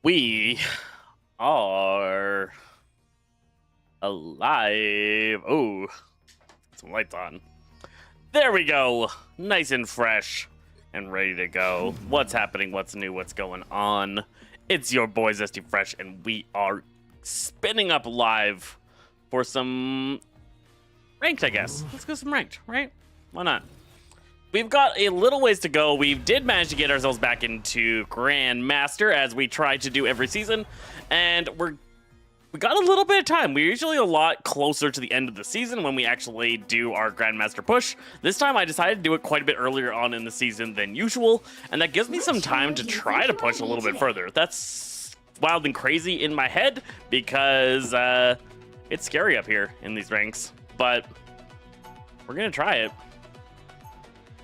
We are alive. Oh, some lights on. There we go. Nice and fresh and ready to go. What's happening? What's new? What's going on? It's your boy Zesty Fresh, and we are spinning up live for some ranked, I guess. Let's go some ranked, right? Why not? We've got a little ways to go. We did manage to get ourselves back into Grandmaster as we try to do every season, and we got a little bit of time. We're usually a lot closer to the end of the season when we actually do our Grandmaster push. This time I decided to do it quite a bit earlier on in the season than usual, and that gives me some time to try to push a little bit further. That's wild and crazy in my head because it's scary up here in these ranks, but we're gonna try it.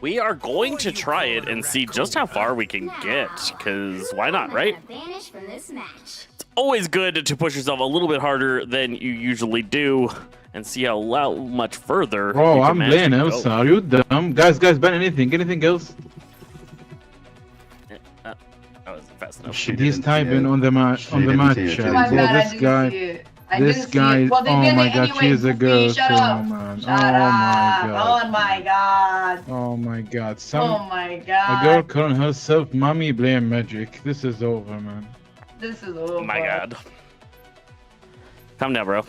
We are going to try it and see just how far we can get, because why not, right? It's always good to push yourself a little bit harder than you usually do and see how much further. Oh, I'm playing Elsa. Are you dumb? Guys, ban anything. Anything else? That wasn't fast enough. He's typing on the match chat. This guy, well, oh my god, anyway, she's a girl too, man. Shut up. Oh my god. Oh my god. Oh my god. A girl calling herself Mommy Blame Magic. This is over, man. This is over. Oh my god. Calm down, bro.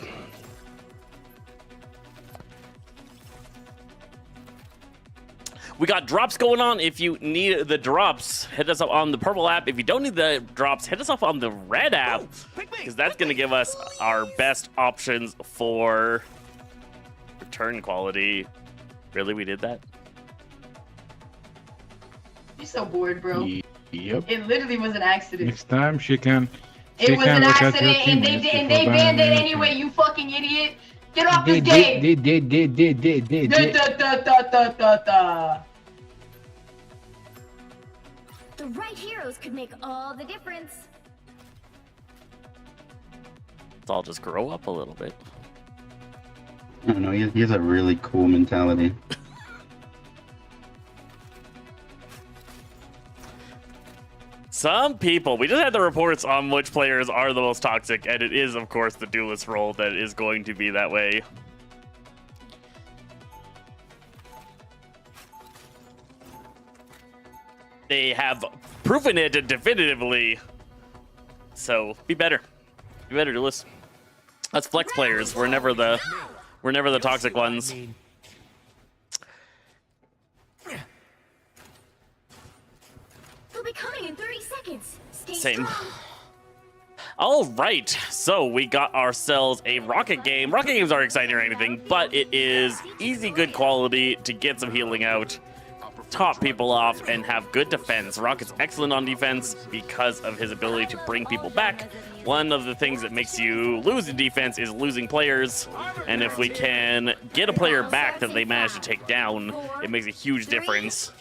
We got drops going on. If you need the drops, hit us up on the purple app. If you don't need the drops, hit us up on the red app, because that's going to give us our best options for return quality. Really, we did that? You're so bored, bro. Yep. It literally was an accident. Next time she can. It was an accident, and they banned it anyway. You fucking idiot. Get off this game. The right heroes could make all the difference. Let's all just grow up a little bit. I don't know, he has a really cool mentality. Some people, we just had the reports on which players are the most toxic, and it is, of course, the duelist role that is going to be that way. They have proven it definitively. So be better. Be better, duelists. Us flex players. We're never the toxic ones. They'll be coming in 30 seconds. Stay Same. strong. All right, so we got ourselves a rocket game. Rocket games aren't exciting or anything, but it is easy, good quality to get some healing out, top people off, and have good defense. Rocket's excellent on defense because of his ability to bring people back. One of the things that makes you lose in defense is losing players, and if we can get a player back that they manage to take down, it makes a huge difference.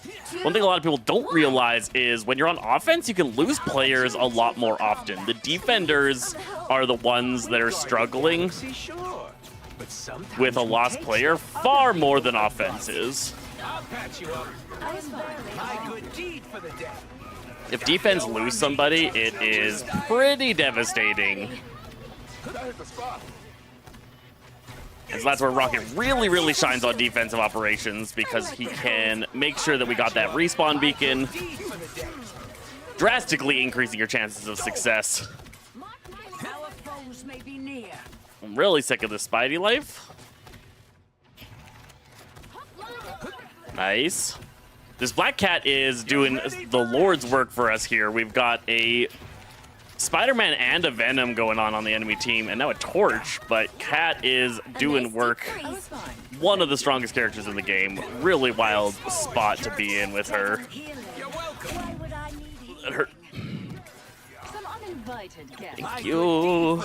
One thing a lot of people don't realize is when you're on offense, you can lose players a lot more often. The defenders are the ones that are struggling with a lost player far more than offense is. If defense lose somebody, it is pretty devastating. And so that's where Rocket really shines on defensive operations, because he can make sure that we got that respawn beacon, drastically increasing your chances of success. I'm really sick of this Spidey life. Nice. This Black Cat is doing the Lord's work for us here. We've got a Spider-Man and a Venom going on the enemy team, and now a Torch, but Cat is doing work. One of the strongest characters in the game. Really wild spot to be in with her. Thank you.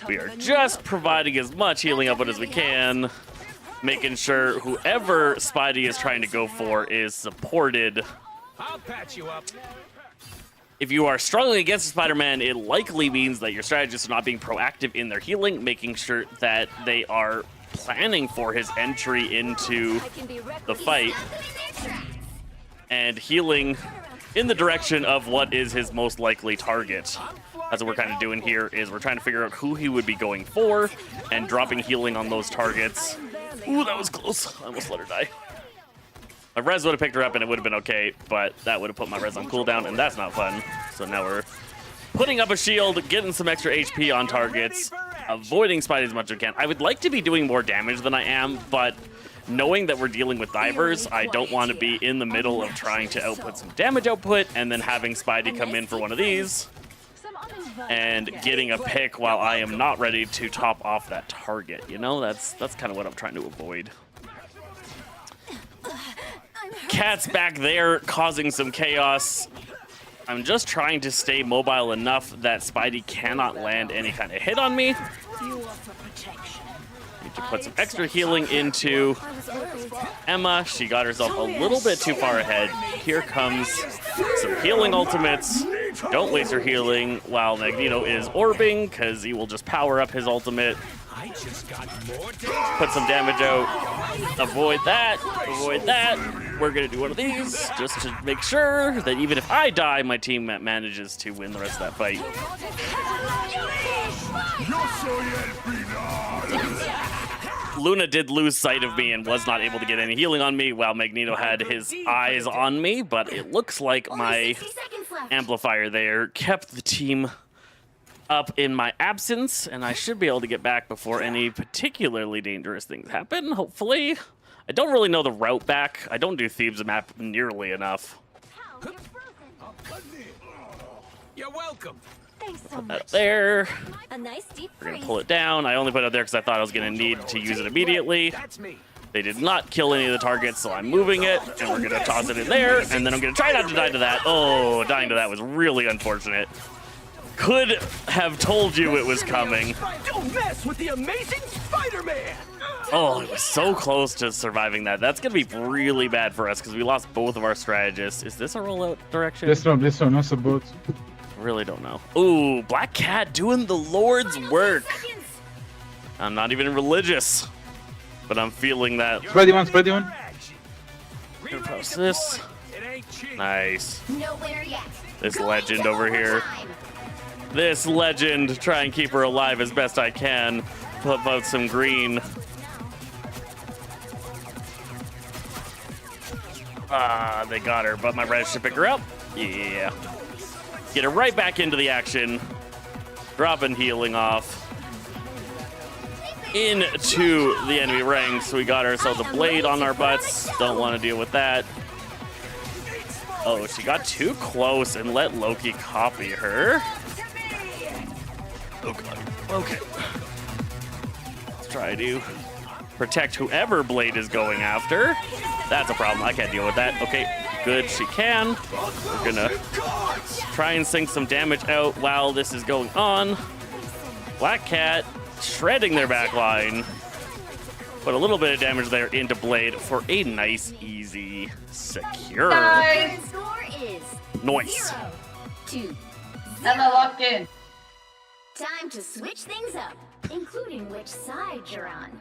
We are just providing as much healing output as we can, making sure whoever Spidey is trying to go for is supported. I'll patch you up. If you are struggling against Spider-Man, it likely means that your strategists are not being proactive in their healing, making sure that they are planning for his entry into the fight and healing in the direction of what is his most likely target. That's what we're kind of doing here, is we're trying to figure out who he would be going for and dropping healing on those targets. Ooh, that was close. I almost let her die. My res would have picked her up and it would have been okay, but that would have put my res on cooldown, and that's not fun. So now we're putting up a shield, getting some extra HP on targets, avoiding Spidey as much as we can. I would like to be doing more damage than I am, but knowing that we're dealing with divers, I don't want to be in the middle of trying to output some damage output and then having Spidey come in for one of these and getting a pick while I am not ready to top off that target. You know, that's kind of what I'm trying to avoid. Cat's back there causing some chaos. I'm just trying to stay mobile enough that Spidey cannot land any kind of hit on me. Need to put some extra healing into Emma. She got herself a little bit too far ahead. Here comes some healing ultimates. Don't waste your healing while Magneto is orbing, because he will just power up his ultimate. Put some damage out. Avoid that. Avoid that. We're going to do one of these just to make sure that even if I die, my team manages to win the rest of that fight. Luna did lose sight of me and was not able to get any healing on me while Magneto had his eyes on me, but it looks like my amplifier there kept the team up in my absence, and I should be able to get back before any particularly dangerous things happen, hopefully. I don't really know the route back. I don't do Thebes map nearly enough. You're welcome. Thanks so Put much. that there. A nice deep We're gonna freeze. pull it down. I only put it there because I thought I was gonna need to use it immediately. That's me. They did not kill any of the targets, so I'm moving it, and we're gonna toss it in there, and then I'm gonna try not to die to that. Oh, dying to that was really unfortunate. Could have told you it was coming. Don't mess with the amazing Spider-Man. Oh, it was so close to surviving that. That's gonna be really bad for us because we lost both of our strategists. Is this a rollout direction? This one, not support. Really don't know. Ooh, Black Cat doing the Lord's work. I'm not even religious, but I'm feeling that. Spidey one. Gonna post this. It ain't cheap. Nice. Nowhere yet. This legend over here. This legend. Try and keep her alive as best I can. Put out some green. They got her, but my res should pick her up. Yeah. Get her right back into the action. Dropping healing off. Into the enemy ranks. We got ourselves a blade on our butts. Don't want to deal with that. Oh, she got too close and let Loki copy her. Oh, God. Okay. Let's try to protect whoever Blade is going after. That's a problem. I can't deal with that. Okay, good. She can. We're gonna try and sink some damage out while this is going on. Black Cat shredding their back line. Put a little bit of damage there into Blade for a nice, easy, secure. Guys, The score is Nice. 0-2. and I locked in. Time to switch things up, including which side you're on.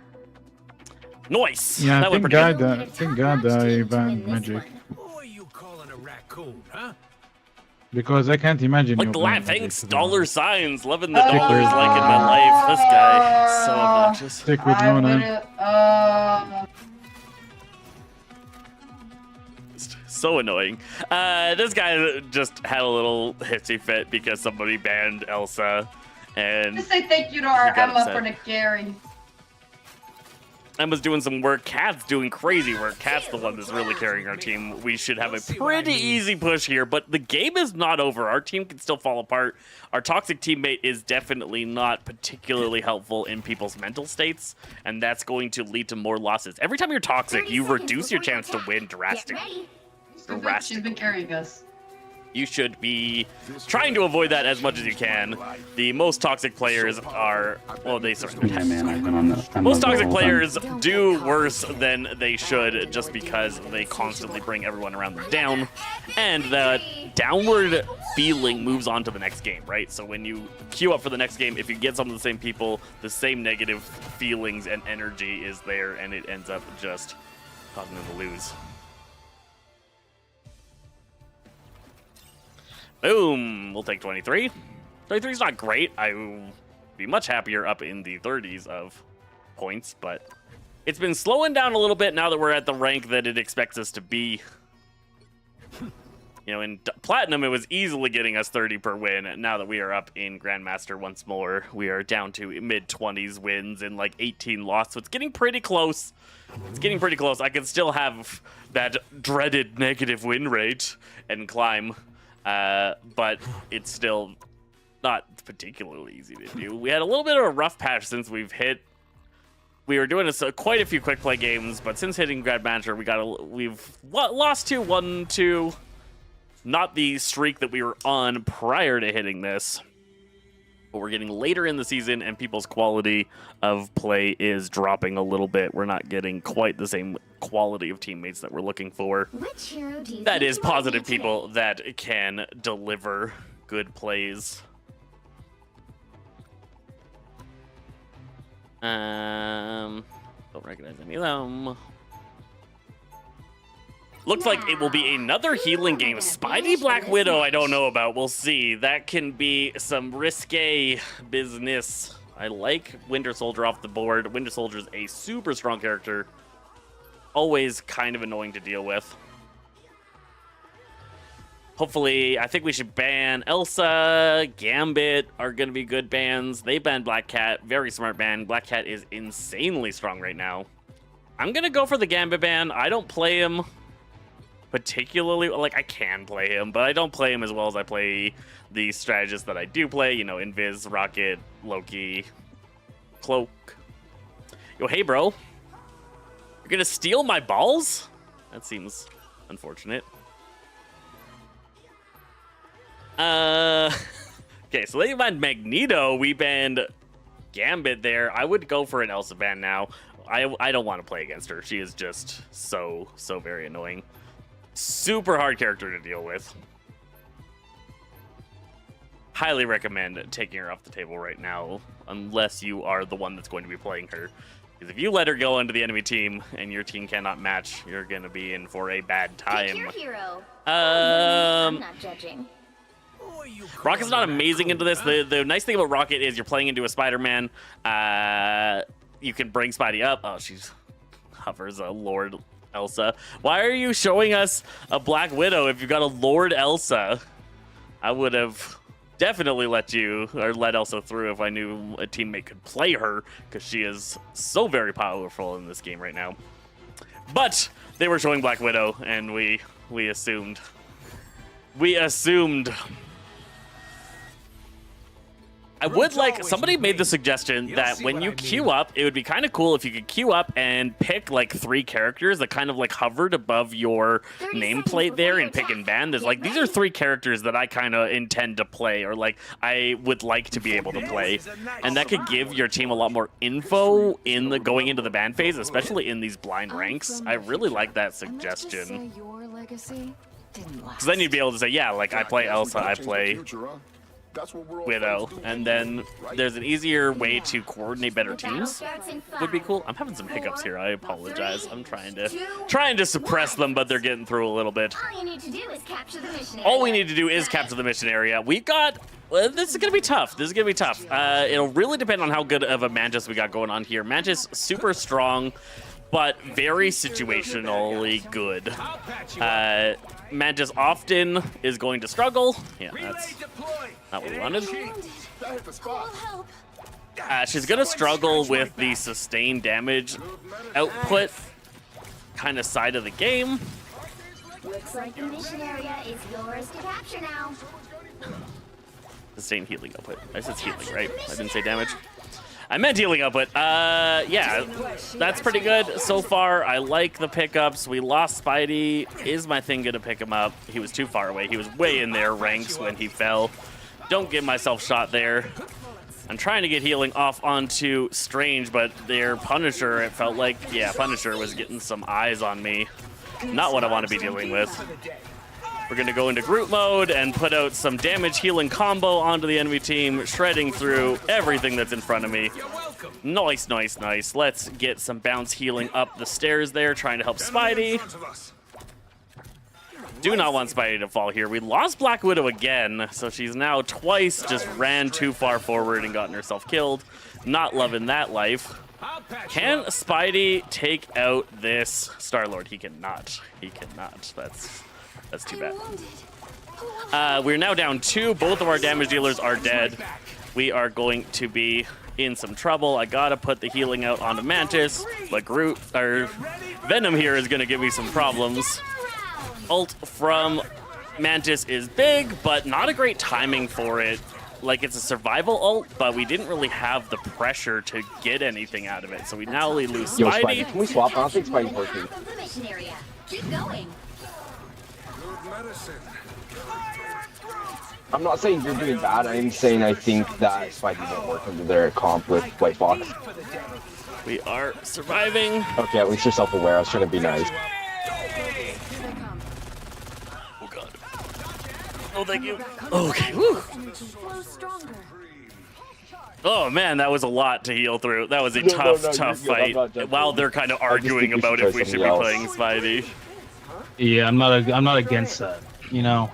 Nice. Yeah, I That went think pretty good. I banned magic Who are you calling a raccoon, huh? because I can't imagine. Like you the playing laugh, magic, thanks, to be dollar honest. signs, loving the dollars like in my life. This guy is so obnoxious. Stick with I Luna. So annoying. This guy just had a little hissy fit because somebody banned Elsa, and Just say thank you to our You got Emma upset. for the carry. Emma's doing some work. Cat's doing crazy work. Cat's the one that's really carrying our team. We should have a pretty easy push here, but the game is not over. Our team can still fall apart. Our toxic teammate is definitely not particularly helpful in people's mental states, and that's going to lead to more losses. Every time you're toxic, you reduce your chance to win Get drastically. ready. She's been carrying us. You should be trying to avoid that as much as you can. The most toxic players are, well, they sort of, Yeah, man, I've been on the. most toxic players do worse than they should just because they constantly bring everyone around them down. And the downward feeling moves on to the next game, right? So when you queue up for the next game, if you get some of the same people, the same negative feelings and energy is there, and it ends up just causing them to lose. Boom! We'll take 23. 23 is not great. I would be much happier up in the 30s of points, but it's been slowing down a little bit now that we're at the rank that it expects us to be. You know, in Platinum, it was easily getting us 30 per win. Now that we are up in Grandmaster once more, we are down to mid-20s wins and like 18 loss, so it's getting pretty close. It's getting pretty close. I can still have that dreaded negative win rate and climb. But it's still not particularly easy to do. We had a little bit of a rough patch since we've hit. We were doing quite a few quick play games, but since hitting Grandmaster, we've lost 1-2. Not the streak that we were on prior to hitting this. But we're getting later in the season, and people's quality of play is dropping a little bit. We're not getting quite the same quality of teammates that we're looking for. Which hero do you That think is you are positive today? people that can deliver good plays. Don't recognize any of them. Looks like it will be another healing game. Spidey Black Widow, I don't know about. We'll see. That can be some risque business. I like Winter Soldier off the board. Winter Soldier is a super strong character. Always kind of annoying to deal with. Hopefully, I think we should ban Elsa. Gambit are going to be good bans. They banned Black Cat. Very smart ban. Black Cat is insanely strong right now. I'm going to go for the Gambit ban. I don't play him particularly, like, I can play him, but I don't play him as well as I play the strategists that I do play, you know, Invis, Rocket, Loki, Cloak. Yo, hey, bro. You're gonna steal my balls? That seems unfortunate. Okay, so they banned Magneto, we banned Gambit there. I would go for an Elsa ban now. I don't want to play against her. She is just so very annoying. Super hard character to deal with. Highly recommend taking her off the table right now, unless you are the one that's going to be playing her. Because if you let her go into the enemy team and your team cannot match, you're going to be in for a bad time. Pick your hero. I'm not judging. Rocket's not amazing into this. The nice thing about Rocket is you're playing into a Spider-Man. You can bring Spidey up. Oh, she's hovers a Lord Elsa. Why are you showing us a Black Widow if you've got a Lord Elsa? I would have definitely let Elsa through if I knew a teammate could play her, because she is so very powerful in this game right now. But they were showing Black Widow, and we assumed. I would like, somebody made the suggestion that when you queue up, it would be kind of cool if you could queue up and pick like 3 characters that kind of like hovered above your nameplate there and pick and ban. There's like, these are 3 characters that I kind of intend to play, or like I would like to be able to play. And that could give your team a lot more info in the going into the ban phase, especially in these blind ranks. I really like that suggestion. Because then you'd be able to say, yeah, like I play Elsa, I play Widow, and then there's an easier way to coordinate better teams. Would be cool. I'm having some hiccups here. I apologize. I'm trying to suppress them, but they're getting through a little bit. All you need to do is capture the mission area. All we need to do is capture the mission area. We got. Well, this is gonna be tough. This is gonna be tough. It'll really depend on how good of a Mantis we got going on here. Mantis super strong, but very situationally good. Mantis often is going to struggle. Yeah, that's not what we wanted. She's going to struggle with the sustained damage output kind of side of the game. Looks like the mission area is yours to capture now. Sustained healing output. I said healing, right? I didn't say damage. I meant healing up, but yeah, that's pretty good so far. I like the pickups. We lost Spidey. Is my thing gonna pick him up? He was too far away. He was way in their ranks when he fell. Don't get myself shot there. I'm trying to get healing off onto Strange, but their Punisher, it felt like, yeah, Punisher was getting some eyes on me. Not what I want to be dealing with. We're going to go into group mode and put out some damage healing combo onto the enemy team, shredding through everything that's in front of me. Nice, nice, nice. Let's get some bounce healing up the stairs there, trying to help Spidey. Do not want Spidey to fall here. We lost Black Widow again, so she's now twice just ran too far forward and gotten herself killed. Not loving that life. Can Spidey take out this Star-Lord? He cannot. He cannot. That's too bad. We're now down 2. Both of our damage dealers are dead. We are going to be in some trouble. I gotta put the healing out onto Mantis, but Venom here is gonna give me some problems. Ult from Mantis is big, but not a great timing for it. Like, it's a survival ult, but we didn't really have the pressure to get anything out of it. So we now only lose Spidey. Yo, Spidey, can we swap? I don't think Spidey's working. Keep going. I'm not saying you're doing bad. I'm saying I think that Spidey won't work under their comp with White Fox. We are surviving. Okay, at least you're self-aware. I was trying to be nice. Oh, God. Oh, thank you. Okay, whew. Oh, man, that was a lot to heal through. That was a tough fight. While they're kind of arguing about if we should be playing Spidey. Yeah, I'm not against that. You know.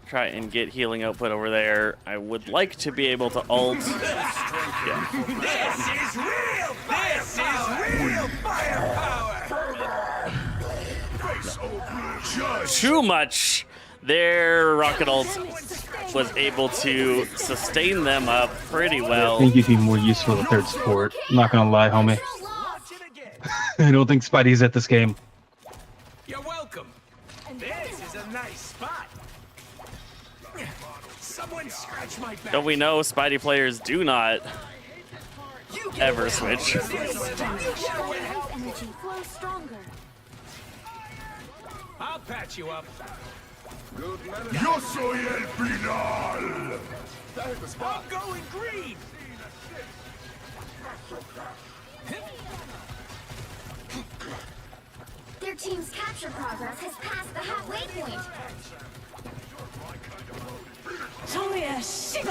Try and get healing output over there. I would like to be able to ult. Yeah. This is real firepower. Too much. Their rocket ult was able to sustain them up pretty well. I think you'd be more useful as a third support. I'm not gonna lie, homie. I don't think Spidey's at this game. You're welcome. This is a nice spot. Someone scratch my back. Don't we know Spidey players do not ever switch? I'll patch you up. Yo soy el final. I'm going green. Their team's capture progress has passed the halfway point.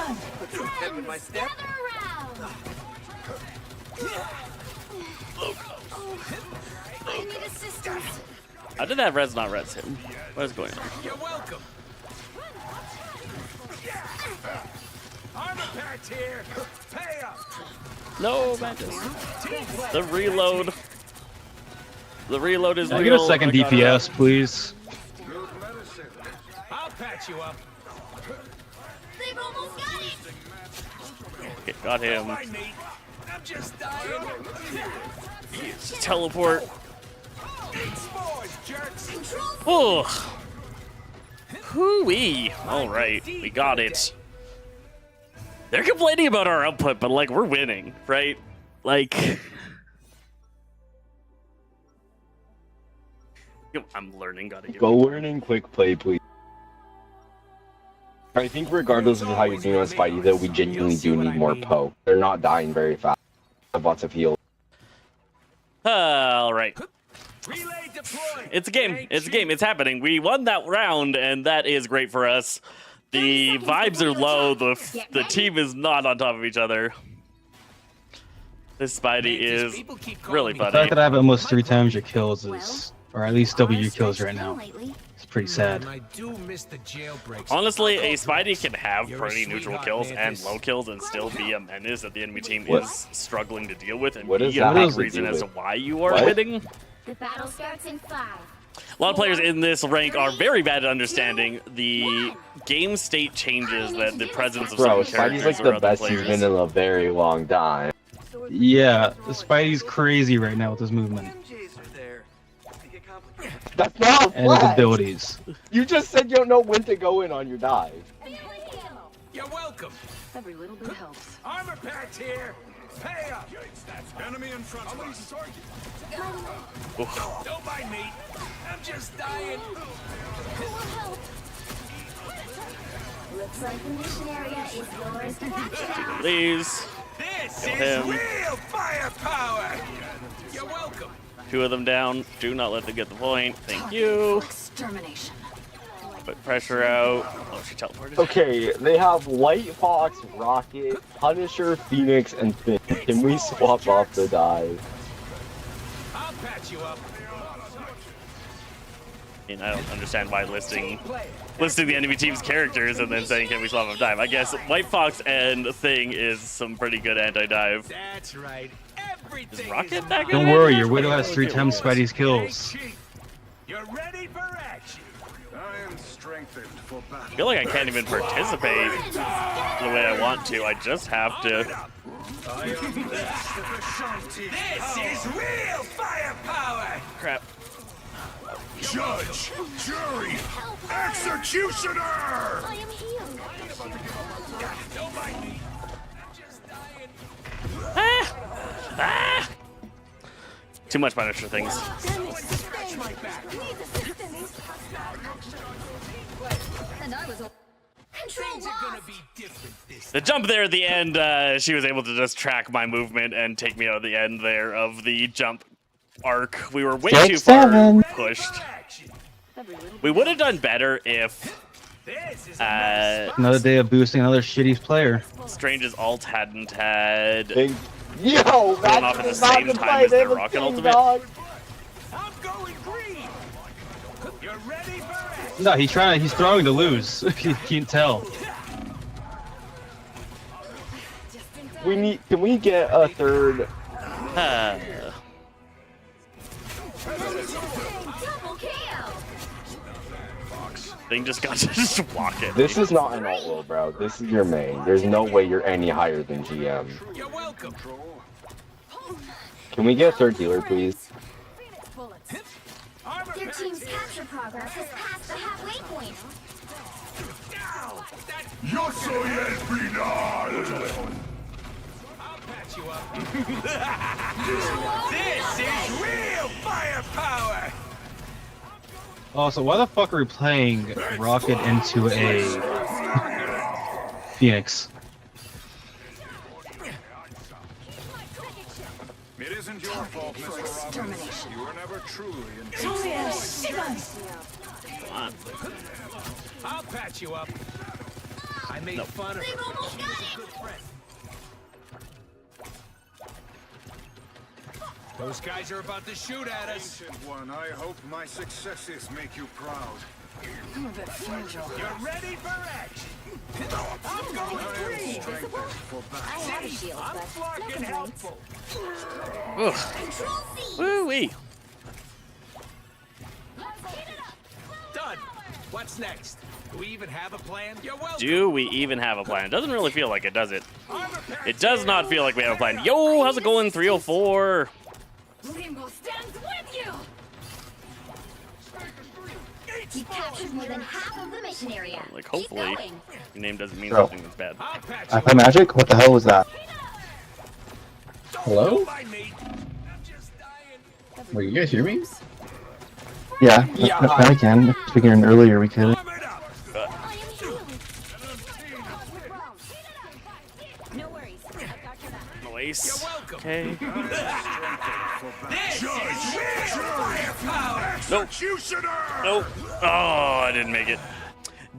Friends, gather around. I need assistance. How did that res not res him? What is going on? You're welcome. Armor patch here. Pay up. No, Mantis. The reload. The reload is Can I real. get a second DPS, please? I'll patch you up. They've almost got it. Okay, got him. Mind me. I'm just dying. Teleport. S'mores, jerks. Oh. Hoo-wee. All right, we got it. They're complaining about our output, but like we're winning, right? Like, I'm learning. Gotta give Go learning quick play, please. I think regardless of how you're doing on Spidey, though, we genuinely do need more Poe. They're not dying very fast. Have lots of heals. All right. Relay deployed. It's a game. It's a game. It's happening. We won that round, and that is great for us. The vibes are low. The team is not on top of each other. This Spidey is really The funny. fact that I have almost 3 times your kills is, or at least double your kills right now. It's pretty sad. I do miss the jailbreaks. Honestly, a Spidey can have pretty neutral kills and low kills and still be a menace that the enemy team is struggling to deal with and What be does a that big have to reason do as to with- why you are What? winning. The battle starts in 5. A lot of players in this rank are very bad at understanding the game state changes that the presence of Bro, certain Spidey's characters like or the other best he's players. been in a very long time. Yeah, the Spidey's crazy right now with his movement That's not and his flash. abilities. You just said you don't know when to go in on your dive. welcome. Every little bit helps. Armor packs here. Pay up. Enemy in front of us. Don't mind me. I'm just dying. Looks like the mission area is yours to capture now. Please. This Kill is him. real firepower. You're welcome. 2 of them down. Do not let them get the point. Thank you. Extermination. Put pressure out. Oh, she teleported. Okay, they have White Fox, Rocket, Punisher, Phoenix, and Finn. Can we swap off the dive? I'll patch you up. And I don't understand why listing the enemy team's characters and then saying, can we swap up dive? I guess White Fox and Thing is some pretty good anti-dive. That's right. Everything Is Rocket is that good? Don't worry, your Widow has 3 times Spidey's kills. You're ready for action. I am strengthened for I battle. feel like I can't even participate the way I want to. I just have to. This is real firepower. Crap. Judge, jury, executioner! I am healed. Don't mind me. I'm just dying. Ah! Too much Punisher things. Scratch my back. And I was. Control Things are gonna lost. be different this The jump there at the end, she was able to just track my movement and take me out at the end there of the jump arc. We were way too far pushed. action. We would have done better if This is Another day of boosting another shitty player. Strange's ult hadn't had Yo, going that's off at the not same the time fight as their ever rocket seen, ultimate. dog. I'm going green. You're ready for action. No, he's throwing to lose. You can't tell. Can we get a third? Double kill. Thing just got to just walk it. This is not an alt roll, bro. This is your main. There's no way you're any higher than GM. You're welcome. Can we get a third healer, please? Armor Your packs team's here. capture progress has passed the halfway point. Ow, that- Yo soy el final! I'll patch you up. This is real firepower. Also, why the fuck are we playing Rocket into a Phoenix? It isn't your fault, Mr. Robbins. You were never truly in Come on. I'll patch you up. I made fun of They've her. almost got it. Good friend. Those guys are about to shoot at us. Ancient one, I hope my successes make you proud. I'm a bit fragile. You're ready for action. I'm going I am green. strengthened for battle. I have a shield, I'm but no flocking complaints. helpful. Ugh. Control C. Woo-wee. Done. What's next? Do we even have a plan? You're welcome. Do we even have a plan? It doesn't really feel like it, does it? Armor packs It does here. not feel like we have a plan. Yo, how's it going? 304. Limbo stands with you. You've captured more than half of the mission area. Like, Keep hopefully, going. your name doesn't mean Bro. something that's bad. I'll patch I you play magic? What the hell was that? Hello? Don't mind me. I'm just dying. Wait, you guys hear me? Yeah. I can. Speaking earlier, we could. Armored up. I am healed. No worries. I've got your back. Noise. You're welcome. Okay. This is real firepower. Nope. Executioner! Nope. Oh, I didn't make it.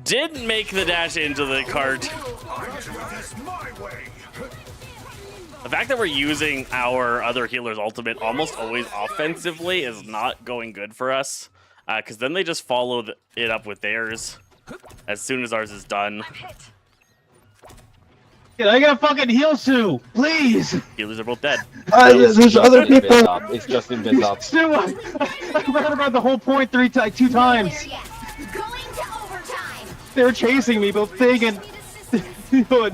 Didn't make the dash into the cart. I do this my way! The fact that we're using our other healer's ultimate almost always offensively is not going good for us. Because then they just follow it up with theirs as soon as ours is done. Can I get a fucking heal Sue? Please! Healers are both dead. There's other people! It's just in biz up. Sue, I read about the whole point two times. There yet. Going to overtime. They were chasing me, both Thing and... Control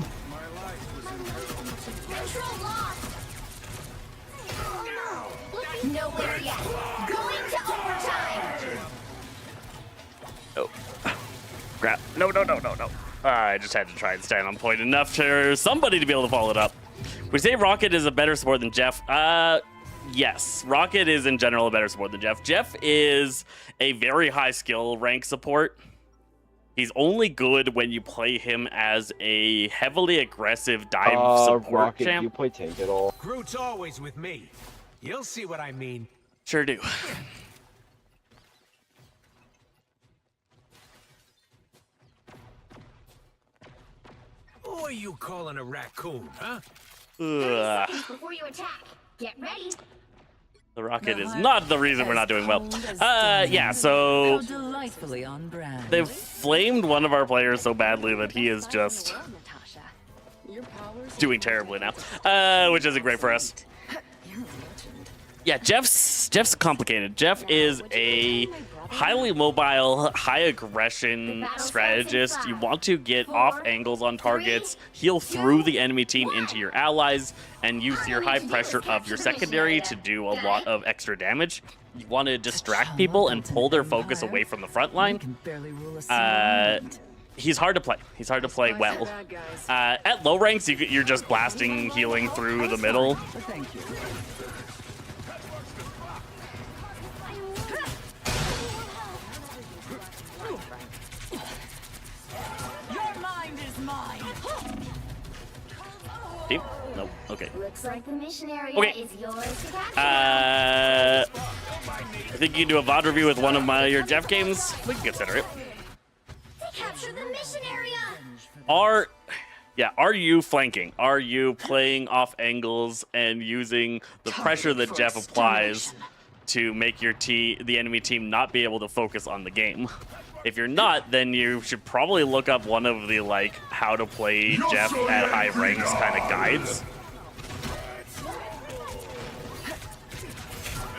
lost. Nowhere yet. Going to overtime. Oh. Crap. No, no, no, no, no. I just had to try and stand on point enough for somebody to be able to follow it up. We say Rocket is a better support than Jeff. Yes, Rocket is in general a better support than Jeff. Jeff is a very high skill rank support. He's only good when you play him as a heavily aggressive dive support Rocket, champ. you play tank at all? Groot's always with me. You'll see what I mean. Sure do. Who are you calling a raccoon, huh? Ugh. Before you attack, get ready. The Rocket is not the reason we're not doing well. Yeah, so Delightfully on brand. they've flamed one of our players so badly that he is just doing terribly now, which isn't great for us. Yeah, Jeff's complicated. Jeff is a highly mobile, high aggression strategist. You want to get off angles on targets, heal through the enemy team into your allies, and use your high pressure of your secondary to do a lot of extra damage. You want to distract people and pull their focus away from the front line. He's hard to play. He's hard to play well. At low ranks, you're just blasting, healing through the middle. Thank you. Your mind is mine. Deep? Nope. Okay. Looks like the mission area Okay. is yours to capture. I think you can do a VOD review with one of your Jeff games. We can consider it. Capture the mission area. Are you flanking? Are you playing off angles and using the pressure that Jeff applies to make the enemy team not be able to focus on the game? If you're not, then you should probably look up one of the how to play Jeff at high ranks kind of guides.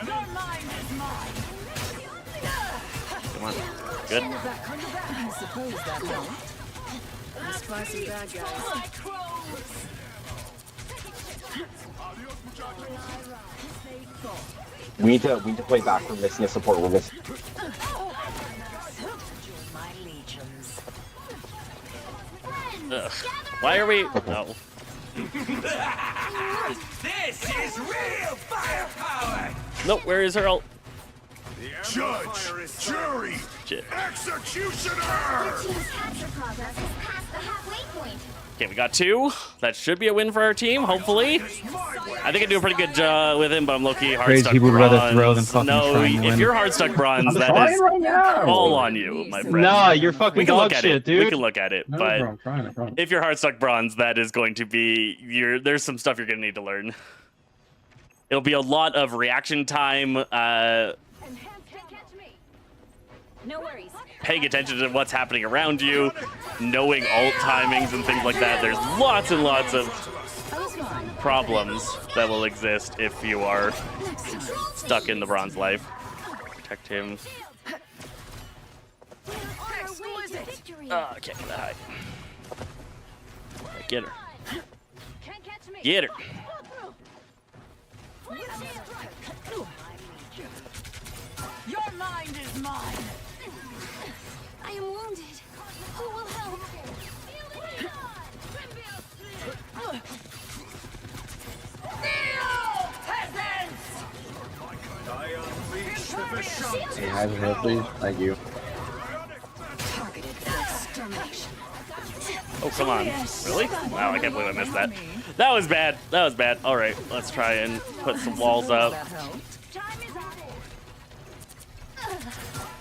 Your mind is mine. Come on. Good. I suppose that helped. The spicy bad guys. We need to play back. We're missing a support. We're missing. My legions. Ugh. Why are we? No. This is real firepower! Nope. Where is her ult? Judge! Jury! Shit. Executioner! Team's capture progress is past the halfway point. Okay, we got 2. That should be a win for our team, hopefully. I think I do a pretty good job with him, but I'm low-key hard Crazy stuck people would rather bronze. throw than fucking No, try and if win. you're hard stuck bronze, I'm that trying is right now. all on you, my friend. Nah, you're fucking we can dog look at shit, it. dude. We can look at it, No, but bro, I'm trying. I promise. if you're hard stuck bronze, that is going to be there's some stuff you're gonna need to learn. It'll be a lot of reaction time, No worries. paying attention to what's happening around you, knowing ult timings and things like that. There's lots and lots of problems that will exist if you are stuck in the bronze life. Protect him. Can't get that high. Get her. Get her. Your mind is mine. I am wounded. Who will help? Hey, hide the hill, please. Thank you. Targeted extermination. Oh, come on. Really? Wow, I can't believe I missed that. That was bad. That was bad. All right, let's try and put some walls up. That helped.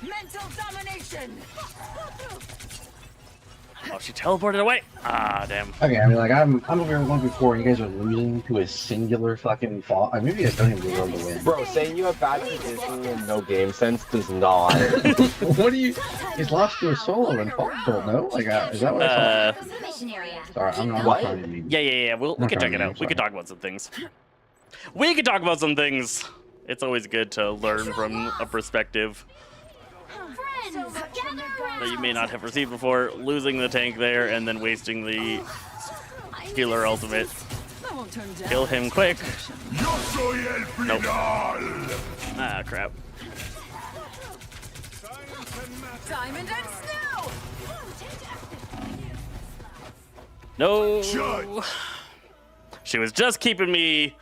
Mental domination. Oh, she teleported away. Ah, damn. Okay, I mean, I'm over here 1v4, and you guys are losing to a singular fucking fall. Maybe you guys don't even deserve to win. Bro, saying you have bad positioning and no game sense does not. What do you? He's lost to a solo and fall, no? Is that what I saw? Mission area. Sorry, I'm not What? trying to be. Yeah. We Not can check trying it to out. be, We can sorry. talk about some things. We can talk about some things. It's always good to learn from a perspective Friends, gather around. that you may not have received before. Losing the tank there and then wasting the healer ultimate. I won't turn down. Kill him quick. Yo soy el Nope. final! Ah, crap. Diamond and snow. No. Judge. She was just keeping me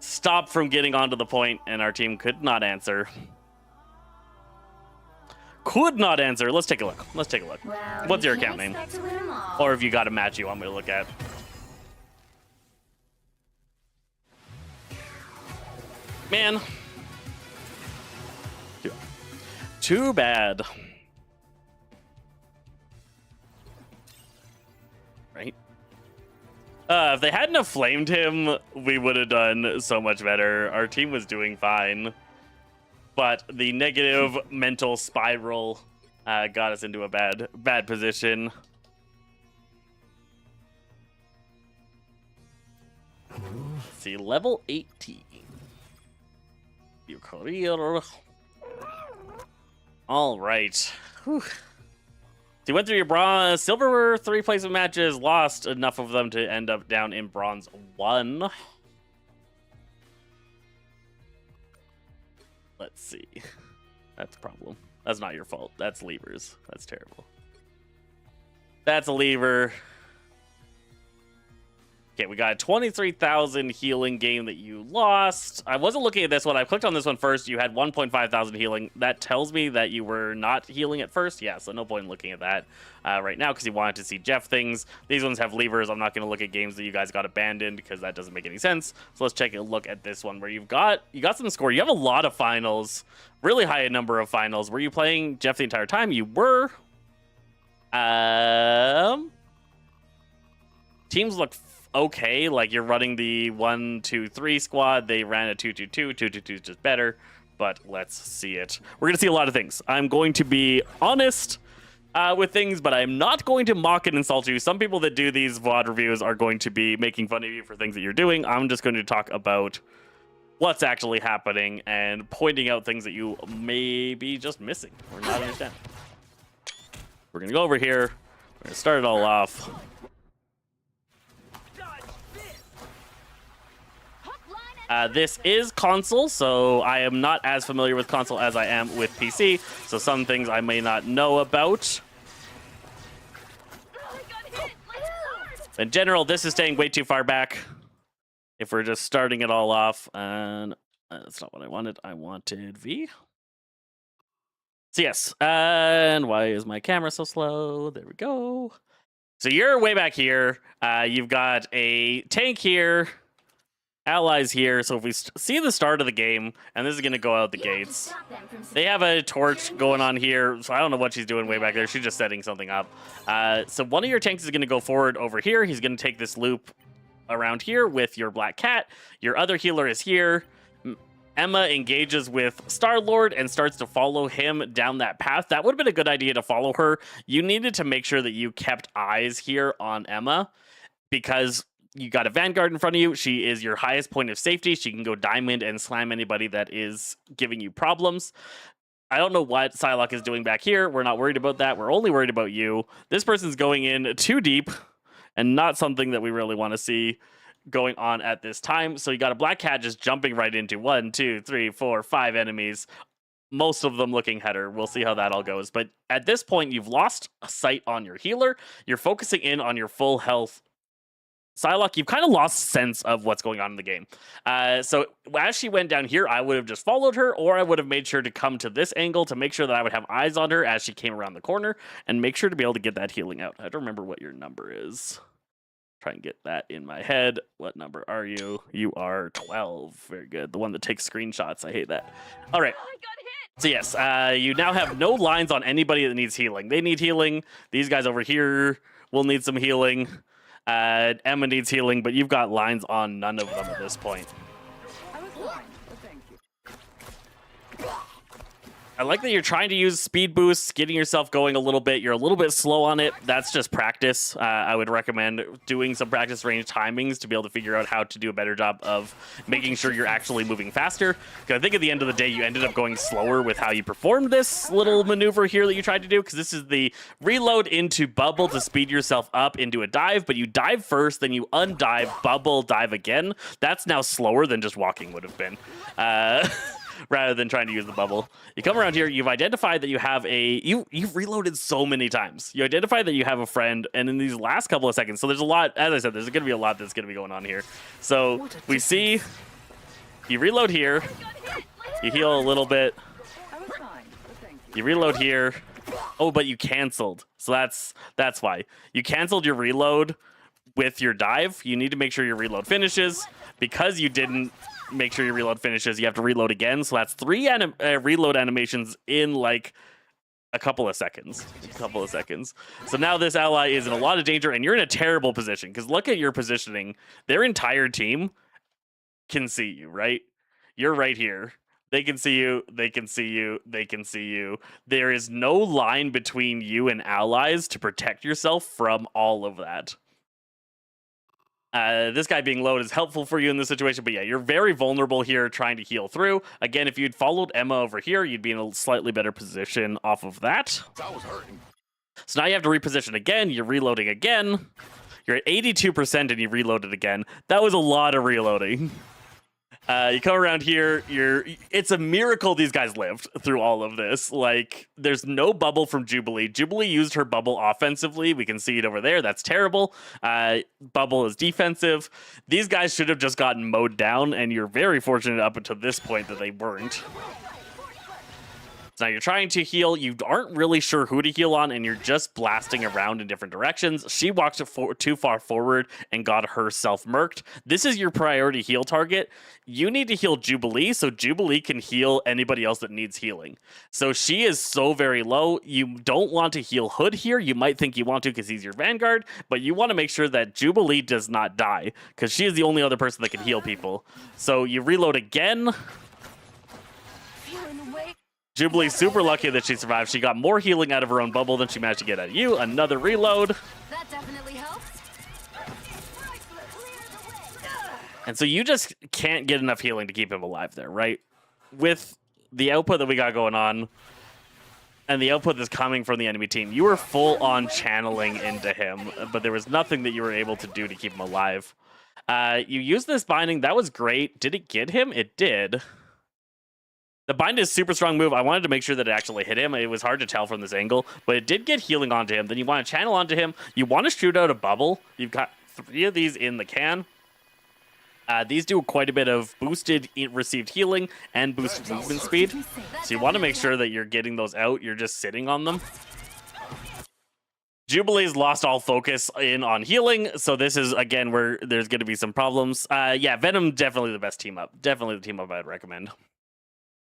stopped from getting onto the point, and our team could not answer. Could not answer. Let's take a look. Let's take a look. Well, What's your you can't account name? expect to win 'em all. Or if you got a match you want me to look at. Man. Too bad. Right? If they hadn't have flamed him, we would have done so much better. Our team was doing fine. But the negative mental spiral got us into a bad position. Let's see, level 18. Your career. All right. Whew. So you went through your bronze, silver 3 placement matches, lost enough of them to end up down in bronze 1. Let's see. That's a problem. That's not your fault. That's levers. That's terrible. That's a lever. Okay, we got a 23,000 healing game that you lost. I wasn't looking at this one. I clicked on this one first. You had 1.5 thousand healing. That tells me that you were not healing at first. Yeah, so no point in looking at that right now because you wanted to see Jeff things. These ones have levers. I'm not going to look at games that you guys got abandoned because that doesn't make any sense. So let's take a look at this one where you got some score. You have a lot of finals, really high number of finals. Were you playing Jeff the entire time? You were. Teams look okay, like you're running the 1-2-3 squad. They ran a 2-2-2. 2-2-2 is just better, but let's see it. We're gonna see a lot of things. I'm going to be honest with things, but I'm not going to mock and insult you. Some people that do these VOD reviews are going to be making fun of you for things that you're doing. I'm just going to talk about what's actually happening and pointing out things that you may be just missing or not understand. We're gonna go over here. We're gonna start it all off. This is console, so I am not as familiar with console as I am with PC, so some things I may not know about. In general, this is staying way too far back. If we're just starting it all off, and that's not what I wanted. I wanted V. So yes, and why is my camera so slow? There we go. So you're way back here. You've got a tank here. Allies here, so if we see the start of the game, and this is going to go out the gates, they have a torch going on here, so I don't know what she's doing way back there. She's just setting something up. So one of your tanks is going to go forward over here. He's going to take this loop around here with your Black Cat. Your other healer is here. Emma engages with Star-Lord and starts to follow him down that path. That would have been a good idea to follow her. You needed to make sure that you kept eyes here on Emma, because you got a Vanguard in front of you. She is your highest point of safety. She can go diamond and slam anybody that is giving you problems. I don't know what Psylocke is doing back here. We're not worried about that. We're only worried about you. This person's going in too deep and not something that we really want to see going on at this time. So you got a Black Cat just jumping right into 1, 2, 3, 4, 5 enemies. Most of them looking header. We'll see how that all goes. But at this point, you've lost a sight on your healer. You're focusing in on your full health Psylocke, you've kind of lost sense of what's going on in the game. So as she went down here, I would have just followed her, or I would have made sure to come to this angle to make sure that I would have eyes on her as she came around the corner, and make sure to be able to get that healing out. I don't remember what your number is. Try and get that in my head. What number are you? You are 12. Very good. The one that takes screenshots. I hate that. All right. So yes, you now have no lines on anybody that needs healing. They need healing. These guys over here will need some healing. Emma needs healing, but you've got lines on none of them at this point. I like that you're trying to use speed boosts, getting yourself going a little bit. You're a little bit slow on it. That's just practice. I would recommend doing some practice range timings to be able to figure out how to do a better job of making sure you're actually moving faster. Because I think at the end of the day, you ended up going slower with how you performed this little maneuver here that you tried to do. Because this is the reload into bubble to speed yourself up into a dive. But you dive first, then you undive, bubble, dive again. That's now slower than just walking would have been. rather than trying to use the bubble. You come around here, you've identified that you have you've reloaded so many times. You identify that you have a friend, and in these last couple of seconds, so there's a lot, as I said, there's going to be a lot that's going to be going on here. So we see you reload here, you heal a little bit, you reload here. Oh, but you canceled. So that's why. You canceled your reload with your dive. You need to make sure your reload finishes. Because you didn't make sure your reload finishes, you have to reload again. So that's 3 reload animations in like a couple of seconds. So now this ally is in a lot of danger, and you're in a terrible position. Because look at your positioning. Their entire team can see you, right? You're right here. They can see you, they can see you, they can see you. There is no line between you and allies to protect yourself from all of that. This guy being low is helpful for you in this situation, but yeah, you're very vulnerable here trying to heal through. Again, if you'd followed Emma over here, you'd be in a slightly better position off of that. That was hurting. So now you have to reposition again, you're reloading again. You're at 82% and you reloaded again. That was a lot of reloading. You come around here, it's a miracle these guys lived through all of this. Like, there's no bubble from Jubilee. Jubilee used her bubble offensively. We can see it over there. That's terrible. Bubble is defensive. These guys should have just gotten mowed down, and you're very fortunate up until this point that they weren't. So now you're trying to heal. You aren't really sure who to heal on, and you're just blasting around in different directions. She walked too far forward and got herself murked. This is your priority heal target. You need to heal Jubilee, so Jubilee can heal anybody else that needs healing. So she is so very low. You don't want to heal Hood here. You might think you want to because he's your Vanguard, but you want to make sure that Jubilee does not die because she is the only other person that can heal people. So you reload again. Jubilee's super lucky that she survived. She got more healing out of her own bubble than she managed to get out of you. Another reload. That definitely helps. And so you just can't get enough healing to keep him alive there, right? With the output that we got going on and the output that's coming from the enemy team, you were full on channeling into him, but there was nothing that you were able to do to keep him alive. You used this binding. That was great. Did it get him? It did. The bind is a super strong move. I wanted to make sure that it actually hit him. It was hard to tell from this angle, but it did get healing onto him. Then you want to channel onto him. You want to shoot out a bubble. You've got 3 of these in the can. These do quite a bit of boosted received healing and boosted movement speed. So you want to make sure that you're getting those out. You're just sitting on them. Jubilee's lost all focus in on healing, so this is, again, where there's going to be some problems. Yeah, Venom, definitely the best team up. Definitely the team up I'd recommend.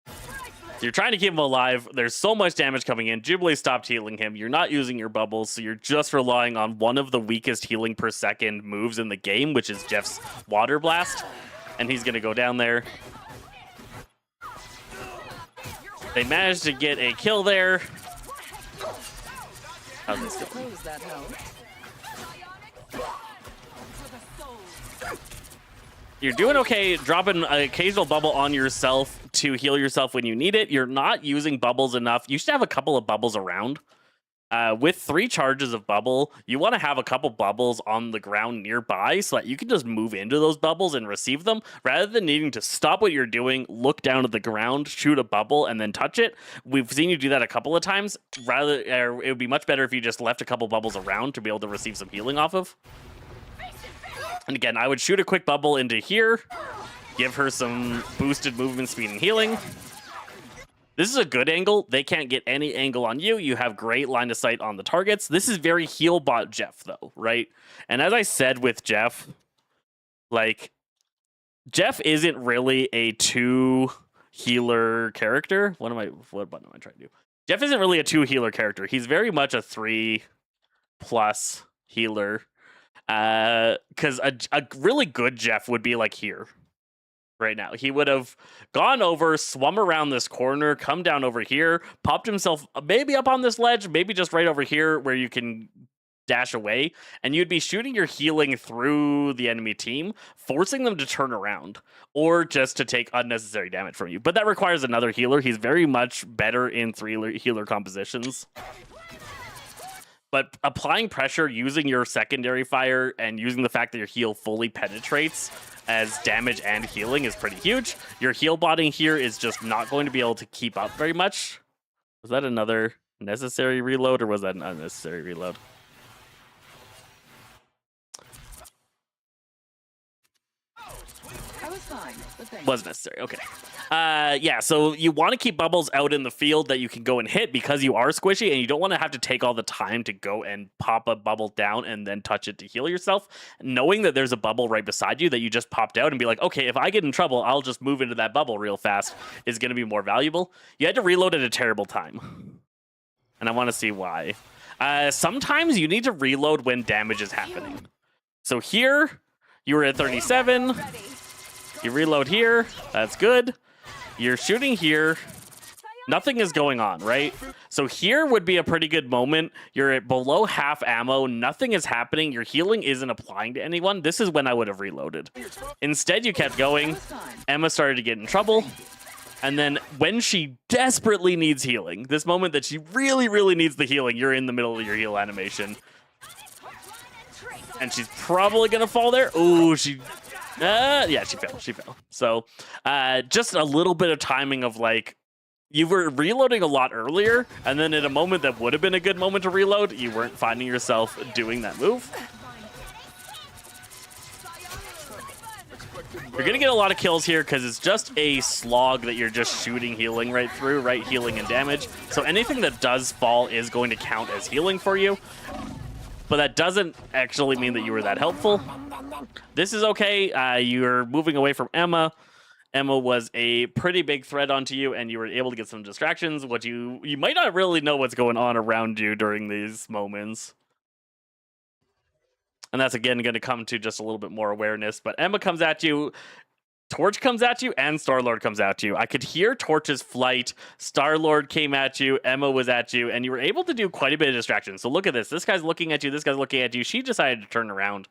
So you're trying to keep him alive. There's so much damage coming in. Jubilee stopped healing him. You're not using your bubbles, so you're just relying on one of the weakest healing per second moves in the game, which is Jeff's Water Blast. And he's going to go down there. They managed to get a kill there. How's this going? You're doing okay, dropping an occasional bubble on yourself to heal yourself when you need it. You're not using bubbles enough. You should have a couple of bubbles around. With 3 charges of bubble, you want to have a couple bubbles on the ground nearby so that you can just move into those bubbles and receive them rather than needing to stop what you're doing, look down at the ground, shoot a bubble, and then touch it. We've seen you do that a couple of times. It would be much better if you just left a couple bubbles around to be able to receive some healing off of. And again, I would shoot a quick bubble into here, give her some boosted movement speed and healing. This is a good angle. They can't get any angle on you. You have great line of sight on the targets. This is very heal bot Jeff, though, right? And as I said with Jeff, like, Jeff isn't really a 2 healer character. What button am I trying to do? Jeff isn't really a 2 healer character. He's very much a 3+ healer. Because a really good Jeff would be like here right now. He would have gone over, swum around this corner, come down over here, popped himself maybe up on this ledge, maybe just right over here where you can dash away, and you'd be shooting your healing through the enemy team, forcing them to turn around or just to take unnecessary damage from you. But that requires another healer. He's very much better in 3 healer compositions. But applying pressure using your secondary fire and using the fact that your heal fully penetrates as damage and healing is pretty huge. Your heal botting here is just not going to be able to keep up very much. Was that another necessary reload or was that an unnecessary reload? I was fine, but thanks. Was necessary. Okay. Yeah, so you want to keep bubbles out in the field that you can go and hit because you are squishy, and you don't want to have to take all the time to go and pop a bubble down and then touch it to heal yourself. Knowing that there's a bubble right beside you that you just popped out and be like, okay, if I get in trouble, I'll just move into that bubble real fast is going to be more valuable. You had to reload at a terrible time. And I want to see why. Sometimes you need to reload when damage is happening. So here, you were at 37. You reload here. That's good. You're shooting here. Nothing is going on, right? So here would be a pretty good moment. You're at below half ammo. Nothing is happening. Your healing isn't applying to anyone. This is when I would have reloaded. Instead, you kept going. Emma started to get in trouble. And then when she desperately needs healing, this moment that she really, really needs the healing, you're in the middle of your heal animation. And she's probably going to fall there. Ooh, yeah, she fell. She fell. So just a little bit of timing of like, you were reloading a lot earlier, and then at a moment that would have been a good moment to reload, you weren't finding yourself doing that move. You're going to get a lot of kills here because it's just a slog that you're just shooting healing right through, right? Healing and damage. So anything that does fall is going to count as healing for you. But that doesn't actually mean that you were that helpful. This is okay. You're moving away from Emma. Emma was a pretty big threat onto you, and you were able to get some distractions. What you might not really know what's going on around you during these moments. And that's, again, going to come to just a little bit more awareness. But Emma comes at you. Torch comes at you and Star-Lord comes at you. I could hear Torch's flight. Star-Lord came at you. Emma was at you. And you were able to do quite a bit of distraction. So look at this. This guy's looking at you. This guy's looking at you. She decided to turn around.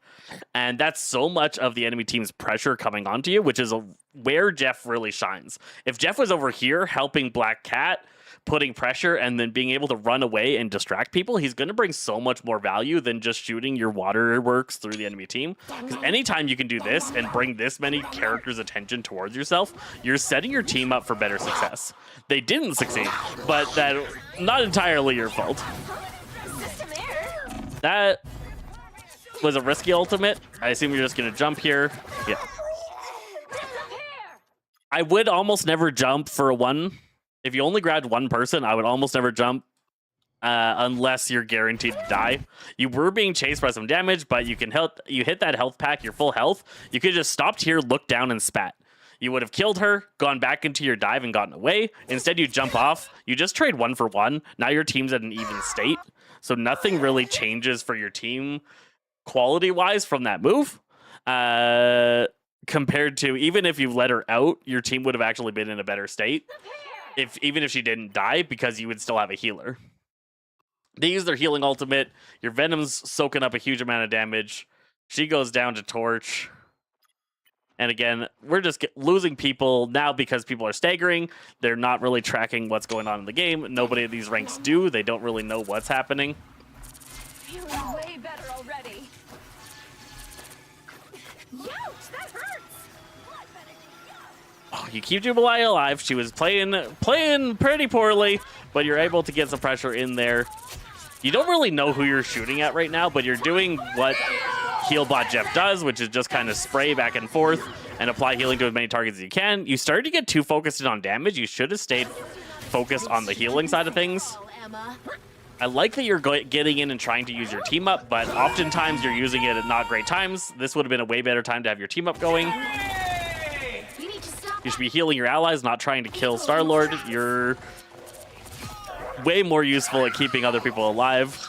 And that's so much of the enemy team's pressure coming onto you, which is where Jeff really shines. If Jeff was over here helping Black Cat, putting pressure and then being able to run away and distract people, he's going to bring so much more value than just shooting your waterworks through the enemy team. Because anytime you can do this and bring this many characters' attention towards yourself, you're setting your team up for better success. They didn't succeed, but that not entirely your fault. That was a risky ultimate. I assume you're just going to jump here. Yeah. I would almost never jump for a 1. If you only grabbed one person, I would almost never jump unless you're guaranteed to die. You were being chased by some damage, but you hit that health pack, your full health. You could have just stopped here, looked down, and spat. You would have killed her, gone back into your dive, and gotten away. Instead, you jump off. You just trade 1 for 1. Now your team's at an even state. So nothing really changes for your team quality-wise from that move. Compared to, even if you let her out, your team would have actually been in a better state. Even if she didn't die, because you would still have a healer. They use their healing ultimate. Your Venom's soaking up a huge amount of damage. She goes down to Torch. And again, we're just losing people now because people are staggering. They're not really tracking what's going on in the game. Nobody at these ranks do. They don't really know what's happening. Feeling way better already. Ouch, that hurts. Oh, you keep Jubilee alive. She was playing pretty poorly, but you're able to get some pressure in there. You don't really know who you're shooting at right now, but you're doing what Healbot Jeff does, which is just kind of spray back and forth and apply healing to as many targets as you can. You started to get too focused on damage. You should have stayed focused on the healing side of things. I like that you're getting in and trying to use your team up, but oftentimes you're using it at not great times. This would have been a way better time to have your team up going. You should be healing your allies, not trying to kill Star-Lord. You're way more useful at keeping other people alive.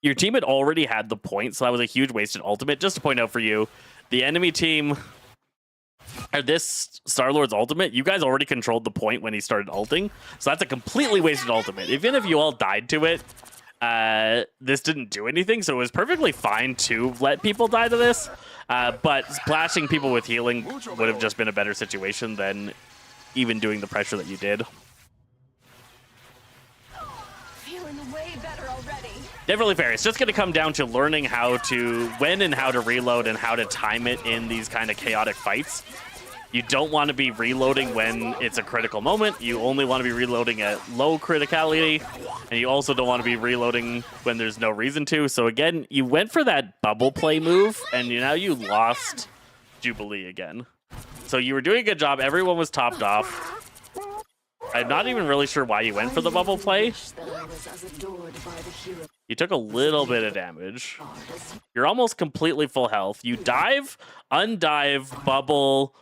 Your team had already had the point, so that was a huge wasted ultimate. Just to point out for you, the enemy team, or this Star-Lord's ultimate, you guys already controlled the point when he started ulting. So that's a completely wasted ultimate. Even if you all died to it, this didn't do anything, so it was perfectly fine to let people die to this. But splashing people with healing would have just been a better situation than even doing the pressure that you did. Definitely fair. It's just going to come down to learning when and how to reload and how to time it in these kind of chaotic fights. You don't want to be reloading when it's a critical moment. You only want to be reloading at low criticality. And you also don't want to be reloading when there's no reason to. So again, you went for that bubble play move, and now you lost Jubilee again. So you were doing a good job. Everyone was topped off. I'm not even really sure why you went for the bubble play. You took a little bit of damage. You're almost completely full health. You dive, undive, bubble,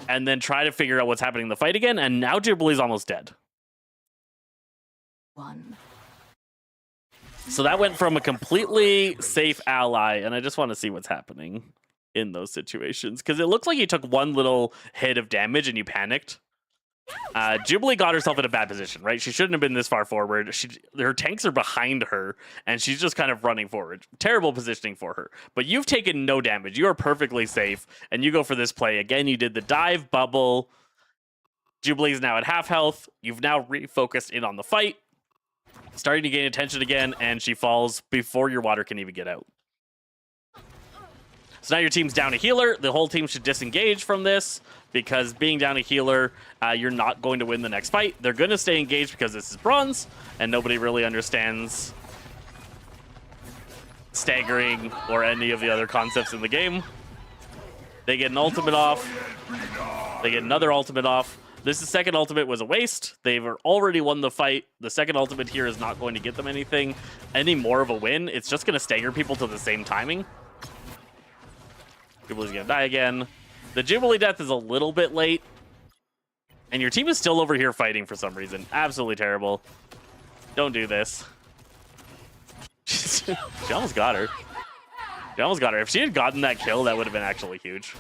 and then try to figure out what's happening in the fight again, and now Jubilee's almost dead. So that went from a completely safe ally, and I just want to see what's happening in those situations, because it looks like you took one little hit of damage and you panicked. Jubilee got herself in a bad position, right? She shouldn't have been this far forward. Her tanks are behind her, and she's just kind of running forward. Terrible positioning for her. But you've taken no damage. You are perfectly safe, and you go for this play. Again, you did the dive, bubble. Jubilee's now at half health. You've now refocused in on the fight. Starting to gain attention again, and she falls before your water can even get out. So now your team's down a healer. The whole team should disengage from this, because being down a healer, you're not going to win the next fight. They're going to stay engaged because this is bronze, and nobody really understands staggering or any of the other concepts in the game. They get an ultimate off. They get another ultimate off. This second ultimate was a waste. They've already won the fight. The second ultimate here is not going to get them any more of a win. It's just going to stagger people to the same timing. Jubilee's going to die again. The Jubilee death is a little bit late. And your team is still over here fighting for some reason. Absolutely terrible. Don't do this. She almost got her. She almost got her. If she had gotten that kill, that would have been actually huge.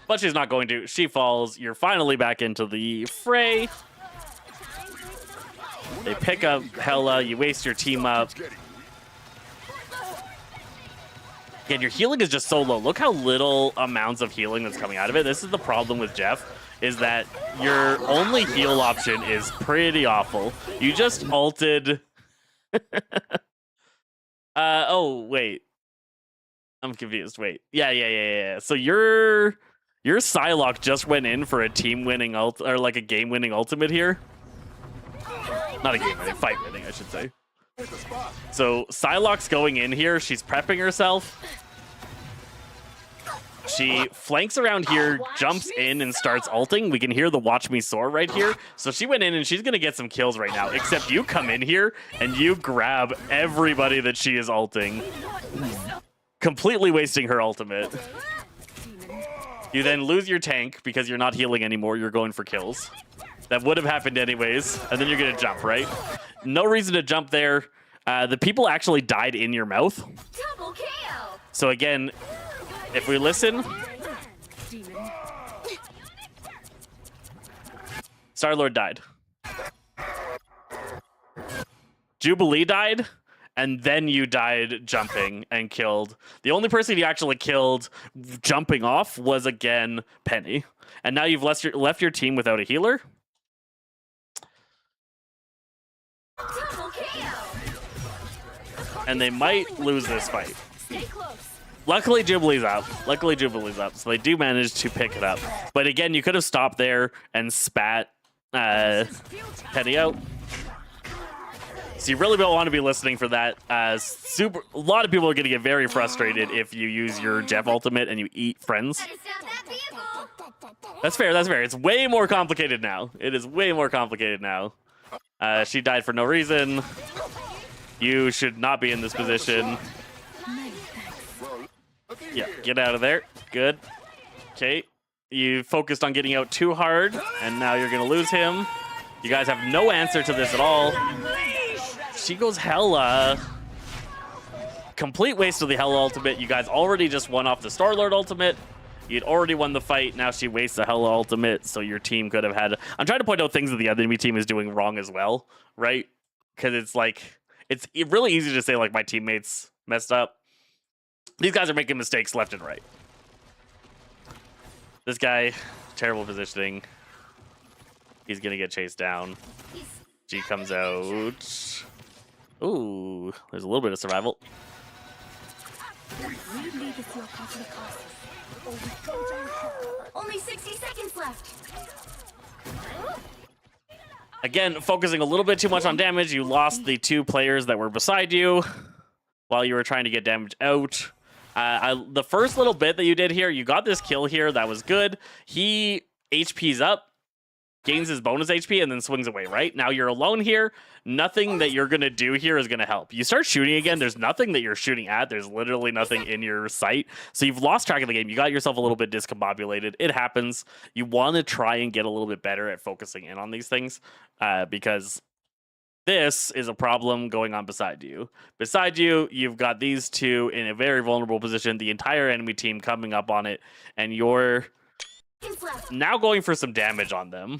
But she's not going to. She falls. You're finally back into the fray. They pick up Hela. You waste your team up. Again, your healing is just so low. Look how little amounts of healing that's coming out of it. This is the problem with Jeff, is that your only heal option is pretty awful. You just ulted. Oh, wait. I'm confused. Wait. Yeah. So your Psylocke just went in for a team-winning ult, or like a game-winning ultimate here. Not a game-winning, fight-winning, I should say. So Psylocke's going in here. She's prepping herself. She flanks around here, jumps in, and starts ulting. We can hear the watch me soar right here. So she went in, and she's going to get some kills right now. Except you come in here, and you grab everybody that she is ulting. Completely wasting her ultimate. You then lose your tank because you're not healing anymore. You're going for kills. That would have happened anyways. And then you're going to jump, right? No reason to jump there. The people actually died in your mouth. Double kill. So again, if we listen... Star-Lord died. Jubilee died. And then you died jumping and killed. The only person you actually killed jumping off was, again, Penny. And now you've left your team without a healer. And they might lose this fight. Luckily, Jubilee's up. So they do manage to pick it up. But again, you could have stopped there and spat Penny out. So you really don't want to be listening for that. A lot of people are going to get very frustrated if you use your Jeff ultimate and you eat friends. That's fair. It's way more complicated now. It is way more complicated now. She died for no reason. You should not be in this position. Yeah, get out of there. Good. Okay. You focused on getting out too hard, and now you're going to lose him. You guys have no answer to this at all. She goes Hela. Complete waste of the Hela ultimate. You guys already just won off the Star-Lord ultimate. You'd already won the fight. Now she wastes the Hela ultimate, so your team could have had... I'm trying to point out things that the enemy team is doing wrong as well, right? Because it's like... It's really easy to say, like, my teammates messed up. These guys are making mistakes left and right. This guy, terrible positioning. He's going to get chased down. She comes out. Ooh, there's a little bit of survival. Only 60 seconds left. Again, focusing a little bit too much on damage. You lost the 2 players that were beside you while you were trying to get damage out. The first little bit that you did here, you got this kill here. That was good. He HP's up, gains his bonus HP, and then swings away, right? Now you're alone here. Nothing that you're going to do here is going to help. You start shooting again, there's nothing that you're shooting at. There's literally nothing in your sight. So you've lost track of the game. You got yourself a little bit discombobulated. It happens. You want to try and get a little bit better at focusing in on these things because this is a problem going on beside you. Beside you, you've got these 2 in a very vulnerable position, the entire enemy team coming up on it, and you're now going for some damage on them.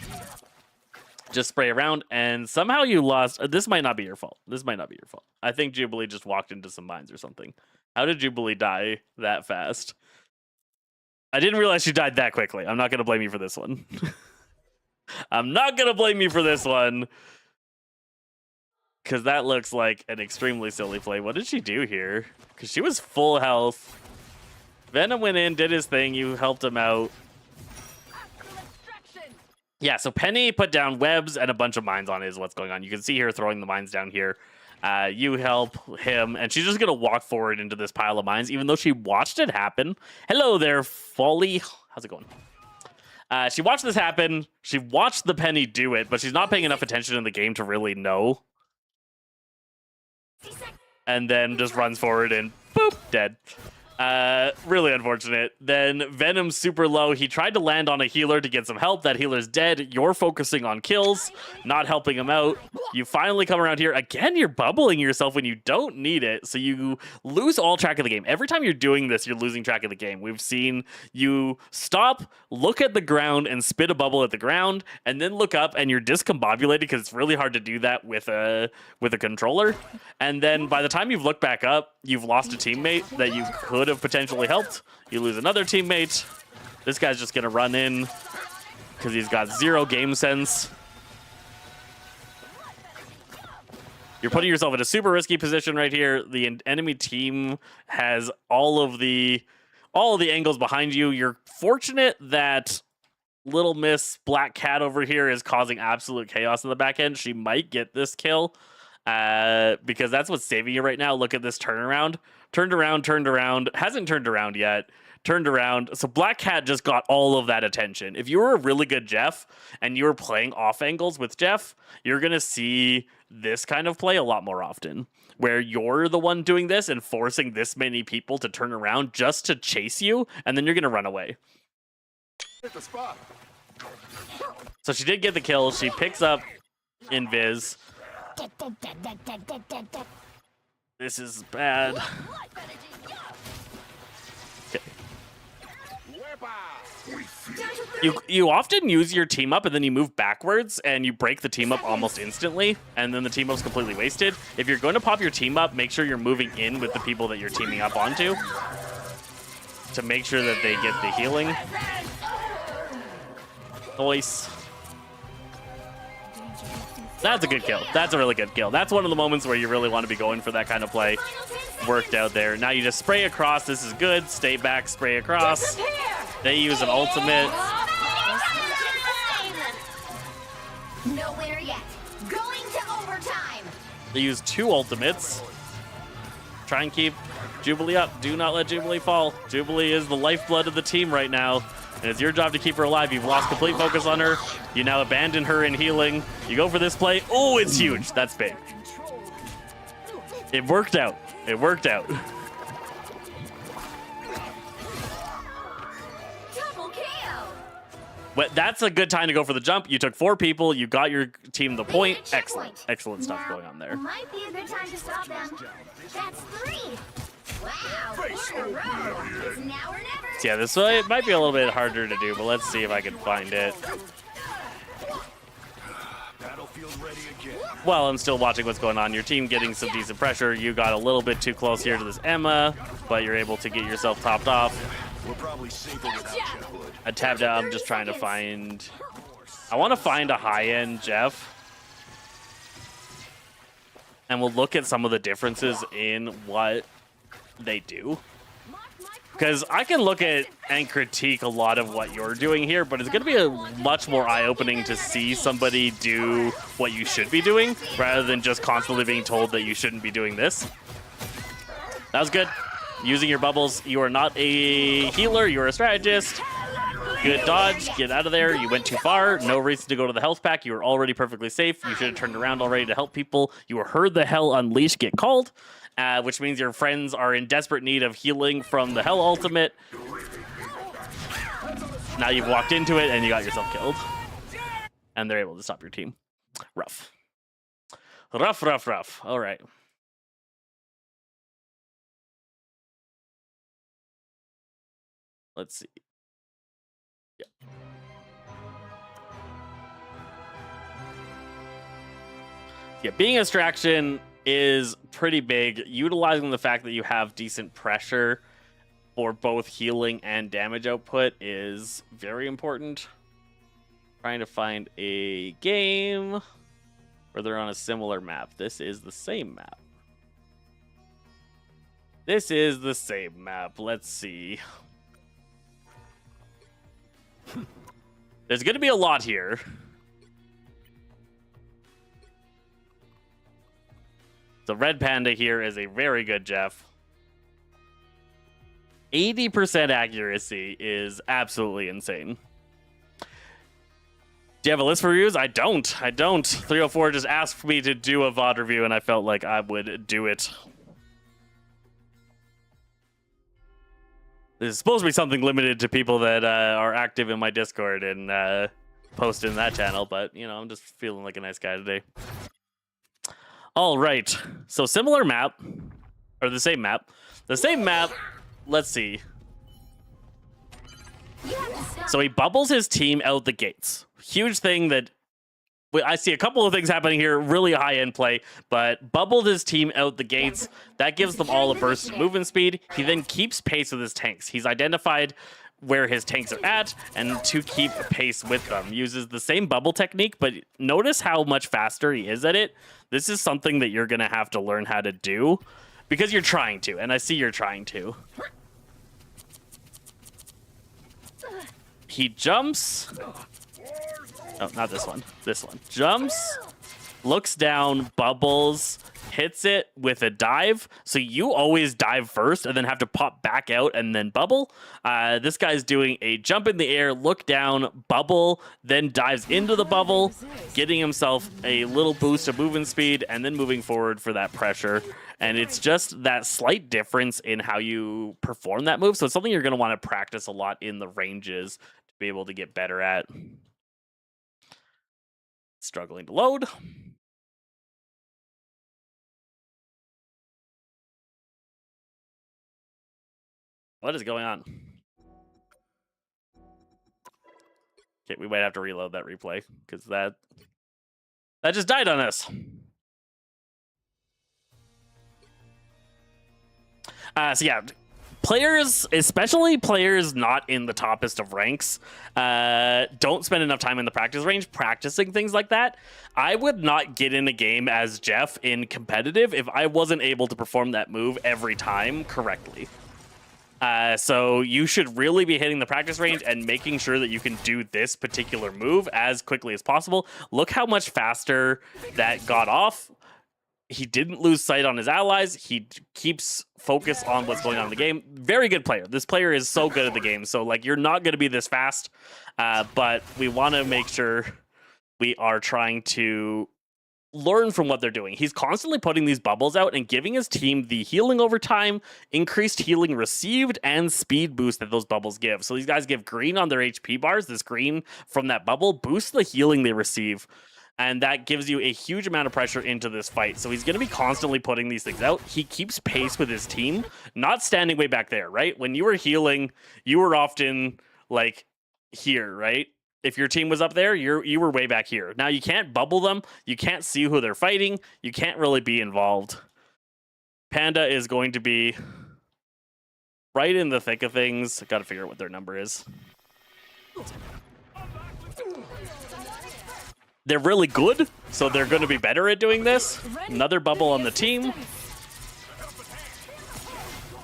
Just spray around, and somehow you lost. This might not be your fault. This might not be your fault. I think Jubilee just walked into some mines or something. How did Jubilee die that fast? I didn't realize she died that quickly. I'm not going to blame you for this one. I'm not going to blame you for this one. Because that looks like an extremely silly play. What did she do here? Because she was full health. Venom went in, did his thing. You helped him out. Yeah, so Penny put down webs and a bunch of mines on it is what's going on. You can see her throwing the mines down here. You help him, and she's just going to walk forward into this pile of mines, even though she watched it happen. Hello there, Folly. How's it going? She watched this happen. She watched the Penny do it, but she's not paying enough attention in the game to really know. And then just runs forward and boop, dead. Really unfortunate. Then Venom's super low. He tried to land on a healer to get some help. That healer's dead. You're focusing on kills, not helping him out. You finally come around here. Again, you're bubbling yourself when you don't need it. So you lose all track of the game. Every time you're doing this, you're losing track of the game. We've seen you stop, look at the ground, and spit a bubble at the ground, and then look up, and you're discombobulated because it's really hard to do that with a controller. And then by the time you've looked back up, you've lost a teammate that you could have potentially helped. You lose another teammate. This guy's just gonna run in because he's got 0 game sense. You're putting yourself in a super risky position right here. The enemy team has all of the angles behind you. You're fortunate that Little Miss Black Cat over here is causing absolute chaos in the back end. She might get this kill because that's what's saving you right now. Look at this turnaround. Turned around, hasn't turned around yet, turned around. So Black Cat just got all of that attention. If you were a really good Jeff and you were playing off angles with Jeff, you're going to see this kind of play a lot more often, where you're the one doing this and forcing this many people to turn around just to chase you, and then you're going to run away. So she did get the kill. She picks up Invis. This is bad. Okay. You often use your team up and then you move backwards and you break the team up almost instantly, and then the team up's completely wasted. If you're going to pop your team up, make sure you're moving in with the people that you're teaming up onto to make sure that they get the healing. Nice. That's a good kill. That's a really good kill. That's one of the moments where you really want to be going for that kind of play. Worked out there. Now you just spray across. This is good. Stay back, spray across. They use an ultimate. No winner yet. Going to overtime. They use 2 ultimates. Try and keep Jubilee up. Do not let Jubilee fall. Jubilee is the lifeblood of the team right now. And it's your job to keep her alive. You've lost complete focus on her. You now abandon her in healing. You go for this play. Oh, it's huge. That's big. It worked out. It worked out. Double KO. But that's a good time to go for the jump. You took 4 people. You got your team the point. Excellent. Excellent stuff going on there. Might be a good time to stop them. That's 3. Wow, 4 in a row. It's now or never. So yeah, this way it might be a little bit harder to do, but let's see if I can find it. Well, I'm still watching what's going on. Your team getting some decent pressure. You got a little bit too close here to this Emma, but you're able to get yourself topped off. We're probably safer without you. I tabbed out. I'm just trying to find... I want to find a high-end Jeff. and we'll look at some of the differences in what they do. Because I can look at and critique a lot of what you're doing here, but it's going to be a much more eye-opening to see somebody do what you should be doing, rather than just constantly being told that you shouldn't be doing this. That was good. Using your bubbles. You are not a healer, you're a strategist. Good dodge, get out of there. You went too far, no reason to go to the health pack. You were already perfectly safe. You should have turned around already to help people. You heard the Hell Unleash get called. Which means your friends are in desperate need of healing from the Hell Ultimate. Now you've walked into it and you got yourself killed. And they're able to stop your team. Rough. Rough, rough, rough. All right. Let's see. Yeah. Yeah, being a distraction is pretty big. Utilizing the fact that you have decent pressure for both healing and damage output is very important. Trying to find a game where they're on a similar map. This is the same map. This is the same map. Let's see. There's going to be a lot here. The Red Panda here is a very good Jeff. 80% accuracy is absolutely insane. Do you have a list for reviews? I don't. 304 just asked me to do a VOD review, and I felt like I would do it. This is supposed to be something limited to people that are active in my Discord and post in that channel, but, you know, I'm just feeling like a nice guy today. All right, so similar map, or the same map. The same map, let's see. So he bubbles his team out the gates. Huge thing that, I see a couple of things happening here, really high-end play, but bubbled his team out the gates. That gives them all a burst of movement speed. He then keeps pace with his tanks. He's identified where his tanks are at and to keep pace with them. Uses the same bubble technique, but notice how much faster he is at it. This is something that you're going to have to learn how to do because you're trying to, and I see you're trying to. He jumps. Oh, not this one. This one. Jumps, looks down, bubbles, hits it with a dive. So you always dive first and then have to pop back out and then bubble. This guy's doing a jump in the air, look down, bubble, then dives into the bubble, getting himself a little boost of movement speed and then moving forward for that pressure. And it's just that slight difference in how you perform that move. So it's something you're going to want to practice a lot in the ranges to be able to get better at. Struggling to load. What is going on? Okay, we might have to reload that replay because that just died on us. So yeah, players, especially players not in the toppest of ranks, don't spend enough time in the practice range practicing things like that. I would not get in a game as Jeff in competitive if I wasn't able to perform that move every time correctly. So you should really be hitting the practice range and making sure that you can do this particular move as quickly as possible. Look how much faster that got off. He didn't lose sight on his allies. He keeps focus on what's going on in the game. Very good player. This player is so good at the game. So, like, you're not going to be this fast, but we want to make sure we are trying to learn from what they're doing. He's constantly putting these bubbles out and giving his team the healing over time, increased healing received, and speed boost that those bubbles give. So these guys give green on their HP bars. This green from that bubble boosts the healing they receive. And that gives you a huge amount of pressure into this fight. So he's going to be constantly putting these things out. He keeps pace with his team, not standing way back there, right? When you were healing, you were often like here, right? If your team was up there, you were way back here. Now you can't bubble them. You can't see who they're fighting. You can't really be involved. Panda is going to be right in the thick of things. Got to figure out what their number is. They're really good, so they're going to be better at doing this. Another bubble on the team.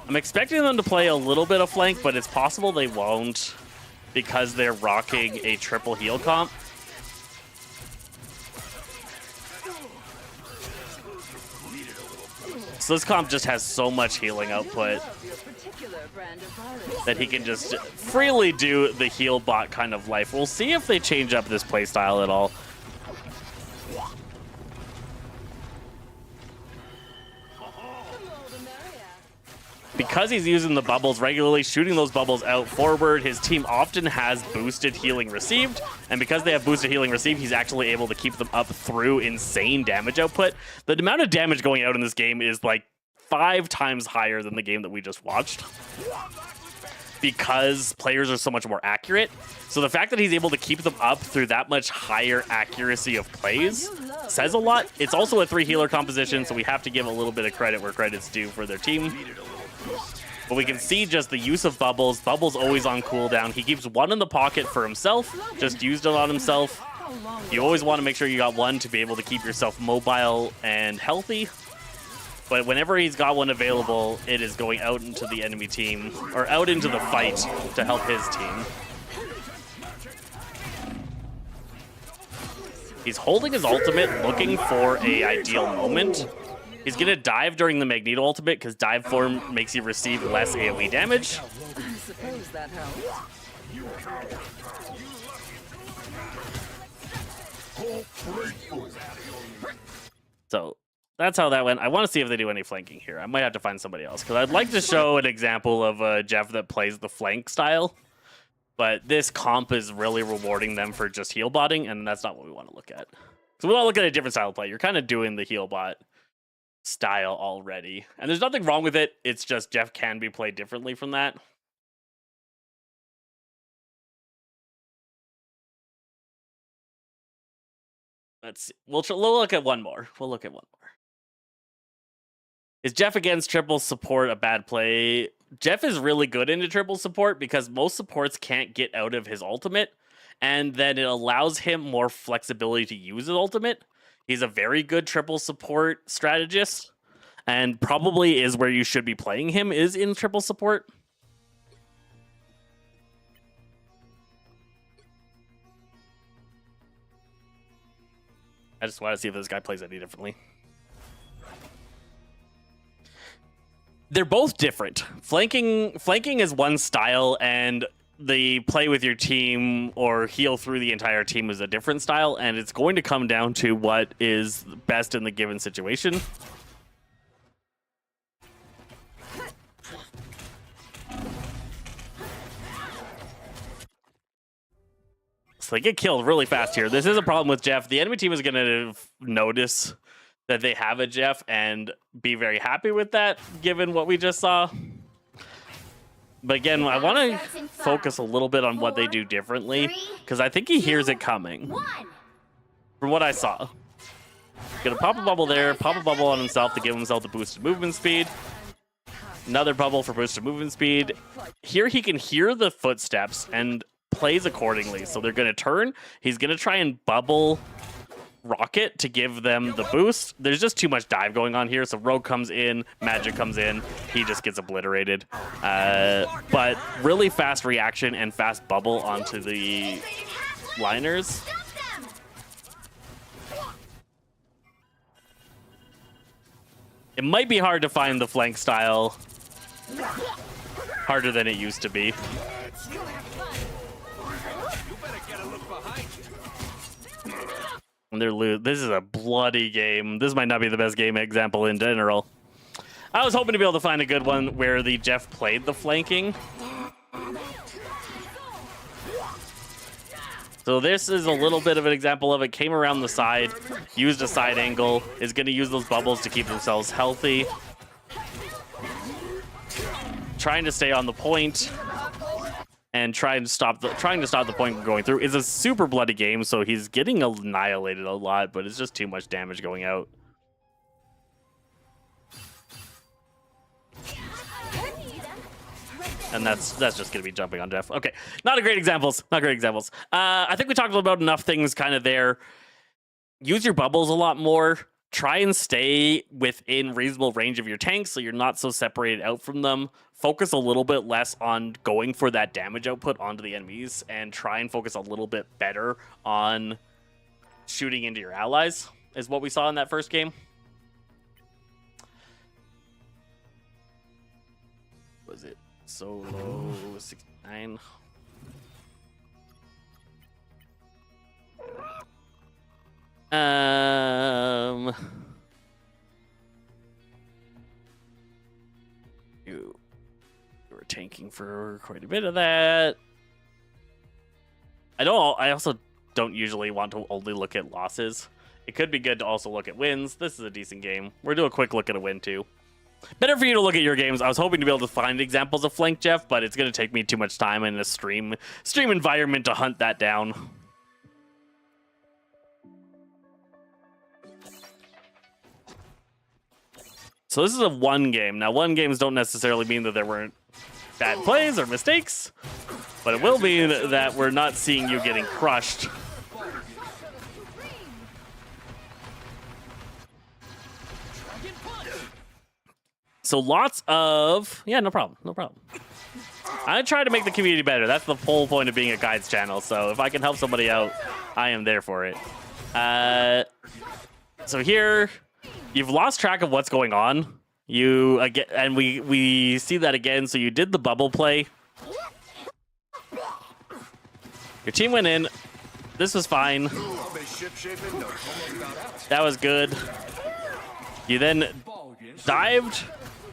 I'm expecting them to play a little bit of flank, but it's possible they won't because they're rocking a triple heal comp. So this comp just has so much healing output that he can just freely do the heal bot kind of life. We'll see if they change up this playstyle at all. Because he's using the bubbles regularly, shooting those bubbles out forward, his team often has boosted healing received. And because they have boosted healing received, he's actually able to keep them up through insane damage output. The amount of damage going out in this game is like 5 times higher than the game that we just watched, because players are so much more accurate. So the fact that he's able to keep them up through that much higher accuracy of plays says a lot. It's also a 3 healer composition, so we have to give a little bit of credit where credit's due for their team. But we can see just the use of bubbles. Bubbles always on cooldown. He keeps 1 in the pocket for himself, just used it on himself. You always want to make sure you got 1 to be able to keep yourself mobile and healthy. But whenever he's got 1 available, it is going out into the enemy team, or out into the fight to help his team. He's holding his ultimate, looking for an ideal moment. He's going to dive during the Magneto ultimate, because dive form makes you receive less AoE damage. I suppose that helps. So that's how that went. I want to see if they do any flanking here. I might have to find somebody else, because I'd like to show an example of a Jeff that plays the flank style. But this comp is really rewarding them for just heal botting, and that's not what we want to look at. So we want to look at a different style of play. You're kind of doing the heal bot style already, and there's nothing wrong with it. It's just Jeff can be played differently from that. Let's see. We'll look at one more. We'll look at one more. Is Jeff against triple support a bad play? Jeff is really good into triple support because most supports can't get out of his ultimate, and then it allows him more flexibility to use his ultimate. He's a very good triple support strategist, and probably is where you should be playing him, is in triple support. I just want to see if this guy plays any differently. They're both different. Flanking is one style, and the play with your team or heal through the entire team is a different style, and it's going to come down to what is best in the given situation. So they get killed really fast here. This is a problem with Jeff. The enemy team is going to notice that they have a Jeff and be very happy with that, given what we just saw. But again, I want to focus a little bit on what they do differently, because I think he hears it coming. From what I saw. Gonna pop a bubble there, pop a bubble on himself to give himself the boosted movement speed. Another bubble for boosted movement speed. Here he can hear the footsteps and plays accordingly. So they're gonna turn. He's gonna try and bubble Rocket to give them the boost. There's just too much dive going on here, so Rogue comes in, Magic comes in, he just gets obliterated. But really fast reaction and fast bubble onto the liners. It might be hard to find the flank style. Harder than it used to be. This is a bloody game. This might not be the best game example in general. I was hoping to be able to find a good one where the Jeff played the flanking. So this is a little bit of an example of it. Came around the side, used a side angle, is going to use those bubbles to keep themselves healthy. Trying to stay on the point. And trying to stop the point from going through. Is a super bloody game, so he's getting annihilated a lot, but it's just too much damage going out. And that's just gonna be jumping on Jeff. Okay, not great examples. I think we talked about enough things kind of there. use your bubbles a lot more. Try and stay within reasonable range of your tanks so you're not so separated out from them. Focus a little bit less on going for that damage output onto the enemies and try and focus a little bit better on shooting into your allies, is what we saw in that first game. Was it solo 69? You were tanking for quite a bit of that. I also don't usually want to only look at losses. It could be good to also look at wins. This is a decent game. We're doing a quick look at a win too. Better for you to look at your games. I was hoping to be able to find examples of flank Jeff, but it's going to take me too much time in a stream environment to hunt that down. So this is a one game. Now, one games don't necessarily mean that there weren't bad plays or mistakes, but it will mean that we're not seeing you getting crushed. So lots of... Yeah, no problem. No problem. I try to make the community better. That's the whole point of being a guides channel. So if I can help somebody out, I am there for it. So here... You've lost track of what's going on. You again, and we see that again. So you did the bubble play. Your team went in. This was fine. That was good. You then dived,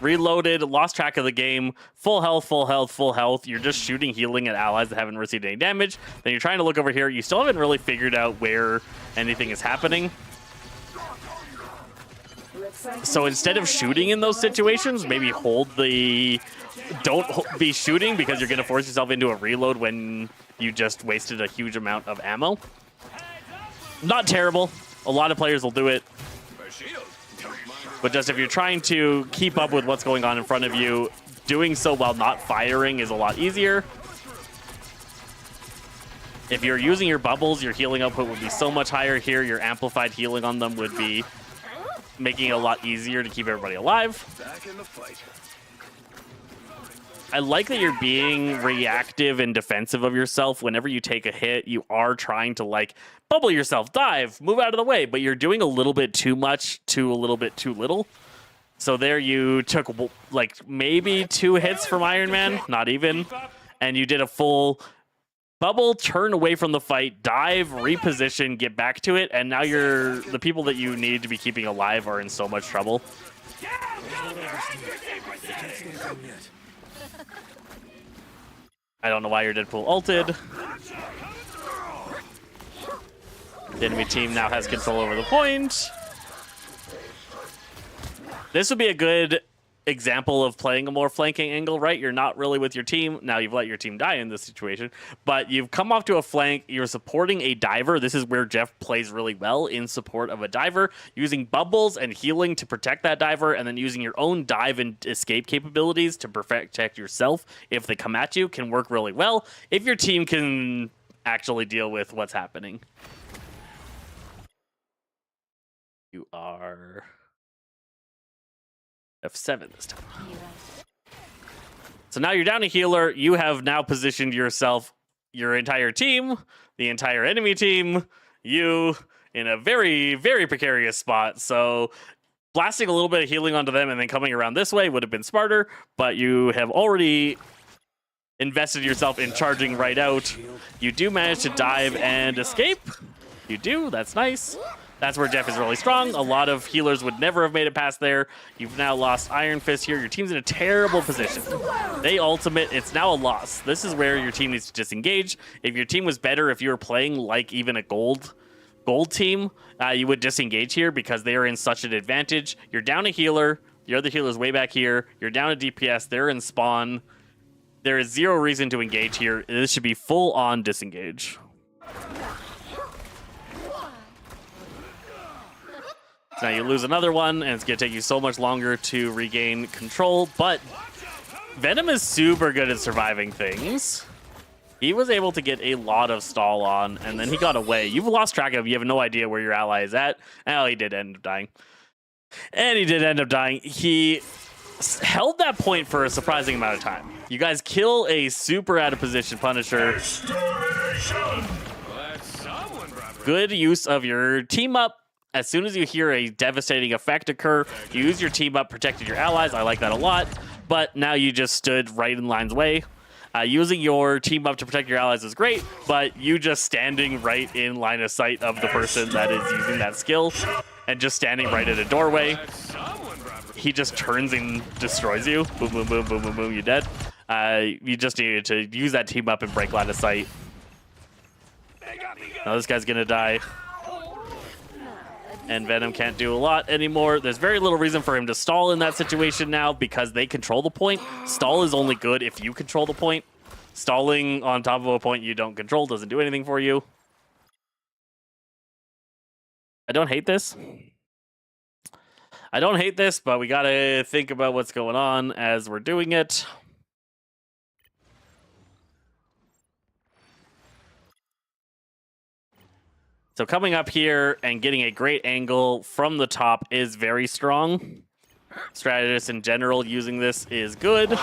reloaded, lost track of the game. Full health, full health, full health. You're just shooting, healing at allies that haven't received any damage. Then you're trying to look over here. You still haven't really figured out where anything is happening. So instead of shooting in those situations, maybe hold the... Don't be shooting because you're going to force yourself into a reload when you just wasted a huge amount of ammo. Not terrible. A lot of players will do it. But just if you're trying to keep up with what's going on in front of you, doing so while not firing is a lot easier. If you're using your bubbles, your healing output would be so much higher here. Your amplified healing on them would be making it a lot easier to keep everybody alive. Back in the fight. I like that you're being reactive and defensive of yourself. Whenever you take a hit, you are trying to like bubble yourself, dive, move out of the way, but you're doing a little bit too much to a little bit too little. So there you took like maybe 2 hits from Iron Man, not even, and you did a full bubble, turn away from the fight, dive, reposition, get back to it, and now the people that you need to be keeping alive are in so much trouble. I don't know why your Deadpool ulted. The enemy team now has control over the point. This would be a good example of playing a more flanking angle, right? You're not really with your team. Now you've let your team die in this situation, but you've come off to a flank. You're supporting a diver. This is where Jeff plays really well, in support of a diver, using bubbles and healing to protect that diver, and then using your own dive and escape capabilities to protect yourself if they come at you can work really well if your team can actually deal with what's happening. You are F7 this time. So now you're down a healer. You have now positioned yourself, your entire team, the entire enemy team, you in a very, very precarious spot. So blasting a little bit of healing onto them and then coming around this way would have been smarter, but you have already invested yourself in charging right out. You do manage to dive and escape. You do. That's nice. That's where Jeff is really strong. A lot of healers would never have made it past there. You've now lost Iron Fist here. Your team's in a terrible position. They ultimate. It's now a loss. This is where your team needs to disengage. If your team was better, if you were playing like even a gold team, you would disengage here because they are in such an advantage. You're down a healer. The other healer's way back here. You're down a DPS. They're in spawn. There is zero reason to engage here. This should be full-on disengage. Now you lose another one, and it's going to take you so much longer to regain control, but Venom is super good at surviving things. He was able to get a lot of stall on, and then he got away. You've lost track of him. You have no idea where your ally is at. Oh, he did end up dying. And he did end up dying. He held that point for a surprising amount of time. You guys kill a super out of position Punisher. Good use of your team up. As soon as you hear a devastating effect occur, you use your team up, protected your allies. I like that a lot. But now you just stood right in line's way. Using your team up to protect your allies is great, but you just standing right in line of sight of the person that is using that skill and just standing right at a doorway, he just turns and destroys you. Boom, boom, boom, boom, boom, boom, you're dead. You just needed to use that team up and break line of sight. Now this guy's gonna die. And Venom can't do a lot anymore. There's very little reason for him to stall in that situation now because they control the point. Stall is only good if you control the point. Stalling on top of a point you don't control doesn't do anything for you. I don't hate this. I don't hate this, but we gotta think about what's going on as we're doing it. So coming up here and getting a great angle from the top is very strong. Strategists in general using this is good.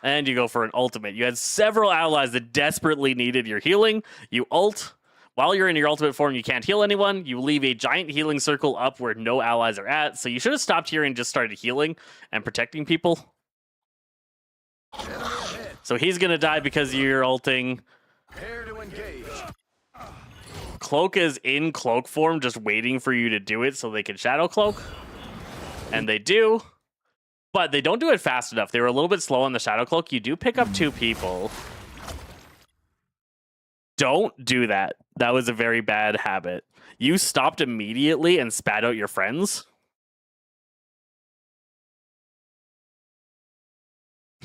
And you go for an ultimate. You had several allies that desperately needed your healing. You ult. While you're in your ultimate form, you can't heal anyone. You leave a giant healing circle up where no allies are at. So you should have stopped here and just started healing and protecting people. So he's going to die because you're ulting. Cloak is in cloak form, just waiting for you to do it so they can shadow cloak. And they do. But they don't do it fast enough. They were a little bit slow on the shadow cloak. You do pick up 2 people. Don't do that. That was a very bad habit. You stopped immediately and spat out your friends.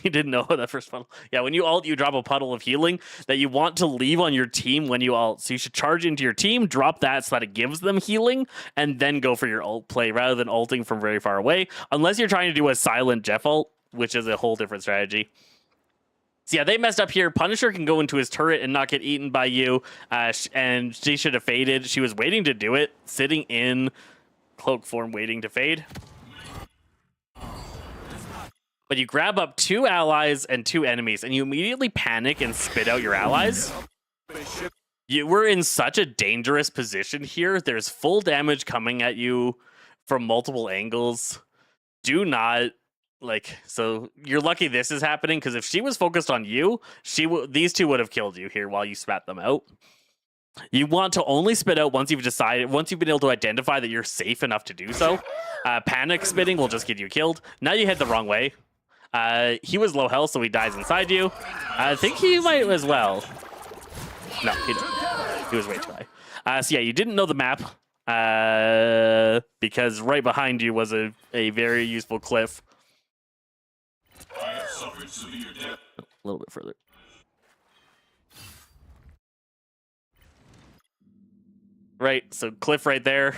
You didn't know that first funnel. Yeah, when you ult, you drop a puddle of healing that you want to leave on your team when you ult. So you should charge into your team, drop that so that it gives them healing, and then go for your ult play rather than ulting from very far away. Unless you're trying to do a silent Jeff ult, which is a whole different strategy. So yeah, they messed up here. Punisher can go into his turret and not get eaten by you. And she should have faded. She was waiting to do it, sitting in cloak form, waiting to fade. But you grab up 2 allies and 2 enemies, and you immediately panic and spit out your allies. You were in such a dangerous position here. There's full damage coming at you from multiple angles. Do not, so you're lucky this is happening, because if she was focused on you, these 2 would have killed you here while you spat them out. You want to only spit out once you've been able to identify that you're safe enough to do so. Panic spitting will just get you killed. Now you head the wrong way. He was low health, so he dies inside you. I think he might as well. No, he didn't. He was way too high. So yeah, you didn't know the map because right behind you was a very useful cliff. A little bit further. Right, so cliff right there.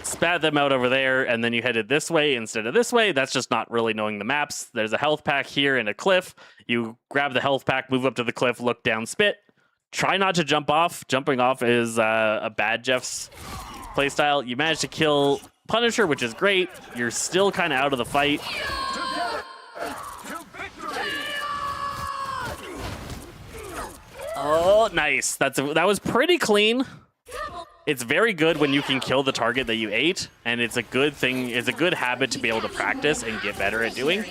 Spat them out over there, and then you headed this way instead of this way. That's just not really knowing the maps. There's a health pack here and a cliff. You grab the health pack, move up to the cliff, look down, spit. Try not to jump off. Jumping off is a bad Jeff's playstyle. You managed to kill Punisher, which is great. You're still kind of out of the fight. Oh, nice. That was pretty clean. It's very good when you can kill the target that you ate, and it's a good thing. It's a good habit to be able to practice and get better at doing.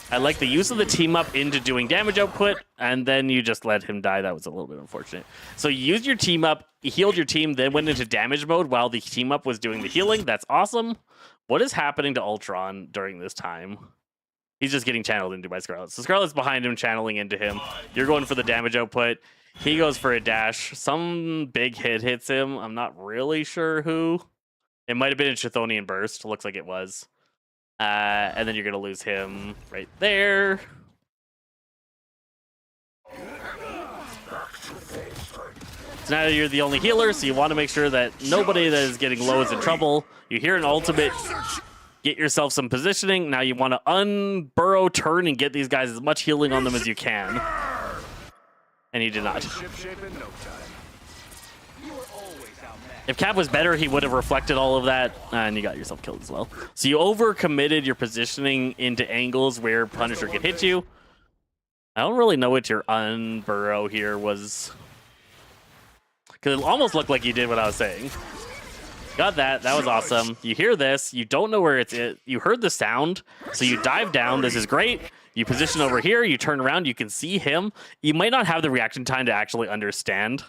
I like the use of the team up into doing damage output, and then you just let him die. That was a little bit unfortunate. So you used your team up, you healed your team, then went into damage mode while the team up was doing the healing. That's awesome. What is happening to Ultron during this time? He's just getting channeled into by Scarlet. So Scarlet's behind him, channeling into him. You're going for the damage output. He goes for a dash. Some big hit hits him. I'm not really sure who. It might have been a Chthonian burst. Looks like it was. And then you're going to lose him right there. So now you're the only healer, so you want to make sure that nobody that is getting low is in trouble. You hear an ultimate. get yourself some positioning. Now you want to unburrow, turn, and get these guys as much healing on them as you can. And he did not. If Cap was better, he would have reflected all of that, and you got yourself killed as well. So you overcommitted your positioning into angles where Punisher could hit you. I don't really know what your unburrow here was, because it almost looked like you did what I was saying. Got that. That was awesome. You hear this. You don't know where it's at. You heard the sound, so you dive down. This is great. You position over here. You turn around. You can see him. You might not have the reaction time to actually understand.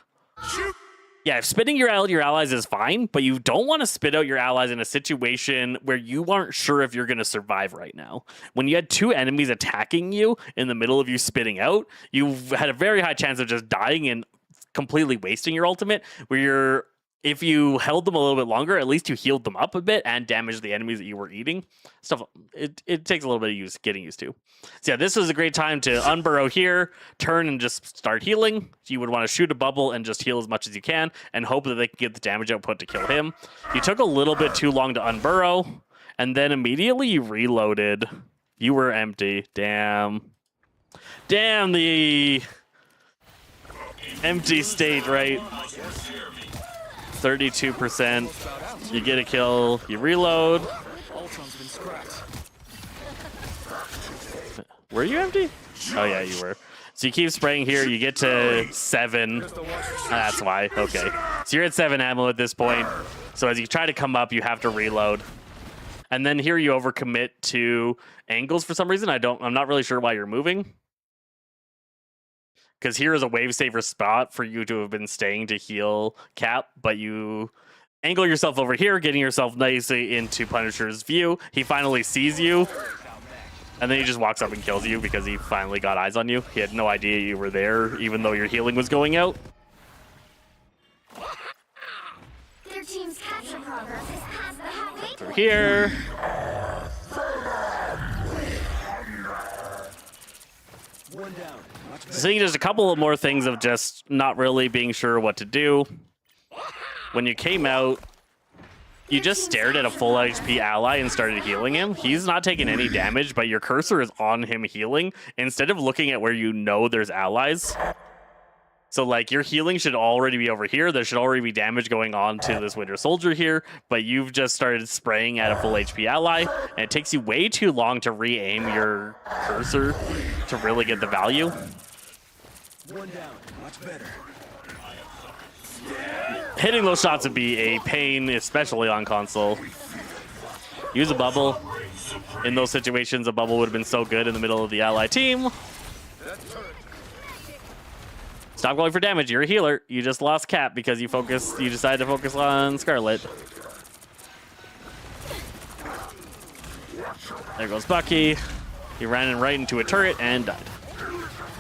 Yeah, if spitting your allies is fine, but you don't want to spit out your allies in a situation where you aren't sure if you're going to survive right now. When you had two enemies attacking you in the middle of you spitting out, you had a very high chance of just dying and completely wasting your ultimate, where if you held them a little bit longer, at least you healed them up a bit and damaged the enemies that you were eating. Stuff, it takes a little bit of getting used to. So yeah, this is a great time to unburrow here, turn and just start healing. You would want to shoot a bubble and just heal as much as you can and hope that they can get the damage output to kill him. You took a little bit too long to unburrow, and then immediately you reloaded. You were empty. Damn. Damn, the empty state, right? 32%. You get a kill. You reload. Were you empty? Oh yeah, you were. So you keep spraying here. You get to 7. That's why. Okay. So you're at 7 ammo at this point. So as you try to come up, you have to reload. And then here you overcommit to angles for some reason. I'm not really sure why you're moving. Because here is a wave saver spot for you to have been staying to heal Cap, but you angle yourself over here, getting yourself nicely into Punisher's view. He finally sees you, and then he just walks up and kills you because he finally got eyes on you. He had no idea you were there, even though your healing was going out. Their team's capture progress is past the halfway point. Over here. One down. So there's a couple of more things of just not really being sure what to do. When you came out, you just stared at a full HP ally and started healing him. He's not taking any damage, but your cursor is on him healing instead of looking at where you know there's allies. So like your healing should already be over here. There should already be damage going on to this Winter Soldier here, but you've just started spraying at a full HP ally, and it takes you way too long to re-aim your cursor to really get the value. One down. Much better. Hitting those shots would be a pain, especially on console. Use a bubble. In those situations, a bubble would have been so good in the middle of the ally team. Stop going for damage. You're a healer. You just lost Cap because you decided to focus on Scarlet. There goes Bucky. He ran right into a turret and died.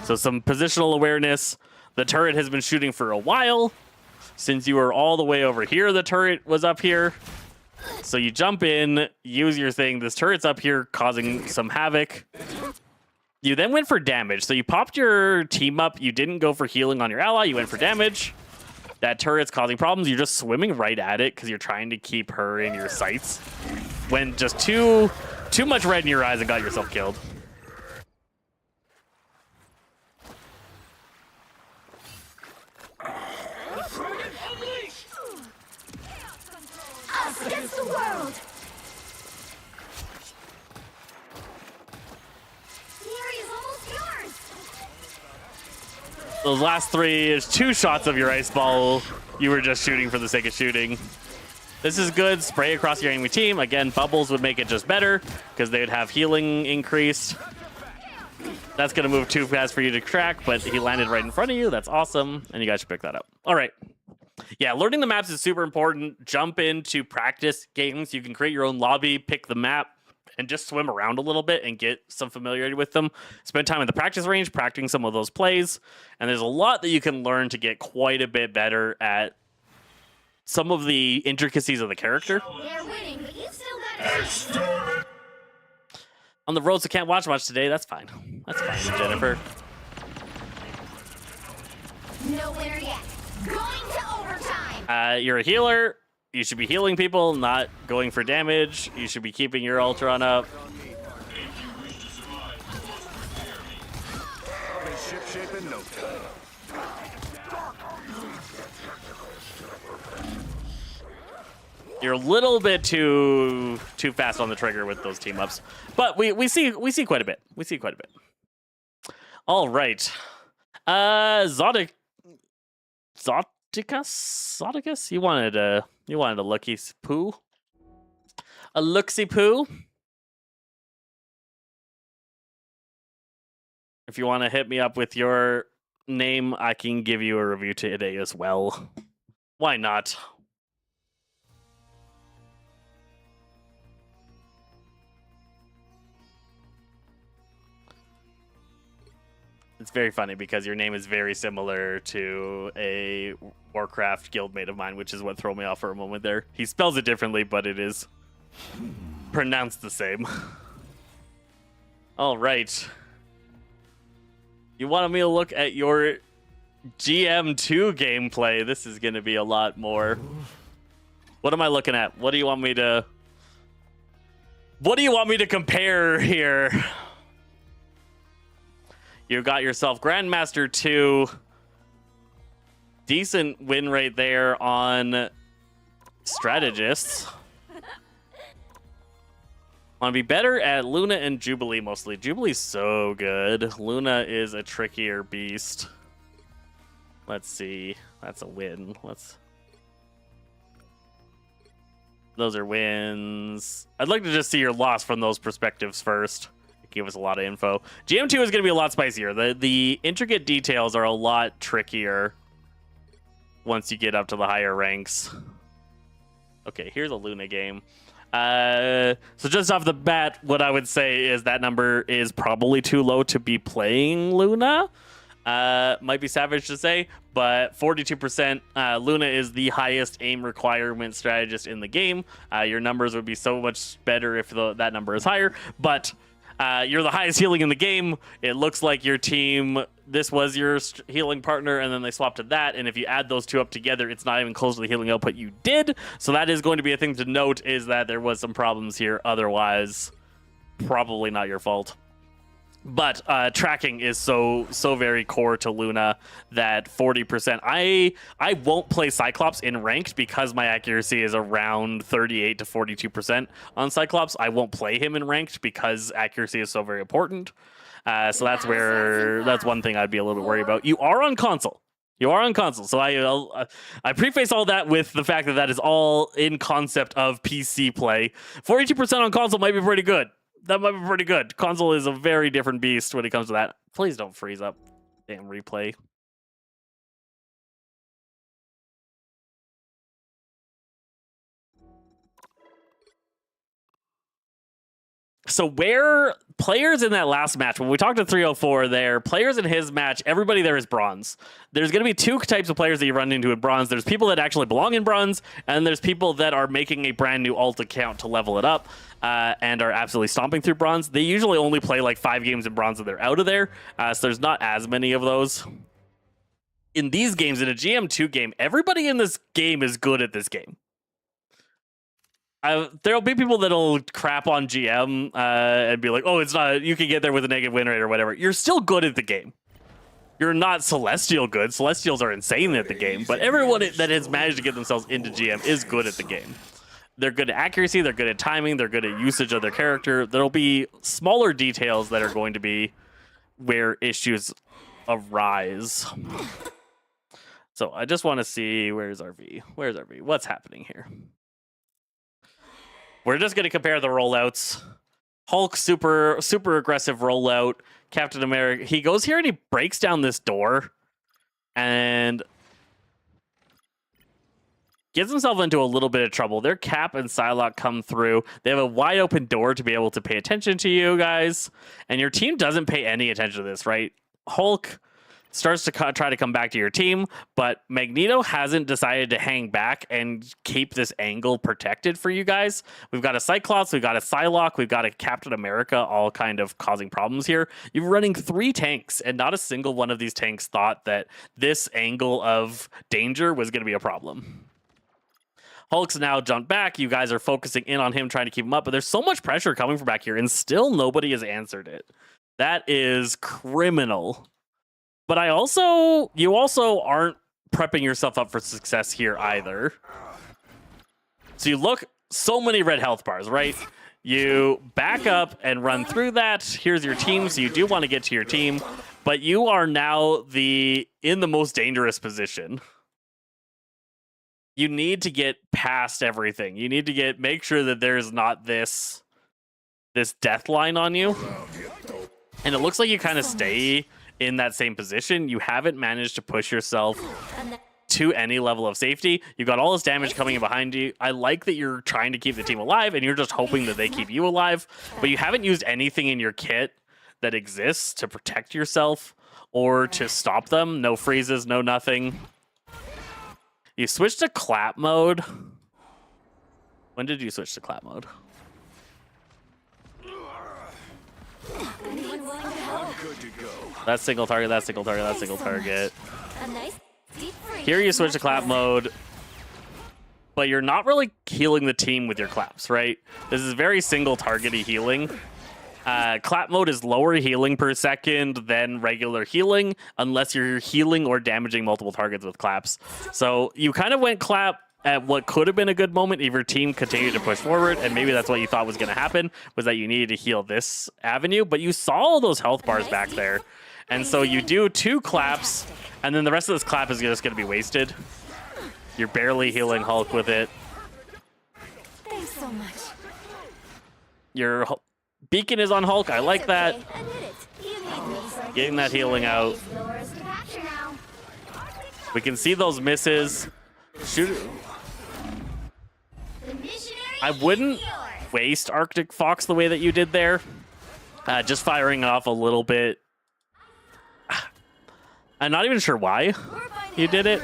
So some positional awareness. The turret has been shooting for a while. Since you were all the way over here, the turret was up here. So you jump in, use your thing. This turret's up here causing some havoc. You then went for damage. So you popped your team up. You didn't go for healing on your ally. You went for damage. That turret's causing problems. You're just swimming right at it because you're trying to keep her in your sights. When just too much red in your eyes and got yourself killed. Us against the world. Those last 3 is 2 shots of your ice ball. You were just shooting for the sake of shooting. This is good. Spray across your enemy team. Again, bubbles would make it just better because they would have healing increased. That's going to move too fast for you to track, but he landed right in front of you. That's awesome, and you guys should pick that up. All right. Yeah, learning the maps is super important. Jump into practice games. You can create your own lobby, pick the map, and just swim around a little bit and get some familiarity with them. Spend time in the practice range, practicing some of those plays. And there's a lot that you can learn to get quite a bit better at some of the intricacies of the character. They're winning, but you still got On the roads, I can't watch much today. That's fine. That's fine, Jennifer. no winner yet. Going to overtime. You're a healer. You should be healing people, not going for damage. You should be keeping your Ultron up. You're a little bit too fast on the trigger with those team ups, but we see quite a bit. We see quite a bit. All right, Zoticus. You wanted a looky poo, a looksy poo. If you want to hit me up with your name, I can give you a review today as well. Why not? It's very funny because your name is very similar to a Warcraft guildmate of mine, which is what threw me off for a moment there. He spells it differently, but it is pronounced the same. All right. You wanted me to look at your GM2 gameplay. This is going to be a lot more. What am I looking at? What do you want me to compare here? You got yourself Grandmaster 2. Decent win rate there on Strategists. Want to be better at Luna and Jubilee mostly. Jubilee's so good. Luna is a trickier beast. Let's see. That's a win. Those are wins. I'd like to just see your loss from those perspectives first. Give us a lot of info. GM2 is going to be a lot spicier. The intricate details are a lot trickier once you get up to the higher ranks. Okay, here's a Luna game. So just off the bat, what I would say is that number is probably too low to be playing Luna. Might be savage to say, but 42%. Luna is the highest aim requirement strategist in the game. Your numbers would be so much better if that number is higher, but you're the highest healing in the game. It looks like your team, this was your healing partner, and then they swapped to that. And if you add those two up together, it's not even close to the healing output you did. So that is going to be a thing to note, is that there was some problems here. Otherwise, probably not your fault. But tracking is so very core to Luna that 40%. I won't play Cyclops in ranked because my accuracy is around 38 to 42% on Cyclops. I won't play him in ranked because accuracy is so very important. So that's one thing I'd be a little bit worried about. You are on console. So I preface all that with the fact that is all in concept of PC play. 42% on console might be pretty good. That might be pretty good. Console is a very different beast when it comes to that. Please don't freeze up. Damn replay. So where players in that last match, when we talked to 304 there, players in his match, everybody there is bronze. There's going to be two types of players that you run into in bronze. There's people that actually belong in bronze, and there's people that are making a brand new alt account to level it up and are absolutely stomping through bronze. They usually only play like 5 games in bronze and they're out of there, so there's not as many of those. In these games, in a GM2 game, everybody in this game is good at this game. There'll be people that'll crap on GM and be like, oh, it's not, you can get there with a negative win rate or whatever. You're still good at the game. You're not Celestial good. Celestials are insane at the game, but everyone that has managed to get themselves into GM is good at the game. They're good at accuracy, they're good at timing, they're good at usage of their character. There'll be smaller details that are going to be where issues arise. So I just want to see, where's RV? Where's RV? What's happening here? We're just going to compare the rollouts. Hulk, super aggressive rollout. Captain America, he goes here and he breaks down this door and gets himself into a little bit of trouble. Their Cap and Psylocke come through. They have a wide open door to be able to pay attention to you guys. And your team doesn't pay any attention to this, right? Hulk starts to try to come back to your team, but Magneto hasn't decided to hang back and keep this angle protected for you guys. We've got a Cyclops, we've got a Psylocke, we've got a Captain America, all kind of causing problems here. You're running 3 tanks, and not a single one of these tanks thought that this angle of danger was going to be a problem. Hulk's now jumped back. You guys are focusing in on him, trying to keep him up, but there's so much pressure coming from back here, and still nobody has answered it. That is criminal. But you also aren't prepping yourself up for success here either. So you look, so many red health bars, right? You back up and run through that. Here's your team, so you do want to get to your team, but you are now in the most dangerous position. You need to get past everything. You need to make sure that there's not this death line on you. And it looks like you kind of stay in that same position. You haven't managed to push yourself to any level of safety. You've got all this damage coming in behind you. I like that you're trying to keep the team alive and you're just hoping that they keep you alive, but you haven't used anything in your kit that exists to protect yourself or to stop them. No freezes, no nothing. You switched to clap mode. When did you switch to clap mode? That single target, that single target, that single target. Here you switch to clap mode, but you're not really healing the team with your claps, right? This is very single targety healing. Clap mode is lower healing per second than regular healing, unless you're healing or damaging multiple targets with claps. So you kind of went clap at what could have been a good moment if your team continued to push forward, and maybe that's what you thought was going to happen, was that you needed to heal this avenue, but you saw all those health bars back there. And so you do 2 claps, and then the rest of this clap is just going to be wasted. You're barely healing Hulk with it. Thanks so much. Your beacon is on Hulk. I like that. Getting that healing out. We can see those misses. Shoot. I wouldn't waste Arctic Fox the way that you did there. Just firing off a little bit. I'm not even sure why you did it.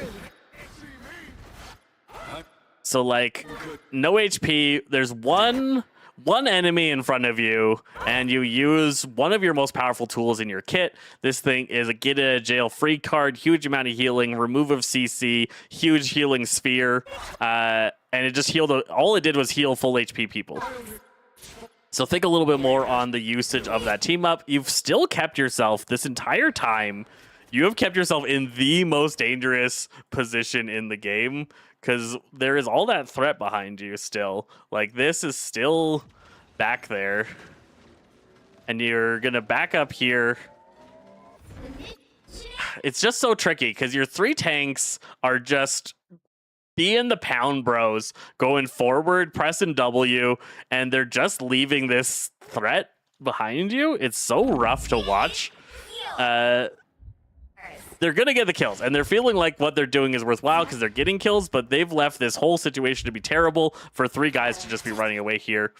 So, like, no HP. There's one enemy in front of you, and you use one of your most powerful tools in your kit. This thing is a get out of jail free card, huge amount of healing, remove of CC, huge healing sphere, and it just healed. All it did was heal full HP people. So think a little bit more on the usage of that team up. You've still kept yourself this entire time. You have kept yourself in the most dangerous position in the game, because there is all that threat behind you still. Like, this is still back there. And you're going to back up here. It's just so tricky, because your 3 tanks are just being the pound bros, going forward, pressing W, and they're just leaving this threat behind you. It's so rough to watch. They're going to get the kills, and they're feeling like what they're doing is worthwhile because they're getting kills, but they've left this whole situation to be terrible for 3 guys to just be running away here.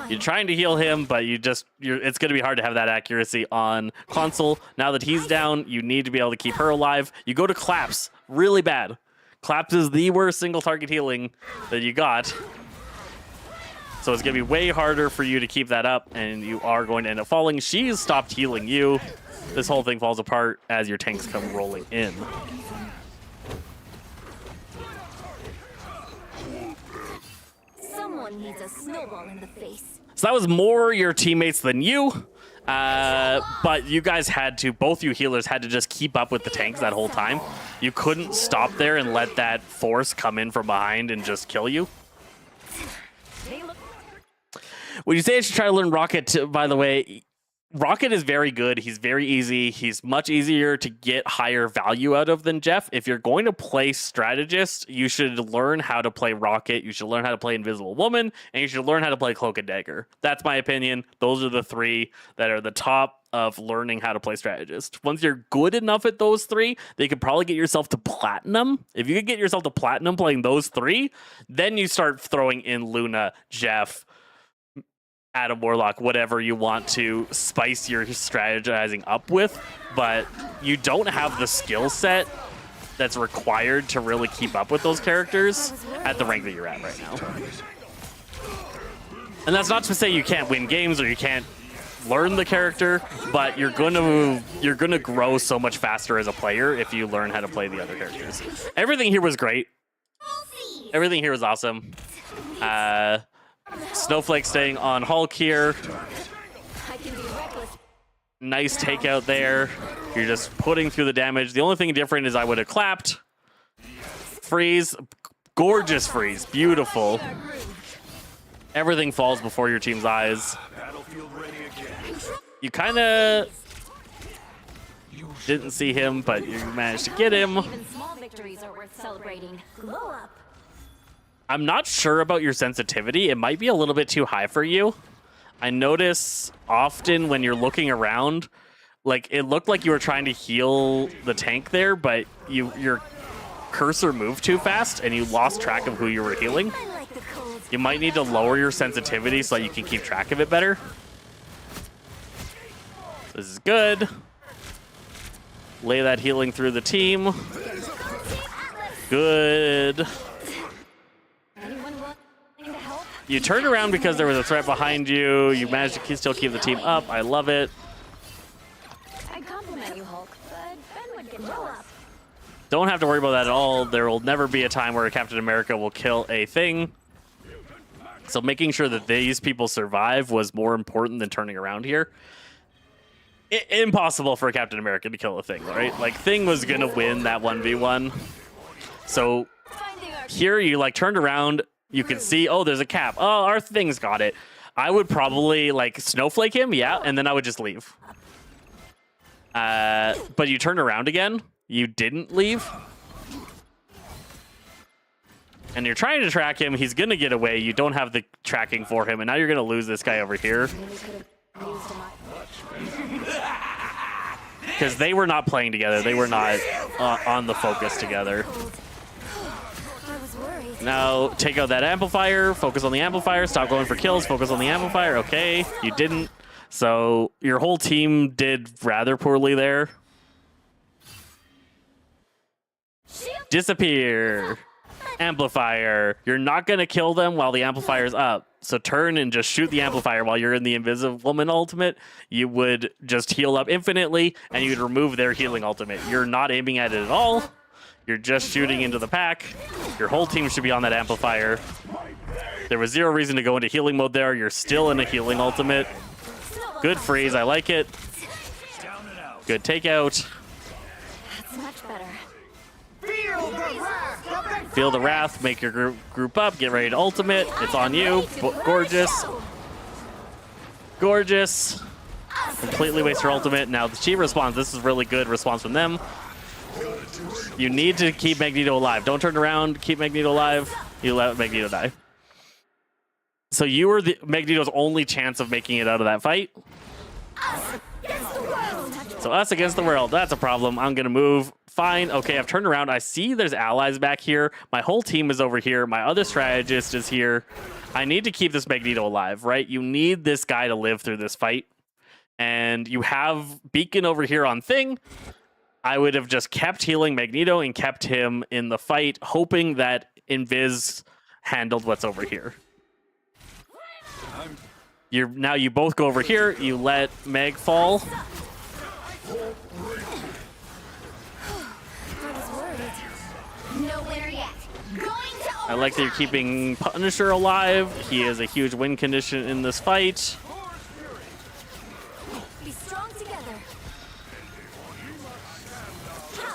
You're trying to heal him, but it's going to be hard to have that accuracy on console. Now that he's down, you need to be able to keep her alive. You go to claps, really bad. Claps is the worst single target healing that you got. So it's going to be way harder for you to keep that up, and you are going to end up falling. She's stopped healing you. This whole thing falls apart as your tanks come rolling in. Someone needs a snowball in the face. So that was more your teammates than you. But you guys both you healers had to just keep up with the tanks that whole time. You couldn't stop there and let that force come in from behind and just kill you. Would you say I should try to learn Rocket, by the way? Rocket is very good. He's very easy. He's much easier to get higher value out of than Jeff. If you're going to play strategist, you should learn how to play Rocket. You should learn how to play Invisible Woman, and you should learn how to play Cloak and Dagger. That's my opinion. Those are the 3 that are the top of learning how to play strategist. Once you're good enough at those 3, they could probably get yourself to platinum. If you could get yourself to platinum playing those 3, then you start throwing in Luna, Jeff, Adam Warlock, whatever you want to spice your strategizing up with, but you don't have the skill set that's required to really keep up with those characters at the rank that you're at right now. And that's not to say you can't win games or you can't learn the character, but you're gonna grow so much faster as a player if you learn how to play the other characters. Everything here was great. Everything here is awesome. Snowflake staying on Hulk here. I can be reckless. Nice takeout there. You're just putting through the damage. The only thing different is I would have clapped. Freeze. Gorgeous freeze. Beautiful. Everything falls before your team's eyes. You kind of didn't see him, but you managed to get him. Even small victories are worth celebrating. Glow up. I'm not sure about your sensitivity. It might be a little bit too high for you. I notice often when you're looking around, like it looked like you were trying to heal the tank there, but your cursor moved too fast and you lost track of who you were healing. I like the cold. You might need to lower your sensitivity so you can keep track of it better. This is good. Lay that healing through the team. Good. Anyone willing to help? You turned around because there was a threat behind you. You managed to still keep the team up. I love it. I compliment you, Hulk, but Ben would get jealous. Don't have to worry about that at all. There will never be a time where Captain America will kill a thing. So making sure that these people survive was more important than turning around here. Impossible for Captain America to kill a thing, right? Like, Thing was going to win that 1v1. So here you, like, turned around. You can see, oh, there's a cap. Oh, our Thing's got it. I would probably, like, snowflake him, yeah, and then I would just leave. But you turned around again. You didn't leave. And you're trying to track him. He's going to get away. You don't have the tracking for him. And now you're going to lose this guy over here. Because they were not playing together. They were not on the focus together. Now, take out that amplifier. Focus on the amplifier. Stop going for kills. Focus on the amplifier. Okay, you didn't. So your whole team did rather poorly there. Disappear. Amplifier. You're not going to kill them while the amplifier's up. So turn and just shoot the amplifier while you're in the Invisible Woman ultimate. You would just heal up infinitely, and you'd remove their healing ultimate. You're not aiming at it at all. You're just shooting into the pack. Your whole team should be on that amplifier. There was zero reason to go into healing mode there. You're still in a healing ultimate. Good freeze. I like it. Good takeout. That's much better. Feel the wrath. Make your group up. Get ready to ultimate. It's on you. Gorgeous. Gorgeous. Completely waste your ultimate. Now the cheat response. This is really good response from them. You need to keep Magneto alive. Don't turn around. Keep Magneto alive. You let Magneto die. So you were Magneto's only chance of making it out of that fight. So us against the world. That's a problem. I'm going to move. Fine. Okay, I've turned around. I see there's allies back here. My whole team is over here. My other strategist is here. I need to keep this Magneto alive, right? You need this guy to live through this fight. And you have Beacon over here on Thing. I would have just kept healing Magneto and kept him in the fight, hoping that Invis handled what's over here. Now you both go over here. You let Meg fall. No winner yet. I like that you're keeping Punisher alive. He is a huge win condition in this fight. Be strong together.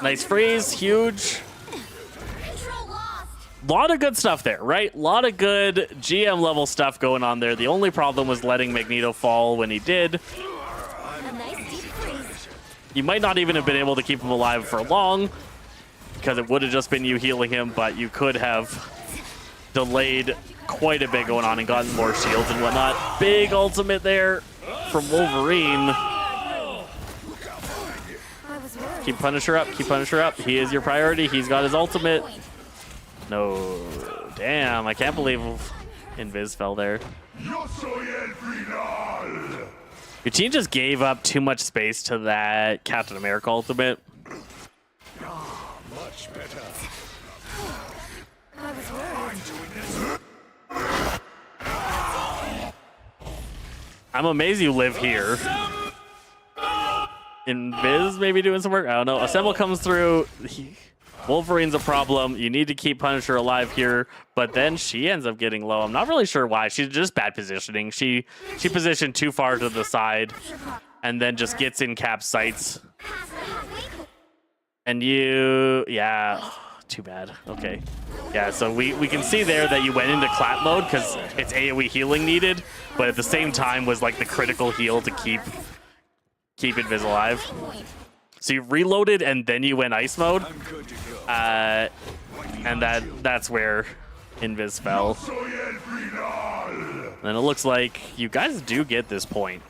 Nice freeze. Huge. Lot of good stuff there, right? A lot of good GM level stuff going on there. The only problem was letting Magneto fall when he did. A nice deep freeze. You might not even have been able to keep him alive for long because it would have just been you healing him, but you could have delayed quite a bit going on and gotten more shields and whatnot. Big ultimate there from Wolverine. Keep Punisher up, keep Punisher up. He is your priority. He's got his ultimate. No, damn, I can't believe Invis fell there. Your team just gave up too much space to that Captain America ultimate. Much better. I was worried. I'm amazed you live here. Invis maybe doing some work. I don't know. Assemble comes through. Wolverine's a problem. You need to keep Punisher alive here, but then she ends up getting low. I'm not really sure why. She's just bad positioning. She positioned too far to the side and then just gets in Cap's sights. And yeah, too bad. Okay. Yeah, so we can see there that you went into clap mode because it's AoE healing needed, but at the same time was like the critical heal to keep Invis alive. So you reloaded and then you went ice mode, and that's where Invis fell. And it looks like you guys do get this point.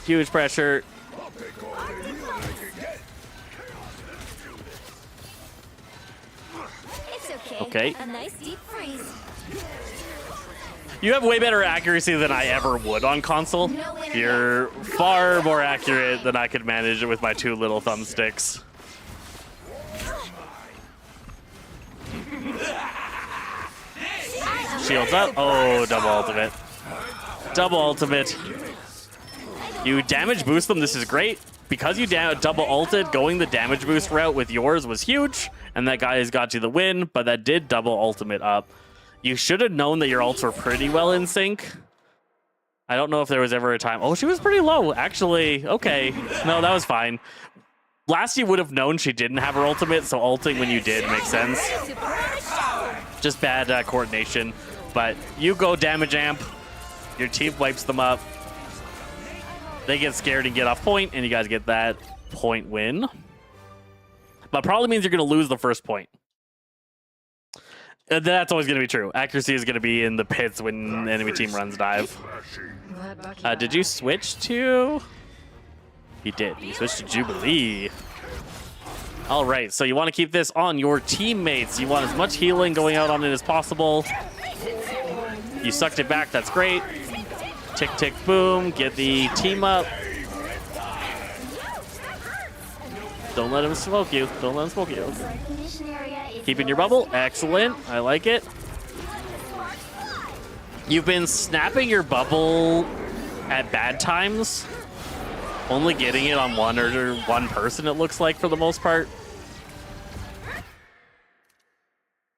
Huge pressure. It's okay. Okay. A nice deep freeze. You have way better accuracy than I ever would on console. You're far more accurate than I could manage it with my 2 little thumbsticks. Shields up. Oh, double ultimate. Double ultimate. You damage boost them. This is great. Because you double ulted, going the damage boost route with yours was huge. And that guy has got you the win, but that did double ultimate up. You should have known that your ults were pretty well in sync. I don't know if there was ever a time. Oh, she was pretty low, actually. Okay. No, that was fine. Last you would have known she didn't have her ultimate, so ulting when you did makes sense. Just bad coordination. But you go damage amp. Your team wipes them up. They get scared and get off point, and you guys get that point win. But probably means you're going to lose the first point. That's always going to be true. Accuracy is going to be in the pits when the enemy team runs dive. Did you switch to? You did. You switched to Jubilee. All right, so you want to keep this on your teammates. You want as much healing going out on it as possible. You sucked it back. That's great. Tick, tick, boom. Get the team up. Don't let him smoke you. Don't let him smoke you. Keeping your bubble. Excellent. I like it. You've been snapping your bubble at bad times. Only getting it on one person, it looks like, for the most part.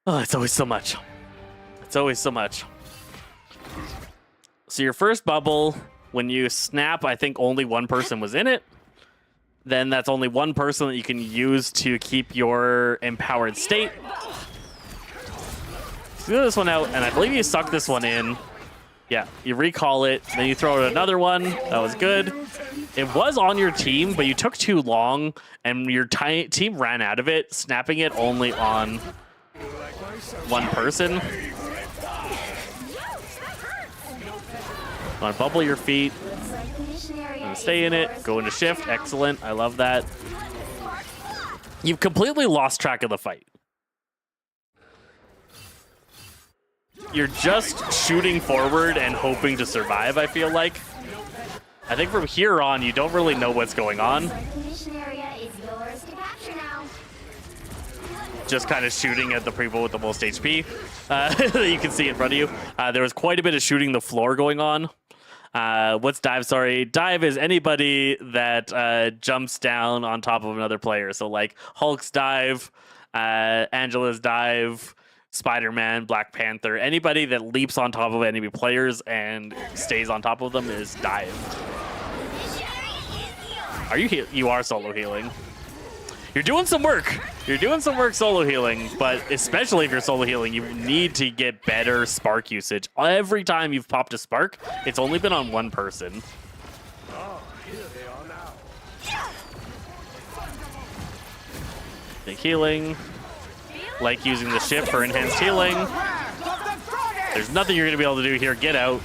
Oh, it's always so much. It's always so much. So your first bubble, when you snap, I think only one person was in it. Then that's only one person that you can use to keep your empowered state. Throw this one out, and I believe you suck this one in. Yeah, you recall it, then you throw out another one. That was good. It was on your team, but you took too long, and your team ran out of it, snapping it only on one person. Want to bubble your feet. Stay in it. Go into shift. Excellent. I love that. You've completely lost track of the fight. You're just shooting forward and hoping to survive, I feel like. I think from here on, you don't really know what's going on. Just kind of shooting at the people with the most HP that you can see in front of you. There was quite a bit of shooting the floor going on. What's dive? Sorry, dive is anybody that jumps down on top of another player. So like Hulk's dive, Angela's dive, Spider-Man, Black Panther, anybody that leaps on top of enemy players and stays on top of them is dive. Are you you are solo healing. You're doing some work. You're doing some work solo healing, but especially if you're solo healing, you need to get better spark usage. Every time you've popped a spark, it's only been on one person. Big healing. Like using the shift for enhanced healing. There's nothing you're going to be able to do here. Get out.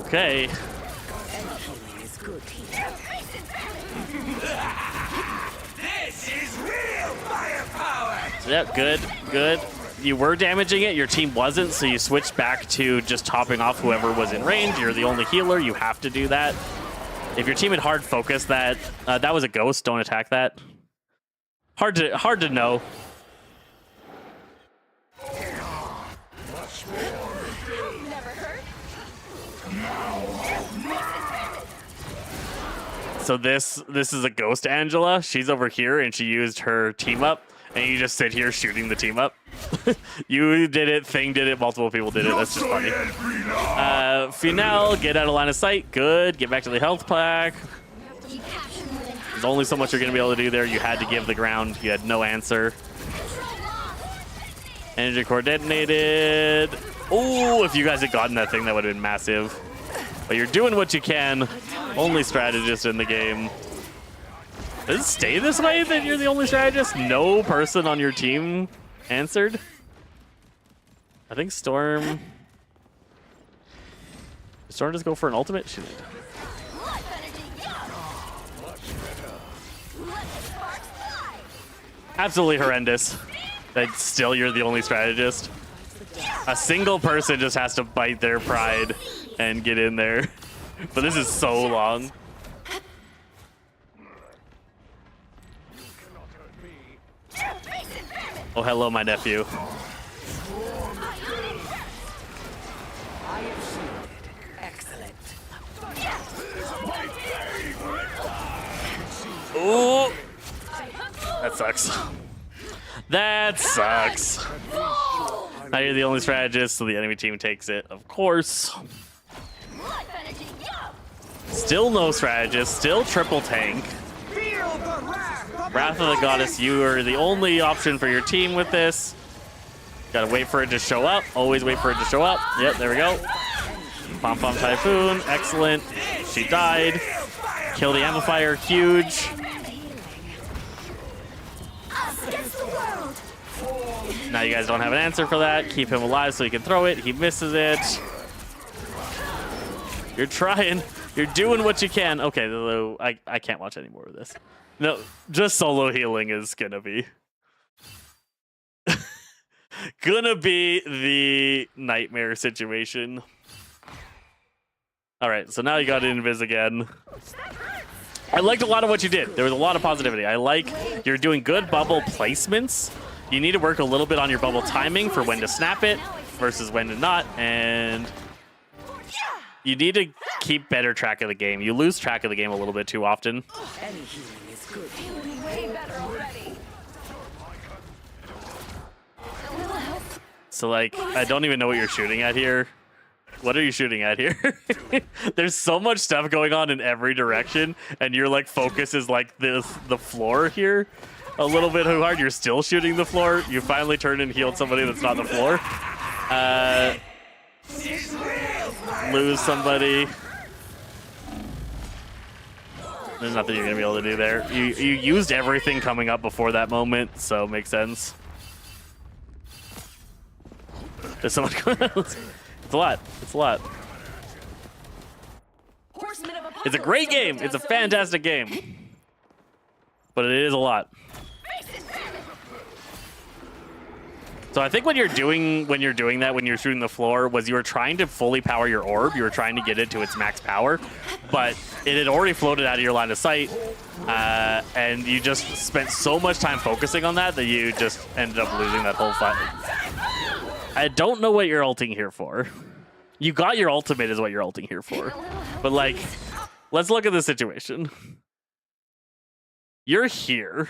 Okay. This is real firepower. Yeah, good, good. You were damaging it, your team wasn't, so you switched back to just topping off whoever was in range. You're the only healer, you have to do that. If your team had hard focus that was a ghost, don't attack that. Hard to know. So this is a ghost Angela. She's over here, and she used her team up, and you just sit here shooting the team up. You did it, Thing did it, multiple people did it. That's just funny. Finale, get out of line of sight. Good. Get back to the health pack. There's only so much you're going to be able to do there. You had to give the ground. You had no answer. Energy core detonated. Oh, if you guys had gotten that thing, that would have been massive. But you're doing what you can. Only strategist in the game. Does it stay this way that you're the only strategist? No person on your team answered? I think Storm... Did Storm just go for an ultimate? She did. Absolutely horrendous. That still you're the only strategist. A single person just has to bite their pride and get in there. But this is so long. Oh, hello, my nephew. Excellent. Ooh. That sucks. That sucks. Now you're the only strategist, so the enemy team takes it, of course. Still no strategist, still triple tank. Wrath of the Goddess, you are the only option for your team with this. Gotta wait for it to show up. Always wait for it to show up. Yep, there we go. Pom Pom Typhoon, excellent. She died. Kill the amplifier, huge. Now you guys don't have an answer for that. Keep him alive so he can throw it. He misses it. You're trying. You're doing what you can. Okay, though I can't watch any more of this. No, just solo healing is gonna be the nightmare situation. All right, so now you got Invis again. I liked a lot of what you did. There was a lot of positivity. I like you're doing good bubble placements. You need to work a little bit on your bubble timing for when to snap it versus when to not, and you need to keep better track of the game. You lose track of the game a little bit too often. Any healing is good. Way better already. So, like, I don't even know what you're shooting at here. What are you shooting at here? There's so much stuff going on in every direction, and your, like, focus is, like, the floor here. A little bit too hard. You're still shooting the floor. You finally turned and healed somebody that's not the floor. Lose somebody. There's nothing you're gonna be able to do there. You used everything coming up before that moment, so it makes sense. There's so much going on. It's a lot. It's a lot. It's a great game. It's a fantastic game. But it is a lot. So I think what you're doing when you're doing that, when you're shooting the floor, was you were trying to fully power your orb. You were trying to get it to its max power, but it had already floated out of your line of sight, and you just spent so much time focusing on that that you just ended up losing that whole fight. I don't know what you're ulting here for. You got your ultimate is what you're ulting here for. But, like, let's look at the situation. You're here.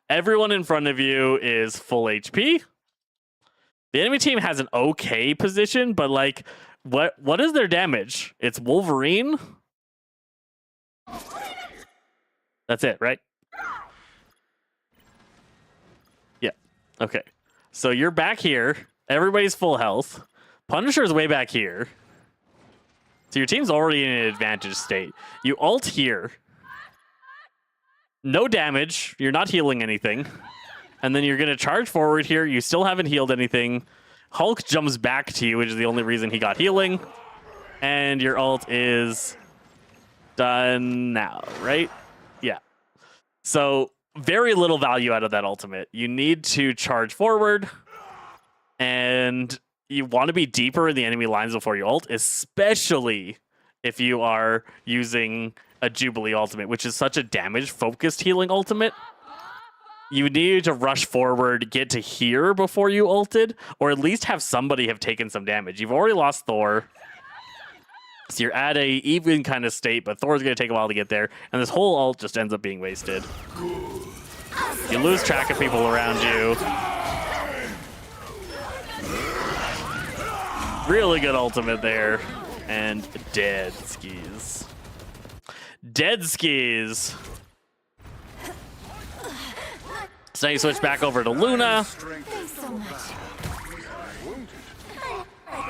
Everyone in front of you is full HP. The enemy team has an okay position, but, like, what is their damage? It's Wolverine? That's it, right? Yeah. Okay. So you're back here. Everybody's full health. Punisher's way back here. So your team's already in an advantage state. You ult here. No damage. You're not healing anything. And then you're going to charge forward here. You still haven't healed anything. Hulk jumps back to you, which is the only reason he got healing. And your ult is done now, right? Yeah. So very little value out of that ultimate. You need to charge forward. And you want to be deeper in the enemy lines before you ult, especially if you are using a Jubilee ultimate, which is such a damage-focused healing ultimate. You need to rush forward, get to here before you ulted, or at least have somebody have taken some damage. You've already lost Thor. So you're at a even kind of state, but Thor's going to take a while to get there, and this whole ult just ends up being wasted. You lose track of people around you. Really good ultimate there, and dead skis. Dead skis. So now you switch back over to Luna.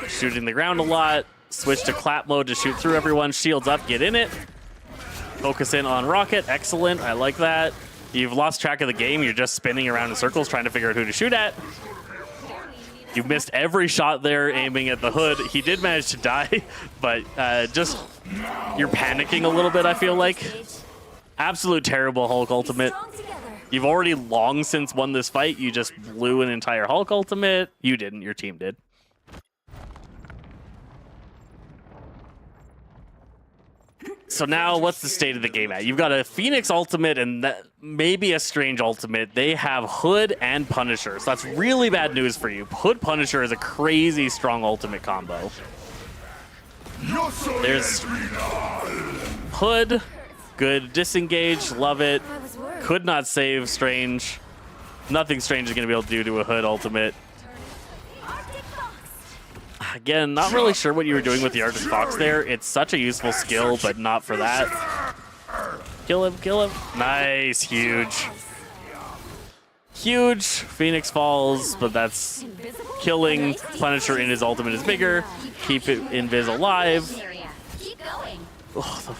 Shooting the ground a lot. Switch to clap mode to shoot through everyone. Shields up, get in it. Focus in on Rocket. Excellent. I like that. You've lost track of the game. You're just spinning around in circles trying to figure out who to shoot at. You missed every shot there aiming at the hood. He did manage to die, but just you're panicking a little bit, I feel like. Absolute terrible Hulk ultimate. You've already long since won this fight. You just blew an entire Hulk ultimate. You didn't. Your team did. So now, what's the state of the game at? You've got a Phoenix ultimate and maybe a Strange ultimate. They have Hood and Punisher, so that's really bad news for you. Hood Punisher is a crazy strong ultimate combo. There's Hood, good disengage, love it. Could not save Strange. Nothing Strange is going to be able to do to a Hood ultimate. Again, not really sure what you were doing with the Arctic Fox there. It's such a useful skill, but not for that. Kill him, kill him. Nice, huge. Huge. Phoenix falls, but that's killing. Punisher in his ultimate is bigger. Keep it Invis alive. Oh,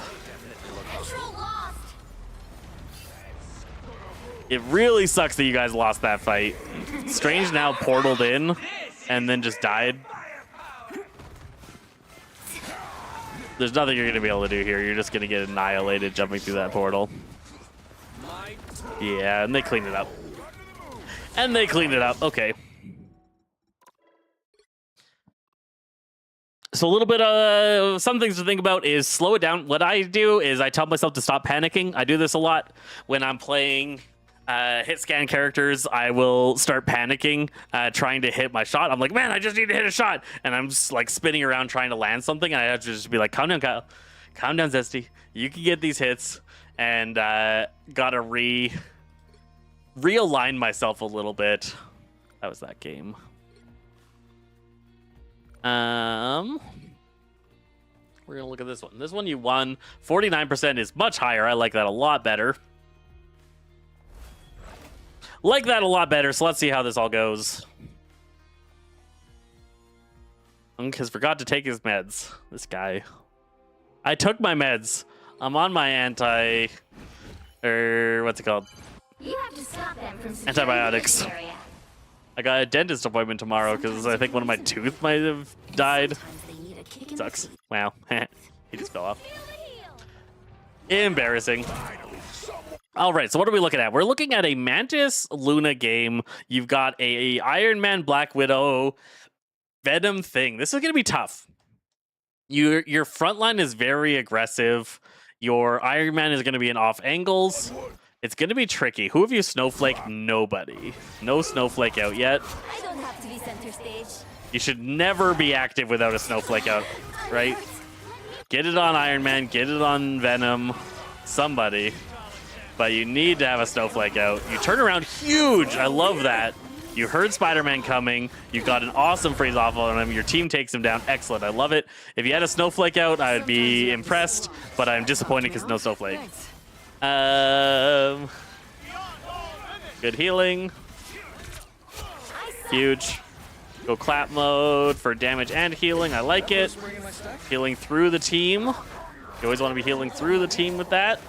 it really sucks that you guys lost that fight. Strange now portaled in and then just died. There's nothing you're going to be able to do here. You're just going to get annihilated jumping through that portal. Yeah, and they cleaned it up. And they cleaned it up. Okay. So a little bit of some things to think about is slow it down. What I do is I tell myself to stop panicking. I do this a lot when I'm playing hit scan characters. I will start panicking, trying to hit my shot. I'm like, man, I just need to hit a shot. And I'm just like spinning around trying to land something. And I have to just be like, calm down, Kyle. Calm down, Zesty. You can get these hits. And gotta realign myself a little bit. That was that game. We're gonna look at this one. This one you won. 49% is much higher. I like that a lot better. Like that a lot better, so let's see how this all goes. Unk has forgot to take his meds. This guy. I took my meds. I'm on my what's it called? You have to stop them from antibiotics. I got a dentist appointment tomorrow because I think one of my tooth might have died. Sucks. Wow. He just fell off. Embarrassing. All right, so what are we looking at? We're looking at a Mantis Luna game. You've got a Iron Man, Black Widow, Venom thing. This is going to be tough. Your front line is very aggressive. Your Iron Man is going to be in off angles. It's going to be tricky. Who have you Snowflake? Nobody. No Snowflake out yet. I don't have to be center stage. You should never be active without a Snowflake out, right? Get it on Iron Man. Get it on Venom. Somebody. But you need to have a Snowflake out. You turn around huge. I love that. You heard Spider-Man coming. You got an awesome freeze off on him. Your team takes him down. Excellent. I love it. If you had a Snowflake out, I would be impressed, but I'm disappointed because no Snowflake. Good healing. Huge. Go clap mode for damage and healing. I like it. Healing through the team. You always want to be healing through the team with that.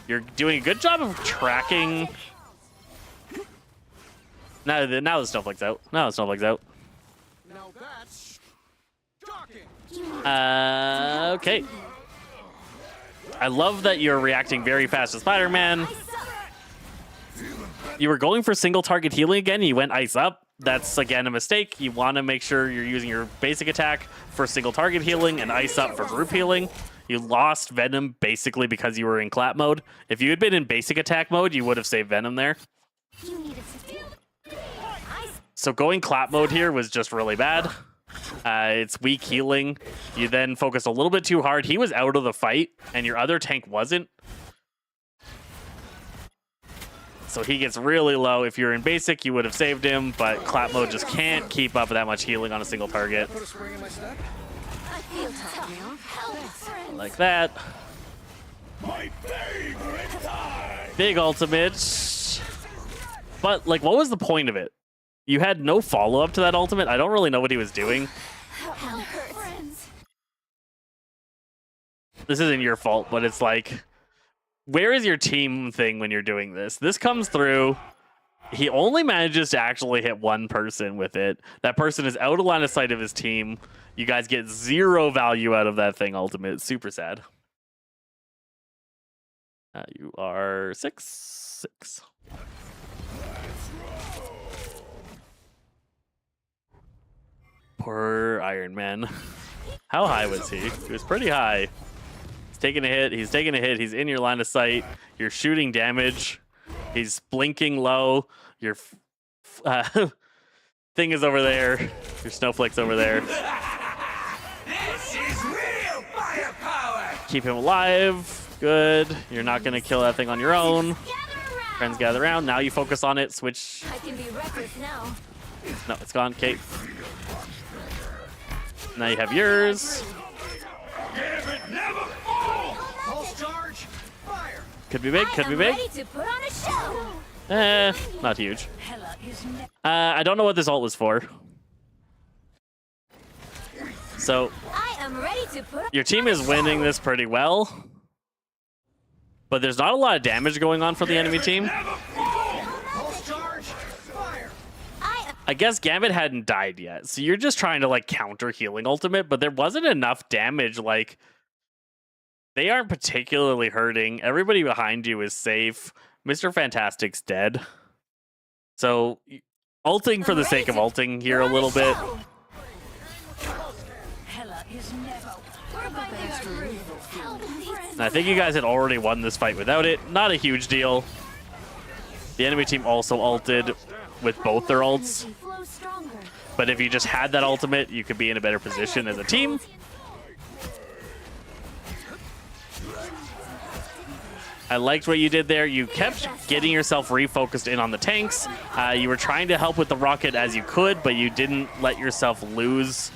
You're doing a good job of tracking. Now the Snowflake's out. Now the Snowflake's out. Okay. I love that you're reacting very fast to Spider-Man. You were going for single target healing again. You went ice up. That's, again, a mistake. You want to make sure you're using your basic attack for single target healing and ice up for group healing. You lost Venom basically because you were in clap mode. If you had been in basic attack mode, you would have saved Venom there. So going clap mode here was just really bad. It's weak healing. You then focused a little bit too hard. He was out of the fight, and your other tank wasn't. So he gets really low. If you're in basic, you would have saved him, but clap mode just can't keep up with that much healing on a single target. I feel tough now. Like that. Big ultimate. But, like, what was the point of it? You had no follow-up to that ultimate? I don't really know what he was doing. This isn't your fault, but it's like, where is your team thing when you're doing this? This comes through. He only manages to actually hit one person with it. That person is out of line of sight of his team. You guys get 0 value out of that thing ultimate. It's super sad. You are 6. Poor Iron Man. How high was he? He was pretty high. He's taking a hit. He's taking a hit. He's in your line of sight. You're shooting damage. He's blinking low. Your thing is over there. Your snowflake's over there. This is real firepower. Keep him alive. Good. You're not going to kill that thing on your own. Friends gather around. Now you focus on it. Switch. I can be reckless now. No, it's gone. Kate. Now you have yours. Could be big. Could be big. Ready to put on a show. Not huge. I don't know what this ult was for. So I am ready to put your team is winning this pretty well, but there's not a lot of damage going on for the enemy team. I guess Gambit hadn't died yet, so you're just trying to like counter healing ultimate, but there wasn't enough damage. Like, they aren't particularly hurting. Everybody behind you is safe. Mr. Fantastic's dead. So ulting for the sake of ulting here a little bit. And I think you guys had already won this fight without it. Not a huge deal. The enemy team also ulted with both their ults. But if you just had that ultimate, you could be in a better position as a team. I liked what you did there. You kept getting yourself refocused in on the tanks. You were trying to help with the rocket as you could, but you didn't let yourself lose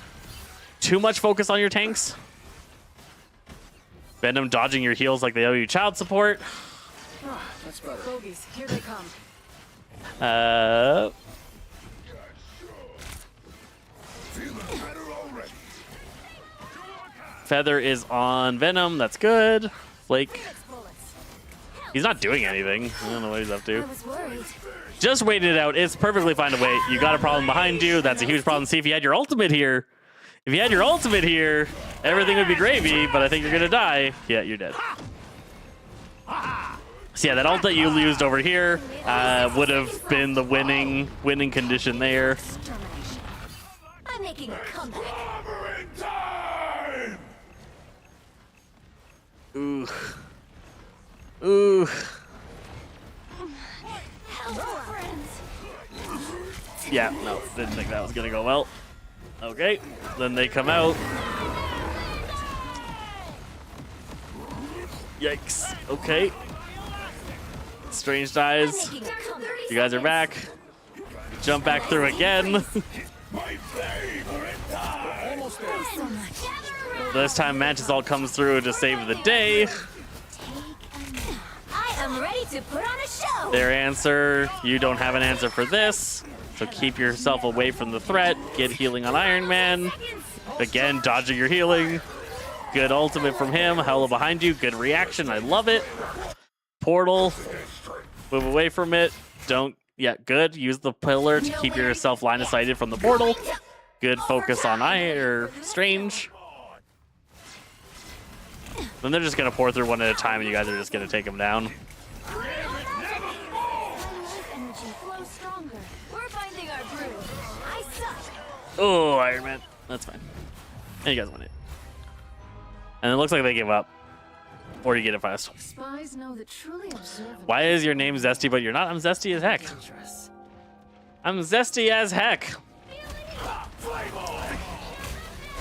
too much focus on your tanks. Venom dodging your heals like they owe you child support. Oh, that's better. Bogeys, here they come. Feather is on Venom. That's good. Flake. He's not doing anything. I don't know what he's up to. Just wait it out. It's perfectly fine to wait. You got a problem behind you. That's a huge problem. See, if you had your ultimate here, everything would be gravy, but I think you're going to die. Yeah, you're dead. So yeah, that ult that you used over here would have been the winning condition there. I'm making a comeback. Ooh. Ooh. Yeah, no, didn't think that was gonna go well. Okay, then they come out. Yikes. Okay. Strange dies. You guys are back. Jump back through again. This time Mantis all comes through to save the day. I am ready to put on a show. Their answer, you don't have an answer for this. So keep yourself away from the threat. Get healing on Iron Man. Again, dodging your healing. Good ultimate from him. Hella behind you. Good reaction. I love it. Portal. Move away from it. Don't. Yeah, good. Use the pillar to keep yourself line of sighted from the portal. Good focus on Strange. Then they're just going to pour through one at a time, and you guys are just going to take them down. Oh, Iron Man. That's fine. And you guys win it. And it looks like they give up. Or you get it fast. Spies know that truly observant. Why is your name Zesty, but you're not? I'm Zesty as heck. I'm Zesty as heck.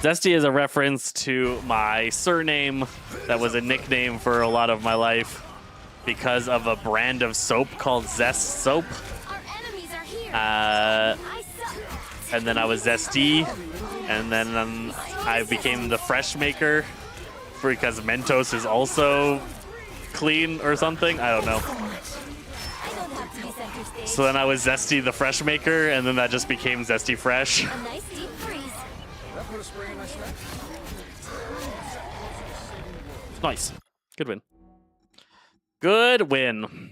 Zesty is a reference to my surname that was a nickname for a lot of my life because of a brand of soap called Zest Soap. Our enemies are here. Uh, I suck. and then I was Zesty, and then I became the Fresh Maker because Mentos is also clean or something. I don't know. I don't have to be center stage. So then I was Zesty the Fresh Maker, and then that just became Zesty Fresh. A nice deep freeze. Nice. Good win. Good win.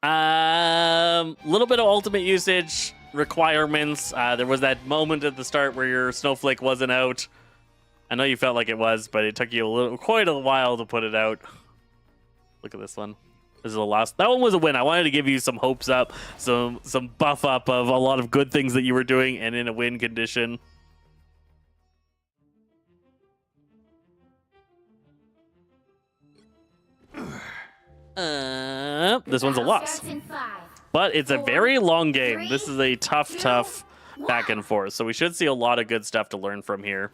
Little bit of ultimate usage requirements. There was that moment at the start where your snowflake wasn't out. I know you felt like it was, but it took you quite a while to put it out. Look at this one. This is the last. That one was a win. I wanted to give you some hopes up, some buff up of a lot of good things that you were doing, and in a win condition. This one's a loss. Starts in 5. But it's a very long game. This is a tough back and forth. So we should see a lot of good stuff to learn from here.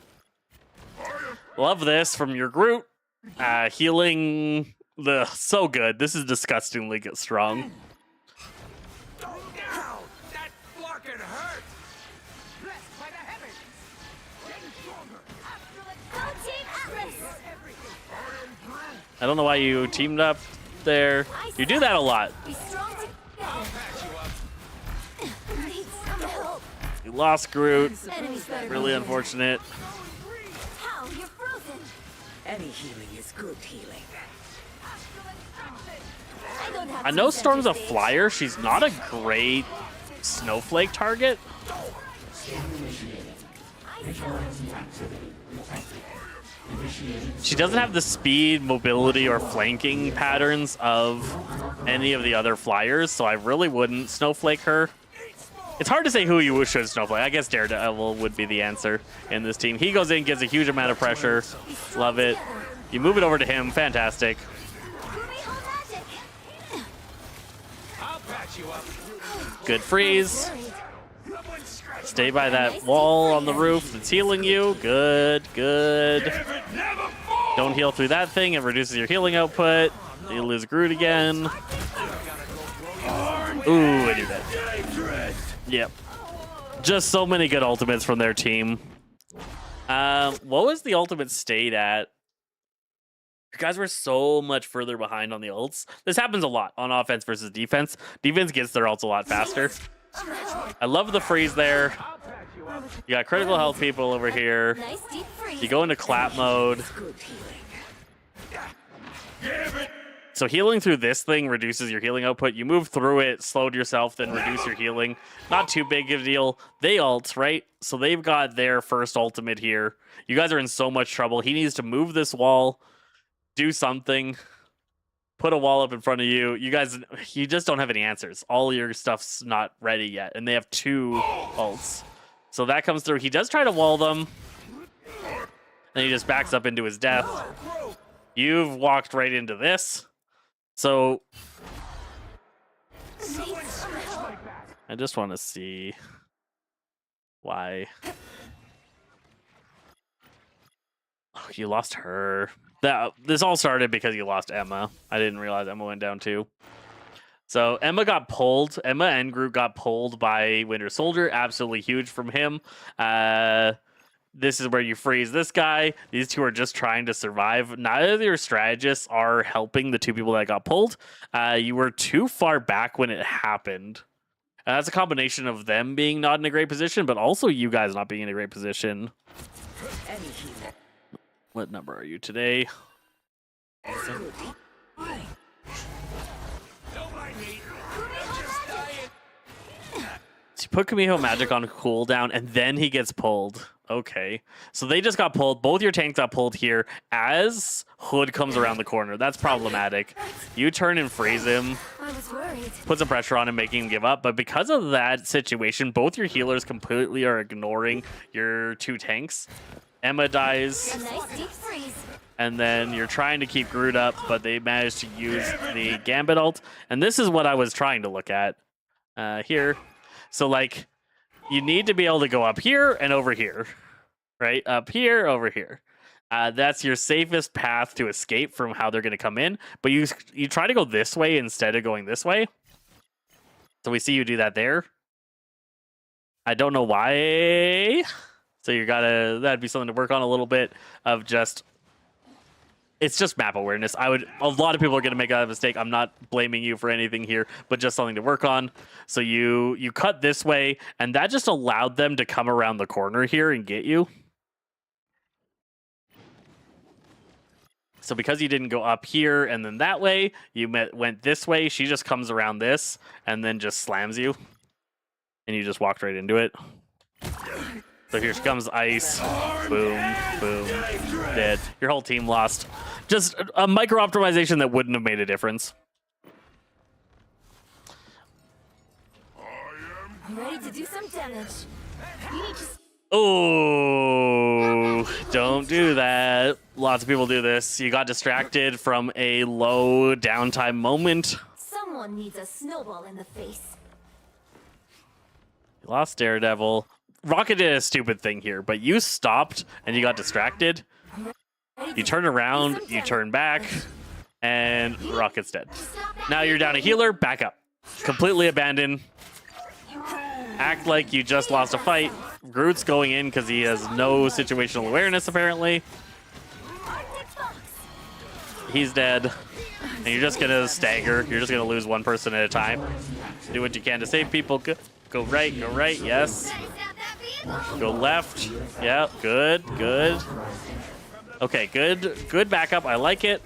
Love this from your Groot. Healing so good. This is disgustingly strong. Ow! That fucking hurt! Blessed by the heavens! Getting stronger! Go Team Atlas. I don't know why you teamed up there. You do that a lot. Be strong together. Patch you up. Need some help. You lost Groot. Enemies better Really be unfortunate. How? You're frozen. Any healing is good healing. I don't have I to know be Storm's center a stage. flyer. She's not a great snowflake target. She doesn't have the speed, mobility, or flanking patterns of any of the other flyers, so I really wouldn't snowflake her. It's hard to say who you should snowflake. I guess Daredevil would be the answer in this team. He goes in, gives a huge amount of pressure. Love it. You move it over to him. Fantastic. I'll patch you up. Good freeze. Someone scratch Stay by that wall on the roof that's healing you. Good, good. never fall! Don't heal through that thing. It reduces your healing output. You lose Groot again. Ooh, I knew that. Yep. Just so many good ultimates from their team. What was the ultimate state at? You guys were so much further behind on the ults. This happens a lot on offense versus defense. Defense gets their ults a lot faster. I love the freeze there. You got critical health people over here. Nice deep freeze. You go into clap mode. Good healing. So healing through this thing reduces your healing output. You move through it, slowed yourself, then reduce your healing. Not too big of a deal. They ult, right? So they've got their first ultimate here. You guys are in so much trouble. He needs to move this wall, do something, put a wall up in front of you. You just don't have any answers. All your stuff's not ready yet, and they have 2 ults. So that comes through. He does try to wall them. Then he just backs up into his death. You've walked right into this. So I just want to see why. Oh, you lost her. This all started because you lost Emma. I didn't realize Emma went down too. So Emma got pulled. Emma and Groot got pulled by Winter Soldier. Absolutely huge from him. This is where you freeze this guy. These two are just trying to survive. Neither of your strategists are helping the 2 people that got pulled. You were too far back when it happened. That's a combination of them being not in a great position, but also you guys not being in a great position. Any healing. What number are you today? Don't mind me. Just dying. So you put Kamiho Magic on cooldown, and then he gets pulled. Okay. So they just got pulled. Both your tanks got pulled here as Hood comes around the corner. That's problematic. You turn and freeze him. I was worried. Put some pressure on him, making him give up. But because of that situation, both your healers completely are ignoring your 2 tanks. Emma dies, A nice deep freeze. and then you're trying to keep Groot up, but they managed to use the Gambit ult. And this is what I was trying to look at here. So, like, you need to be able to go up here and over here. right up here, over here. That's your safest path to escape from how they're going to come in. But you try to go this way instead of going this way. So we see you do that there. I don't know why. So that'd be something to work on a little bit of just. It's just map awareness. A lot of people are going to make that mistake. I'm not blaming you for anything here, but just something to work on. So you cut this way, and that just allowed them to come around the corner here and get you. So because you didn't go up here and then that way, you went this way. She just comes around this and then just slams you, and you just walked right into it. So here she comes, ice, boom, boom, dead. Your whole team lost. Just a micro optimization that wouldn't have made a difference. I'm ready to do some damage. You need to... Oh, don't do that. Lots of people do this. You got distracted from a low downtime moment. Someone needs a snowball in the face. You lost Daredevil. Rocket did a stupid thing here, but you stopped and you got distracted. You turn around, you turn back, and Rocket's dead. Now you're down a healer, back up. Completely abandoned. Act like you just lost a fight. Groot's going in because he has no situational awareness, apparently. He's dead. And you're just going to stagger. You're just going to lose one person at a time. Do what you can to save people. Go right, yes. Go left. Yeah, good. Okay, good backup. I like it.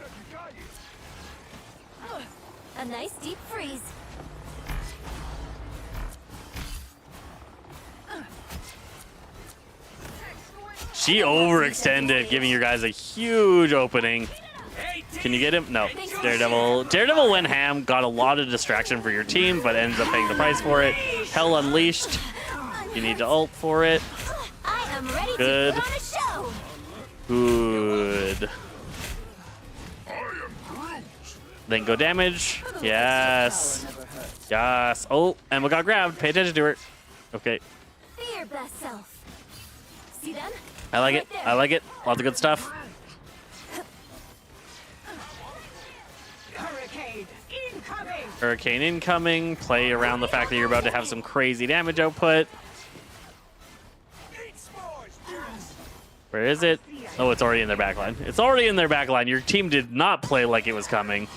A nice deep freeze. She overextended, giving your guys a huge opening. Can you get him? No. Daredevil went ham, got a lot of distraction for your team, but ends up paying the price for it. Hell Unleashed. You need to ult for it. Good. Good. Then go damage. Yes. Oh, Emma got grabbed. Pay attention to her. Okay. Be your best self. See them? I like it. Lots of good stuff. Hurricane incoming. Play around the fact that you're about to have some crazy damage output. Where is it? Oh, it's already in their backline. Your team did not play like it was coming.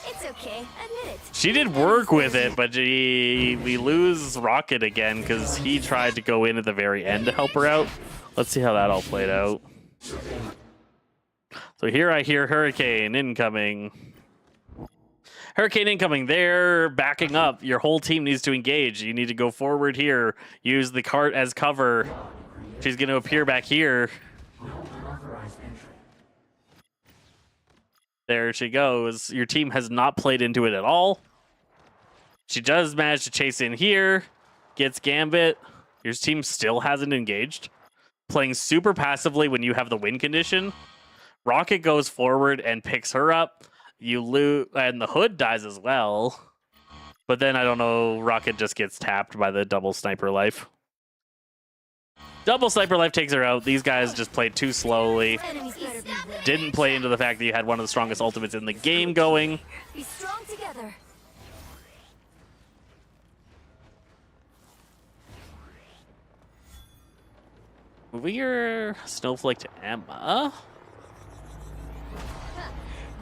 It's okay. Admit it. She did work with it, but we lose Rocket again because he tried to go in at the very end to help her out. Let's see how that all played out. So here I hear Hurricane incoming. They're backing up. Your whole team needs to engage. You need to go forward here. Use the cart as cover. She's going to appear back here. There she goes. Your team has not played into it at all. She does manage to chase in here. Gets Gambit. Your team still hasn't engaged. Playing super passively when you have the win condition. Rocket goes forward and picks her up. You lose, and the Hood dies as well. But then I don't know, Rocket just gets tapped by the double sniper life. Double sniper life takes her out. These guys just played too slowly. Didn't play into the fact that you had one of the strongest ultimates in the game going. Be strong together. Moving your Snowflake to Emma.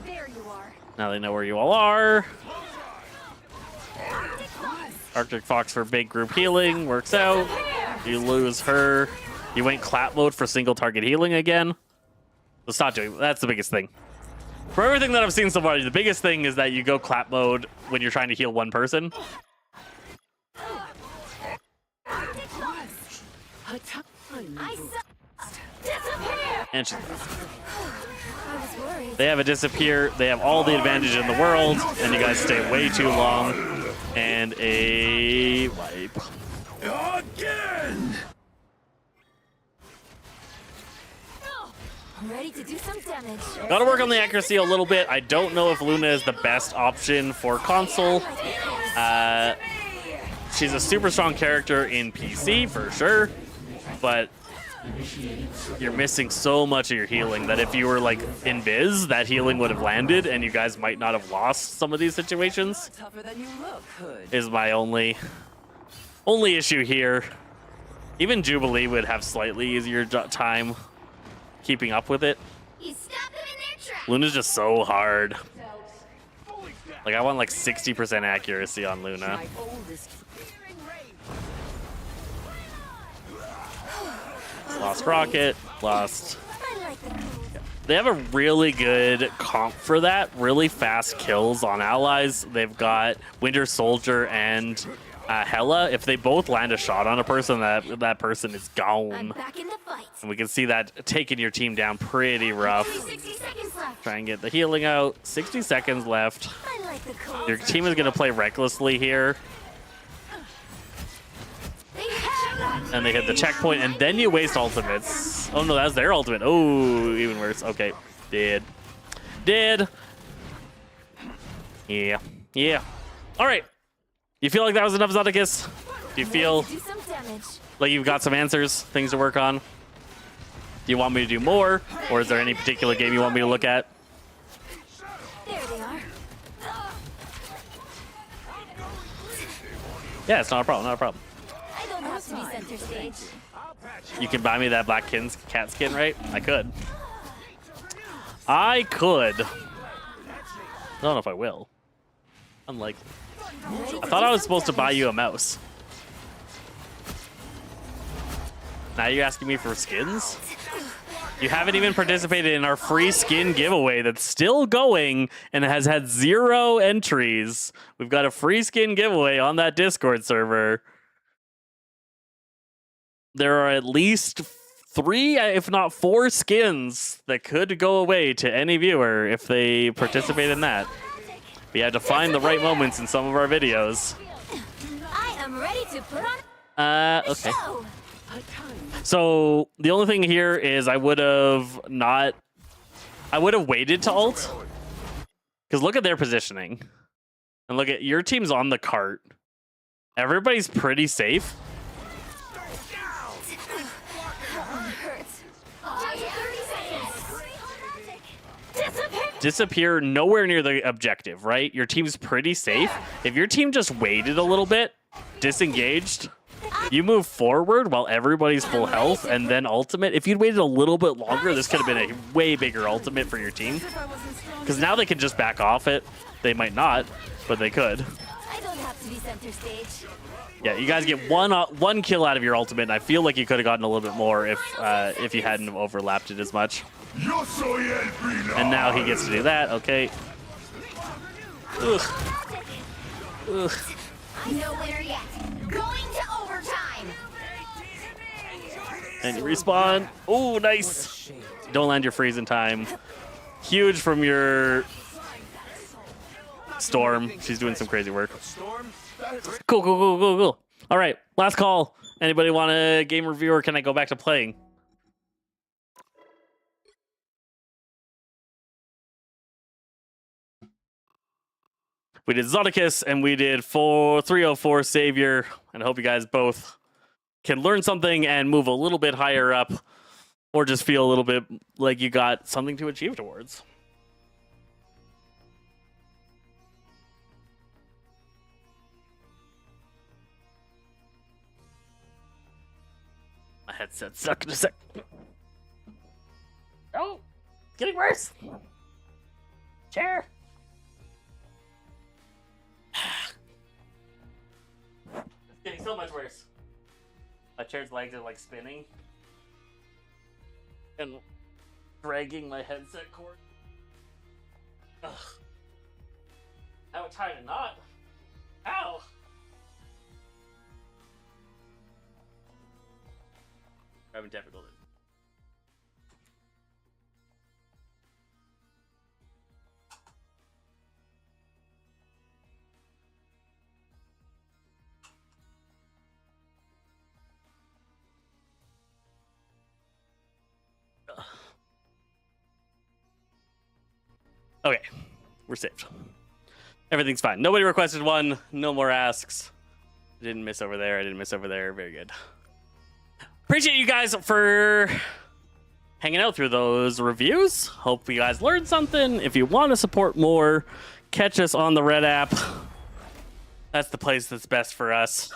There you are. Now they know where you all are. Arctic Fox for big group healing. Works out. You lose her. You went clap mode for single target healing again. Let's not doing. That's the biggest thing. For everything that I've seen so far, the biggest thing is that you go clap mode when you're trying to heal one person. And they have a disappear. They have all the advantage in the world, and you guys stay way too long. And a wipe. Again. I'm ready to do some damage. Gotta work on the accuracy a little bit. I don't know if Luna is the best option for console. She's a super strong character in PC for sure, but you're missing so much of your healing that if you were like invis, that healing would have landed and you guys might not have lost some of these situations. Tougher than you look, Hood. Is my only issue here. Even Jubilee would have slightly easier time keeping up with it. You stop them in their tracks. Luna's just so hard. Like I want like 60% accuracy on Luna. My oldest. Lost Rocket, lost. I like the cool. They have a really good comp for that. Really fast kills on allies. They've got Winter Soldier and Hela. If they both land a shot on a person, that person is I'm gone. back in the fight. And we can see that taking your team down pretty rough. Only 60 seconds left. Try and get the healing out. 60 seconds left. I like the cool. Your team is going to play recklessly here. They have And they hit the checkpoint, and then you waste ultimates. Oh no, that's their ultimate. Oh, even worse. Okay, dead. Yeah. All right. You feel like that was enough, Zodicus? Do you feel do some damage. like you've got some answers, things to work on? Do you want me to do more, or is there any particular game you want me to look at? There they are. Yeah, it's not a problem. Not a problem. I don't have to be center stage. You can buy me that black cat skin, right? I could. I don't know if I will. Unlikely. I thought I was supposed to buy you a mouse. Now you're asking me for skins? You haven't even participated in our free skin giveaway that's still going and has had 0 entries. We've got a free skin giveaway on that Discord server. There are at least 3, if not 4 skins that could go away to any viewer if they participate in that. We had to find the right moments in some of our videos. I am ready to put on a Okay. show. So the only thing here is I would have waited to ult. Because look at their positioning. And look at your team's on the cart. Everybody's pretty safe. Disappear nowhere near the objective, right? Your team's pretty safe. If your team just waited a little bit, disengaged, you move forward while everybody's full health and then ultimate. If you'd waited a little bit longer, this could have been a way bigger ultimate for your team. Because now they can just back off it. They might not, but they could. I don't have to be center stage. Yeah, you guys get one kill out of your ultimate, and I feel like you could have gotten a little bit more if you hadn't overlapped it as much. And now he gets to do that. Okay. Ugh. No winner yet. Going to overtime. And you respawn. Oh, nice. Don't land your freeze in time. Huge from your Storm. She's doing some crazy work. Cool. All right, last call. Anybody want a game review, or can I go back to playing? We did Zodicus and we did 304 Savior, and I hope you guys both can learn something and move a little bit higher up, or just feel a little bit like you got something to achieve towards. My headset's stuck in a sec. Oh, it's getting worse. Chair. It's getting so much worse. My chair's legs are like spinning and dragging my headset cord. Ugh. Now it's tying a knot. Ow! Having difficulty. Okay, we're saved. Everything's fine. Nobody requested one. No more asks. I didn't miss over there. Very good. Appreciate you guys for hanging out through those reviews. Hope you guys learned something. If you want to support more, catch us on the Red app. That's the place that's best for us.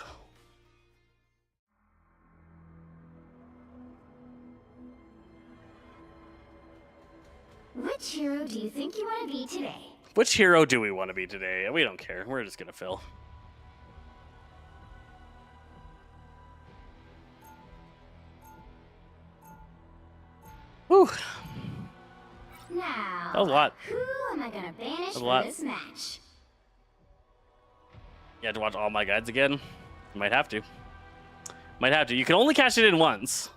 Which hero do you think you want to be today? Which hero do we want to be today? We don't care. We're just gonna fill. Whew. Now, That was a lot. who am I gonna banish a for lot. this match? You have to watch all my guides again? You might have to. Might have to. You can only cash it in once.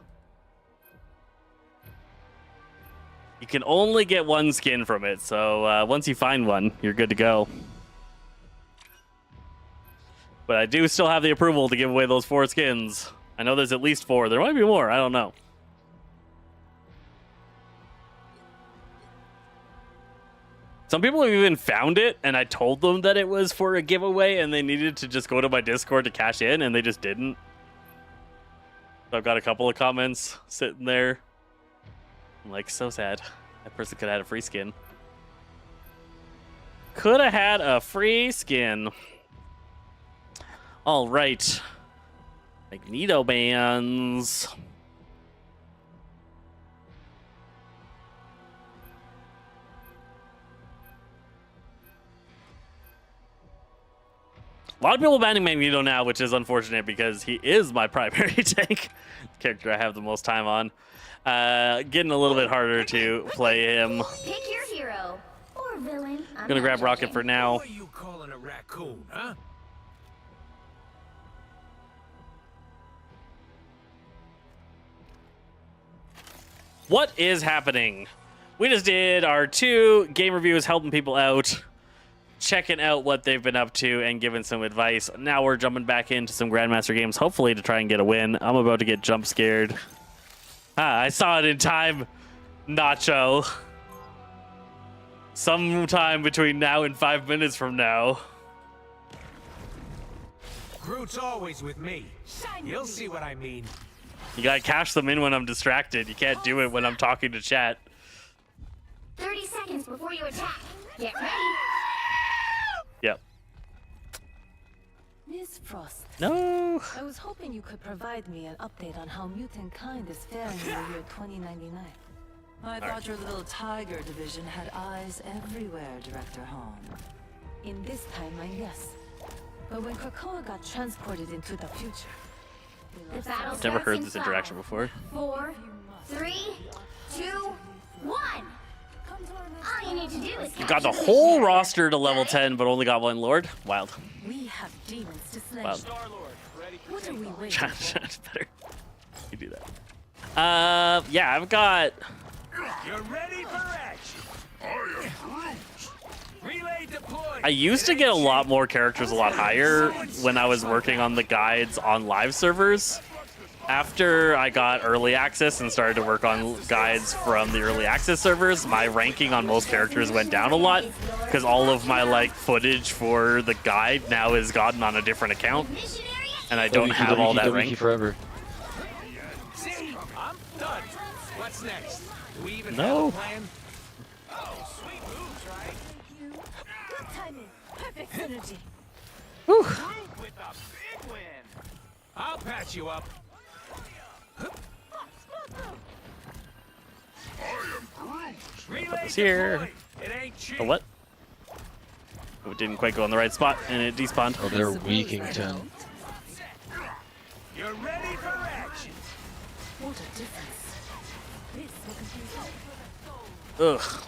You can only get one skin from it, so once you find one, you're good to go. But I do still have the approval to give away those 4 skins. I know there's at least 4. There might be more. I don't know. Some people have even found it, and I told them that it was for a giveaway, and they needed to just go to my Discord to cash in, and they just didn't. So I've got a couple of comments sitting there. I'm like, so sad. That person could have had a free skin. Could have had a free skin. All right. Magneto bands. A lot of people banning Magneto now, which is unfortunate because he is my primary tank. Character I have the most time on. Getting a little bit harder to play him. Pick your hero or villain. I'm Gonna not grab Rocket judging. for now. Who are you calling a raccoon, huh? What is happening? We just did our 2 game reviews, helping people out, checking out what they've been up to, and giving some advice. Now we're jumping back into some Grandmaster games, hopefully to try and get a win. I'm about to get jump scared. I saw it in time, Nacho. Sometime between now and 5 minutes from now. Groot's always with me. You'll see what I mean. You gotta cash them in when I'm distracted. You can't do it when I'm talking to chat. 30 seconds before you attack. Get ready. Yep. Miss Frost, No. I was hoping you could provide me an update on how mutant kind is faring in the year 2099. I thought your little tiger division had eyes everywhere, Director Hahn. In this timeline, yes. But when Krakoa got transported into the future, we The lost battle Never starts heard in this 5, interaction before. 4, 3, 2, 1. Come to our next All you need to do is Got the capture whole hero. roster to level 10, but only got 1 Lord. Wild. We have demons to slay. Wild. What are we waiting for? That's better. You do that. Yeah, I've got. You're ready for action. Relay deployed. I used to get a lot more characters a lot higher when I was working on the guides on live servers. After I got early access and started to work on guides from the early access servers, my ranking on most characters went down a lot because all of my like footage for the guide now is gotten on a different account, and I don't have all that rank. forever. See, I'm done. What's next? Do we even No. have a plan? Oh, sweet moves, right? Good timing. Perfect synergy. Groot with a big win. I'll patch you up. Relay this here. deployed. It ain't cheap. A what? Oh, it didn't quite go in the right spot, and it despawned. Oh, they're Weakington. You're ready for action. What a difference. This will confuse Ugh.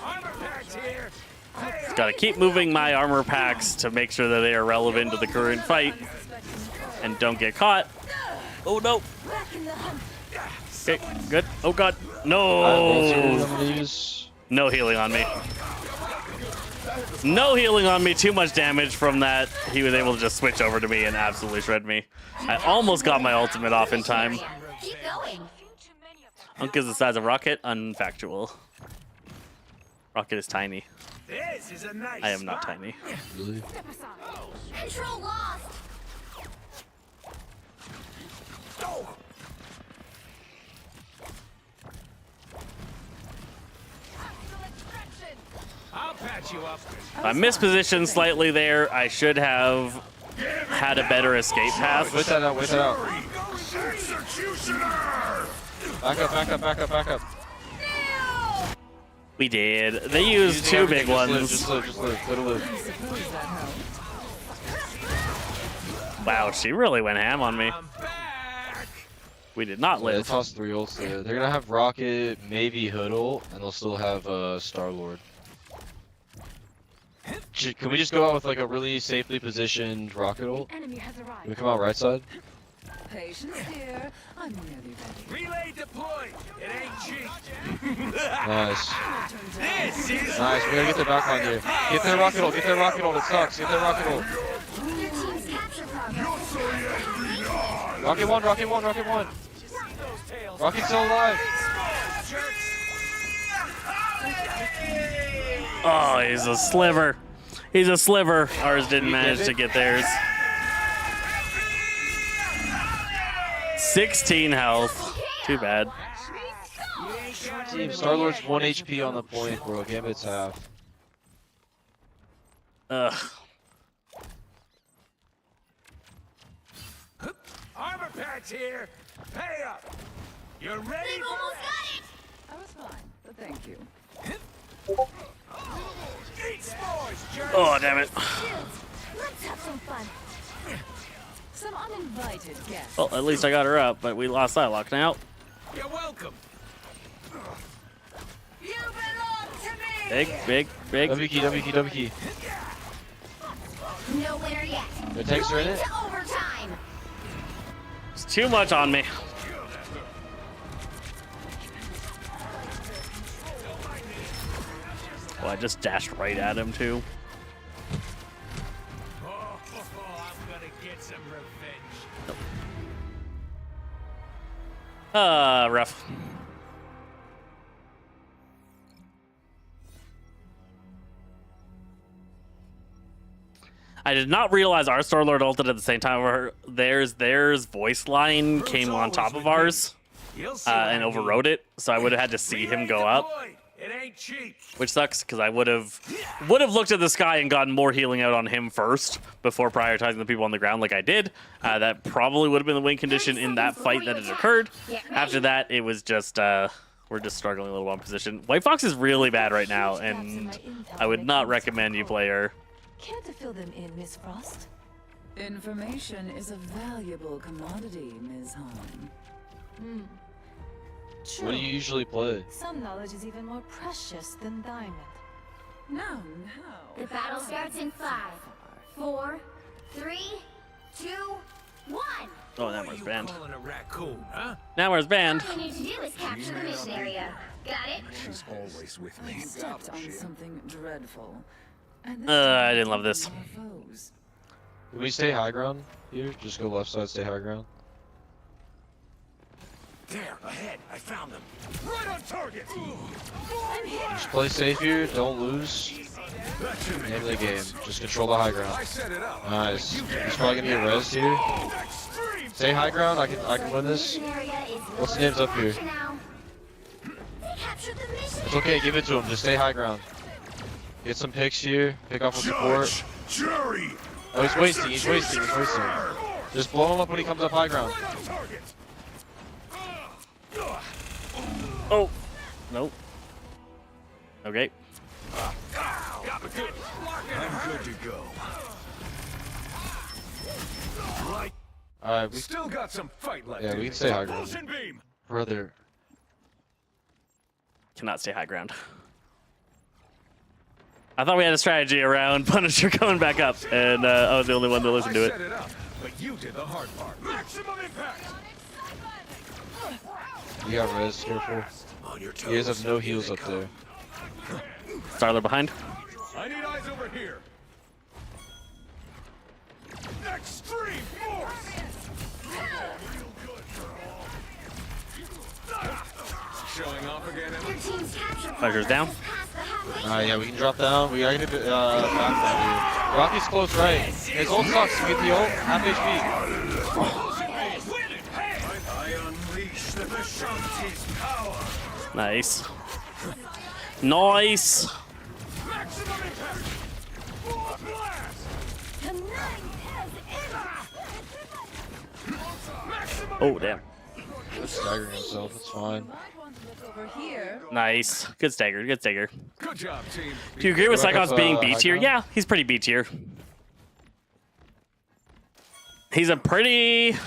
Armor packs here. Hey, Gotta keep moving my armor packs to make sure that they are relevant to the current fight and don't get caught. Oh no. Okay, good. Oh god. No. No healing on me. No healing on me. Too much damage from that. He was able to just switch over to me and absolutely shred me. I almost got my ultimate off in time. Keep going. Unk is the size of Rocket. Unfactual. Rocket is tiny. this is a nice I am not spot. tiny. Really? Control lost. patch you up. I mispositioned slightly there. I should have had a better escape path. Wait that out, wait that out. Back up, back up, back up, back up. We did. They used two big ones. Just live, let it live. Wow, she really went ham on me. I'm back. We did not Yeah, they live. tossed 3 ults there. They're gonna have Rocket, maybe Hood ult, and they'll still have Star-Lord. Can we just go out with like a really safely positioned Rocket ult? Enemy has Can we arrived. come out right side? Patience, dear. I'm nearly ready. Relay deployed. It ain't cheap. Nice. This is Nice, we gotta get their back line here. Get their Rocket ult, get their Rocket ult, it sucks. Get their Rocket ult. Your team's capture progress. Rocket 1, Rocket 1, Rocket 1. Rocket's still alive. Oh, he's a sliver. He's a sliver. Ours didn't manage to get theirs. 16 health. Too bad. Team Star-Lord's 1 HP on the point, bro. Gambit's half. Ugh. armor patch here. Pay up. You ready? We've almost got it. I was fine, but thank you. Eat spores, jerk. Oh, damn it. Let's have some fun. Some uninvited guests. Well, at least I got her up, but we lost Psylocke now. You're welcome. You belong to me. Big. W key, W key, W key. No winner yet. Their tanks are in Going it. to overtime. It's too much on me. Well, I just dashed right at him, too. Oh, I'm gonna get some revenge. Rough. I did not realize our Star-Lord ulted at the same time. Theirs voice line came on top of ours You'll see what I and mean. overrode it, so I would have had to see him go up, Deployed. It ain't cheap. which sucks because I would have looked at the sky and gotten more healing out on him first before prioritizing the people on the ground like I did. That probably would have been the win condition in that fight that had occurred. After that, it was just we're just struggling a little on position. White Fox is really bad right now, and I would not recommend you play her. Care to fill them in, Miss Frost? Information is a valuable commodity, Ms. Hahn. True. What do you usually play? Some knowledge is even more precious than diamond. No. The battle starts in 5, 4, 3, 2, 1. Oh, that was banned. Calling a raccoon, huh? Now where's banned? All we need to do is capture the mission area. Got it? She's always with I stepped on something dreadful. And I didn't love this. our foes. Can we stay high ground here? Just go left side, stay high ground. There, ahead. I found them. Right on target. Just play safe here, don't lose. Name of the game. Just control the high ground. Set it up. Nice. He's probably gonna get rezzed here. Stay high ground, I can win this. Mission area is What's the names up here? now. They captured the mission. It's okay, give it to him, just stay high ground. Get some picks here, pick off with support. Oh, he's wasting. Just blow him up when he comes up high ground. Oh, nope. Okay. I'm good to go. Alright, we Still got some fight left. yeah, we can stay high ground. Propulsion beam. Brother. Cannot stay high ground. I thought we had a strategy around Punisher coming back up, and I was the only one to listen to Set it. it up, but you did the hard part. Maximum impact. You got res, careful. On your toes. You guys have no heals up there. Starler behind. I need eyes over here. Extreme force. Showing off again. Your team's capture Pleasure's down. progress is past the halfway. Yeah, we can drop down. We gotta get the back down here. Rocky's close right. His ult sucks. Get the ult. Half HP. I unleash the Vishanti's power. Nice. Nice. Maximum Oh, damn. He's staggering himself. It's fine. Over here. Nice. Good stagger. Good stagger. Good job, team. Do you agree with Do I Cyclops have, being B high tier? ground? Yeah, he's pretty B tier. He's a pretty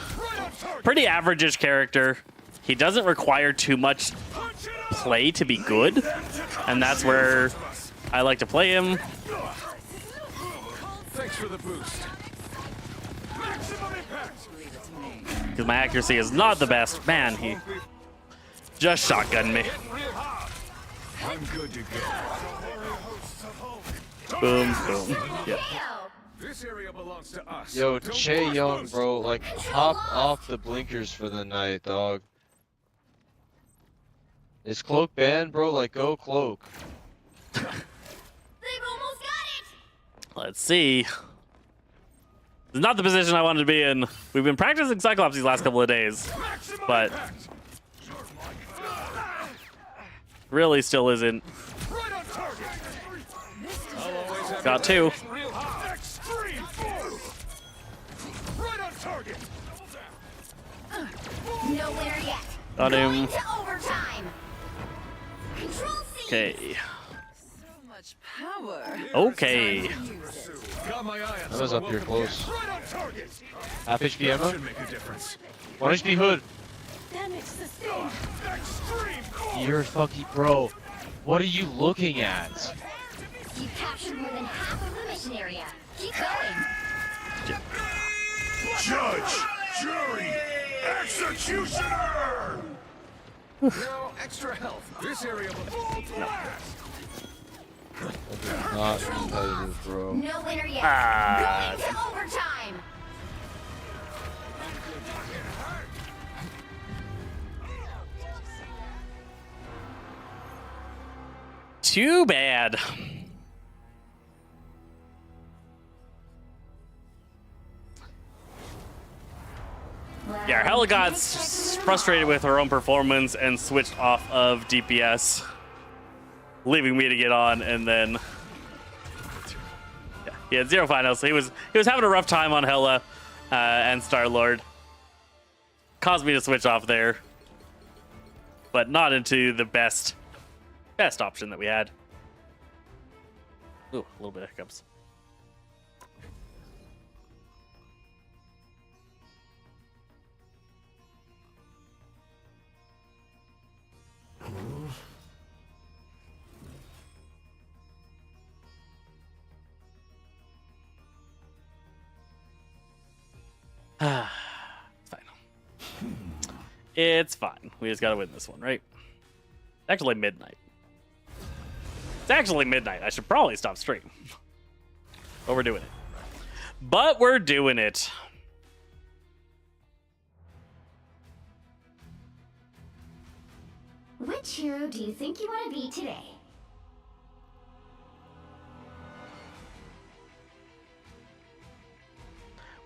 average-ish character. He doesn't require too much play to be good, and that's where I like to play him. Thanks for the boost. Maximum impact. Because my accuracy is not the best. Man, he just shotgunned me. I'm good to go. Boom, boom. Yep. This area belongs to us. Yo, Don't Che push Young, those. bro, like hop off the blinkers for the night, dog. Is cloak banned, bro? Like, go cloak. They've almost got it. Let's see. This is not the position I wanted to be in. We've been practicing Cyclops these last couple of days, but really still isn't. Right on target. I'll always have Got your two. real hot. Extreme force. Right on target. No winner yet. Got him. Going to overtime. Control C. Okay. So much power. Okay. Got my eye on That was someone up here welcome close. Right on target. Half HP ammo? Should make a difference. 1 HP hood. Damage sustained. Extreme force. You're fucking bro. What are you looking at? You've captured more than half of the mission area. Keep going. Judge, jury, executioner. No extra health. This area will Not competitive, bro. No winner yet. Ah. Going to overtime. Too bad. Yeah, Hella got frustrated with her own performance and switched off of DPS, leaving me to get on, and then yeah, he had 0 finals. So he was having a rough time on Hella and Star-Lord. Caused me to switch off there, but not into the best option that we had. Ooh, a little bit of hiccups. It's fine. It's fine. We just gotta win this one, right? It's actually midnight. It's actually midnight. I should probably stop stream. But we're doing it. But we're doing it. Which hero do you think you want to be today?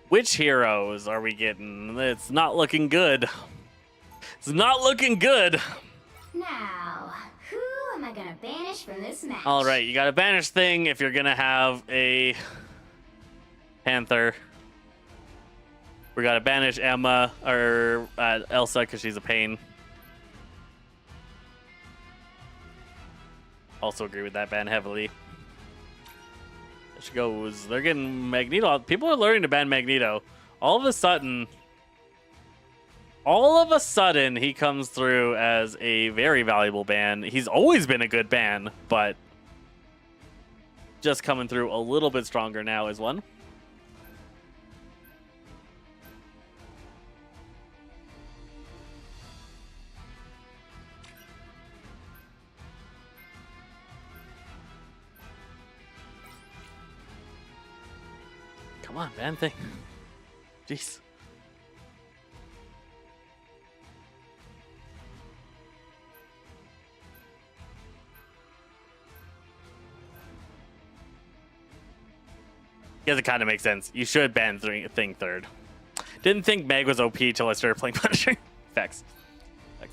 Which heroes are we getting? It's not looking good. It's not looking good. Now, who am I gonna banish from this match? All right, you got a banish thing if you're gonna have a Panther. We got to banish Emma or Elsa because she's a pain. Also agree with that ban heavily. There she goes. They're getting Magneto. People are learning to ban Magneto. All of a sudden, he comes through as a very valuable ban. He's always been a good ban, but just coming through a little bit stronger now is one. Come on, ban thing. Jeez. Yeah, it kind of makes sense. You should ban thing third. Didn't think Meg was OP till I started playing Punisher. Facts.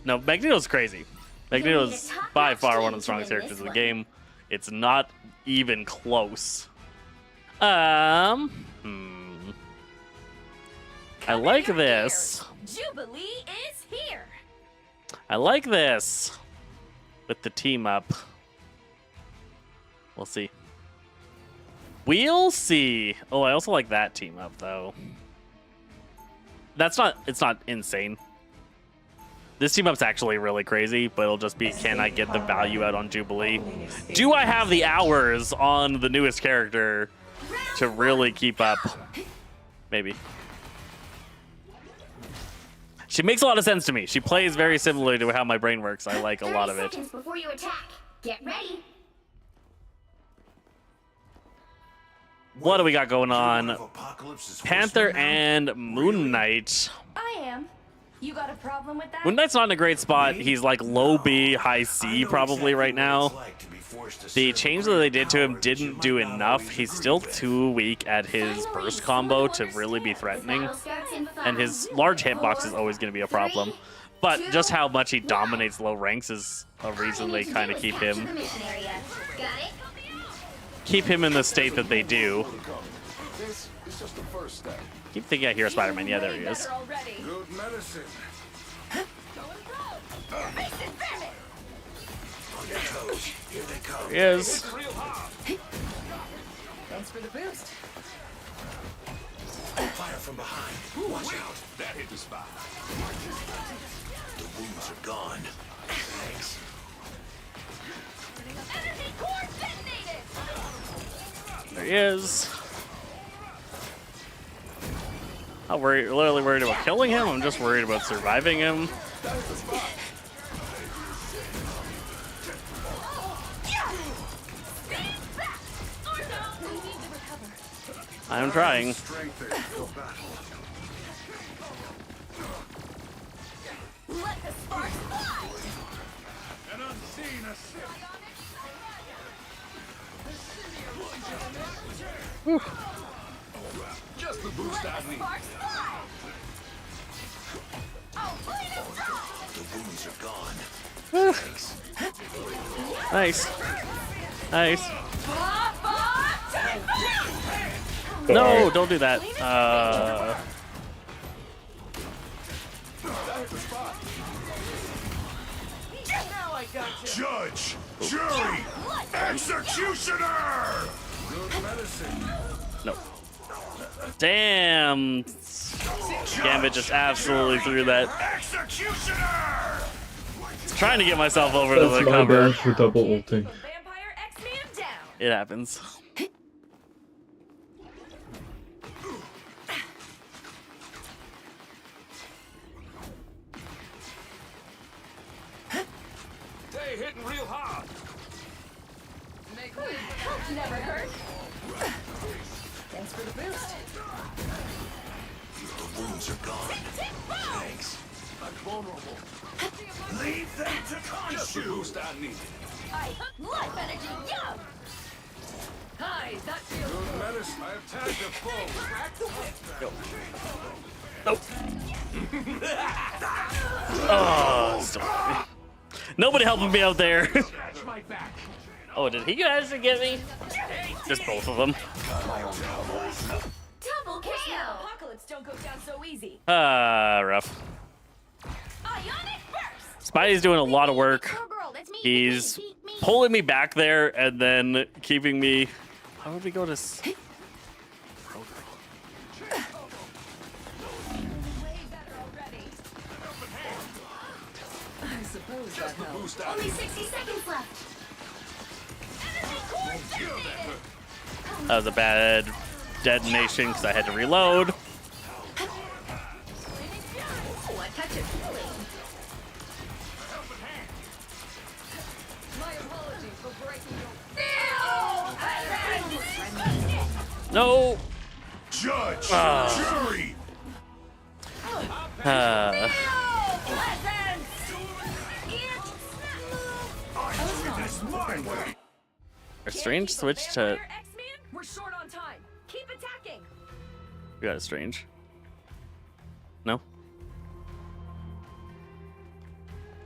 No, Magneto's crazy. Magneto's by far one of the strongest characters in the game. It's not even close. I like this. Jubilee is here. I like this. With the team up. We'll see. We'll see. Oh, I also like that team up though. It's not insane. This team up's actually really crazy, but it'll just be, can I get the value out on Jubilee? Do I have the hours on the newest character to really keep up? Maybe. She makes a lot of sense to me. She plays very similarly to how my brain works. I like a lot of it. 30 seconds before you attack. Get ready. What do we got going on? Panther and Moon Knight. I am. You got a problem with that? Moon Knight's not in a great spot. He's like low B, high C probably right now. The change that they did to him didn't do enough. He's still too weak at his burst combo to really be threatening. And his large hitbox is always going to be a problem. But just how much he dominates low ranks is a reason they kind of keep him in the state that they do. Keep thinking I hear Spider-Man. Yeah, there he is. Good medicine. There he is. Thanks for the boost. Fire from behind. Watch out. That hit the spot. The wounds are gone. Thanks. Energy core detonated. There he is. Not worried, literally worried about killing him. I'm just worried about surviving him. I'm trying. Let the sparks fly. An unseen assist. Just the boost I need. Sparks fly. Oh, clean it up. The wounds are gone. Thanks. Nice. Nice. No, don't do that. Judge, jury, executioner. Good medicine. No. Damn. Gambit just absolutely threw that. Executioner. Trying to get myself over to That's the my cover. bad for double ulting. Vampire X-Man down. It happens. They hitting real hard. Never hurt. Thanks for the boost. The wounds are gone. Thanks. I'm vulnerable. Leave them to consume. Just the boost I need. Life energy, yo. Hi, that feels Good medicine. I have tagged a foe. Crack the whip. Nope. Oh, still. Nobody helping me out there. Scratch my back. Oh, did he actually get me? Just both of them. Double KO. Apocalypse don't go down so easy. Rough. Ionic burst. Spidey's doing a lot of work. Oh, girl, that's me. He's Me. pulling me back there and then keeping me. How would we go to? I suppose that helps. Only 60 seconds left. Energy core detonated. That was a bad detonation because I had to reload. Oh, a touch of healing. My apologies for breaking your... No. Judge, jury. It's my way. A strange switch to. X-Man, we're short on time. Keep attacking. We got a strange. No.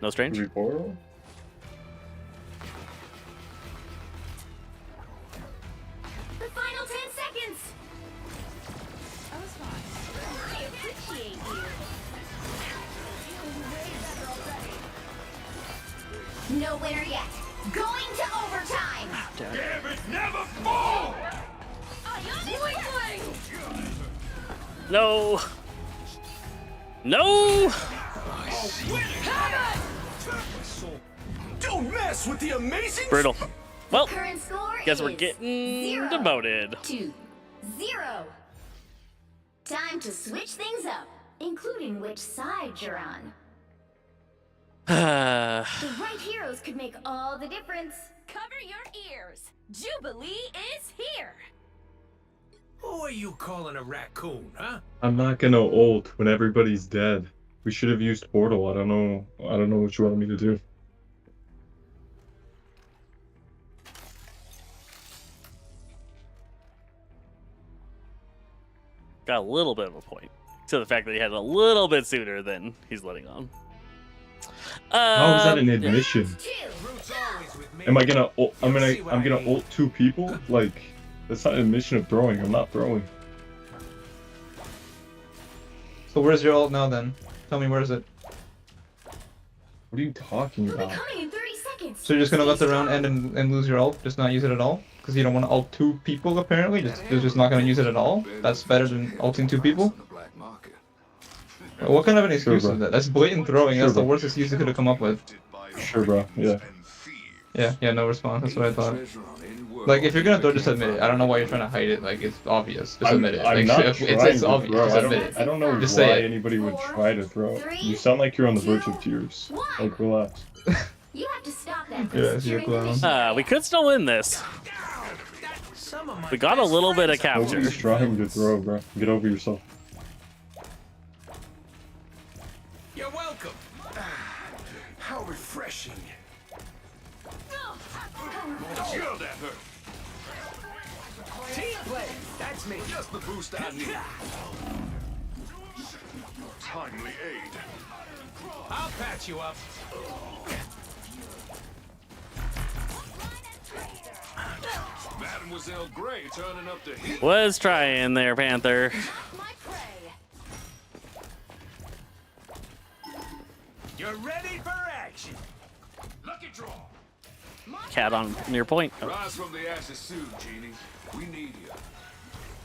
No strange. Reborrow? The final 10 seconds. I was fine. I appreciate no winner yet. Going to overtime. Damn it, never fall! No. No. Don't mess with the amazing. Brutal. Well, Current score guess we're is getting 0 demoted. to 0. Time to switch things up, including which side you're on. The right heroes could make all the difference. Cover your ears. Jubilee is here. Who are you calling a raccoon, huh? I'm not gonna ult when everybody's dead. We should have used portal. I don't know what you want me to do. Got a little bit of a point. To the fact that he had a little bit sooner than he's letting on. How is that an Yeah. admission? Root's always with me. Am I gonna ult, I'm gonna ult 2 people? Like, that's not an admission of throwing. I'm not throwing. So where's your ult now then? Tell me, where is it? What are you talking We'll be about? coming in 30 seconds. So you're just gonna let the round end and lose your ult? Just not use it at all? Because you don't want to ult 2 people apparently? You're just not gonna use it at all? That's better than ulting 2 people? What kind of an excuse Sure, is bro. that? That's blatant throwing. That's Sure, the bro. worst excuse you could have come up with. Sure, bro. Yeah. Yeah, no response. That's what I thought. Like, if you're gonna throw, just admit it. I don't know why you're trying to hide it. Like, it's obvious. Just admit it. I'm Like, not it's trying obvious. to Just throw. admit it. I don't know Just why say it. anybody would try to throw. 3, You sound like you're on the verge of tears. 1. Like, relax. You have to stop that. Yes, you're clown. We could still win this. Some of my We got a best little bit of friends are- capture. Nobody's trying to throw, bro. Get over yourself. You're welcome. How refreshing. Chill that hurt. Team play. That's me. Just the boost I need. Timely aid. I'll patch you up. Mademoiselle Gray turning up the heat. Was trying there, Panther. My prey. You're ready for action. Lucky draw. Cat on near point. Oh. Rise from the ashes soon, Genie. We need you.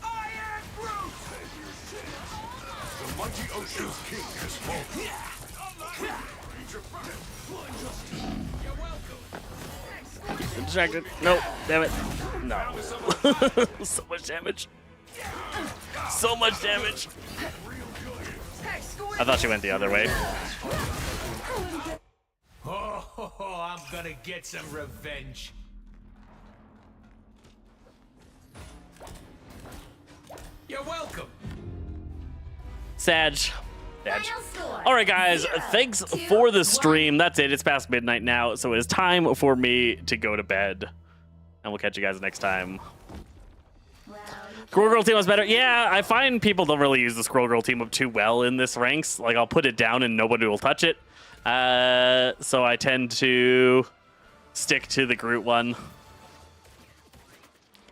Iron Brute! The mighty ocean's king has fallen. You're welcome. Distracted. Nope. Damn it. No. So much damage. So much damage. I thought she went the other way. Oh, I'm gonna get some revenge. You're welcome. Sag. Final score. All right, guys. 0 Thanks to for the 1. stream. That's it. It's past midnight now, so it is time for me to go to bed. And we'll catch you guys next time. Squirrel Girl team was better. Yeah, I find people don't really use the Squirrel Girl team up too well in this ranks. Like, I'll put it down and nobody will touch it. So I tend to stick to the Groot one.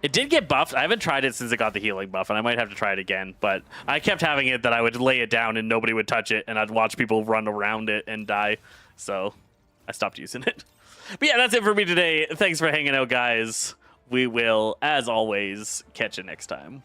It did get buffed. I haven't tried it since it got the healing buff, and I might have to try it again. But I kept having it that I would lay it down and nobody would touch it, and I'd watch people run around it and die. So I stopped using it. But yeah, that's it for me today. Thanks for hanging out, guys. We will, as always, catch you next time.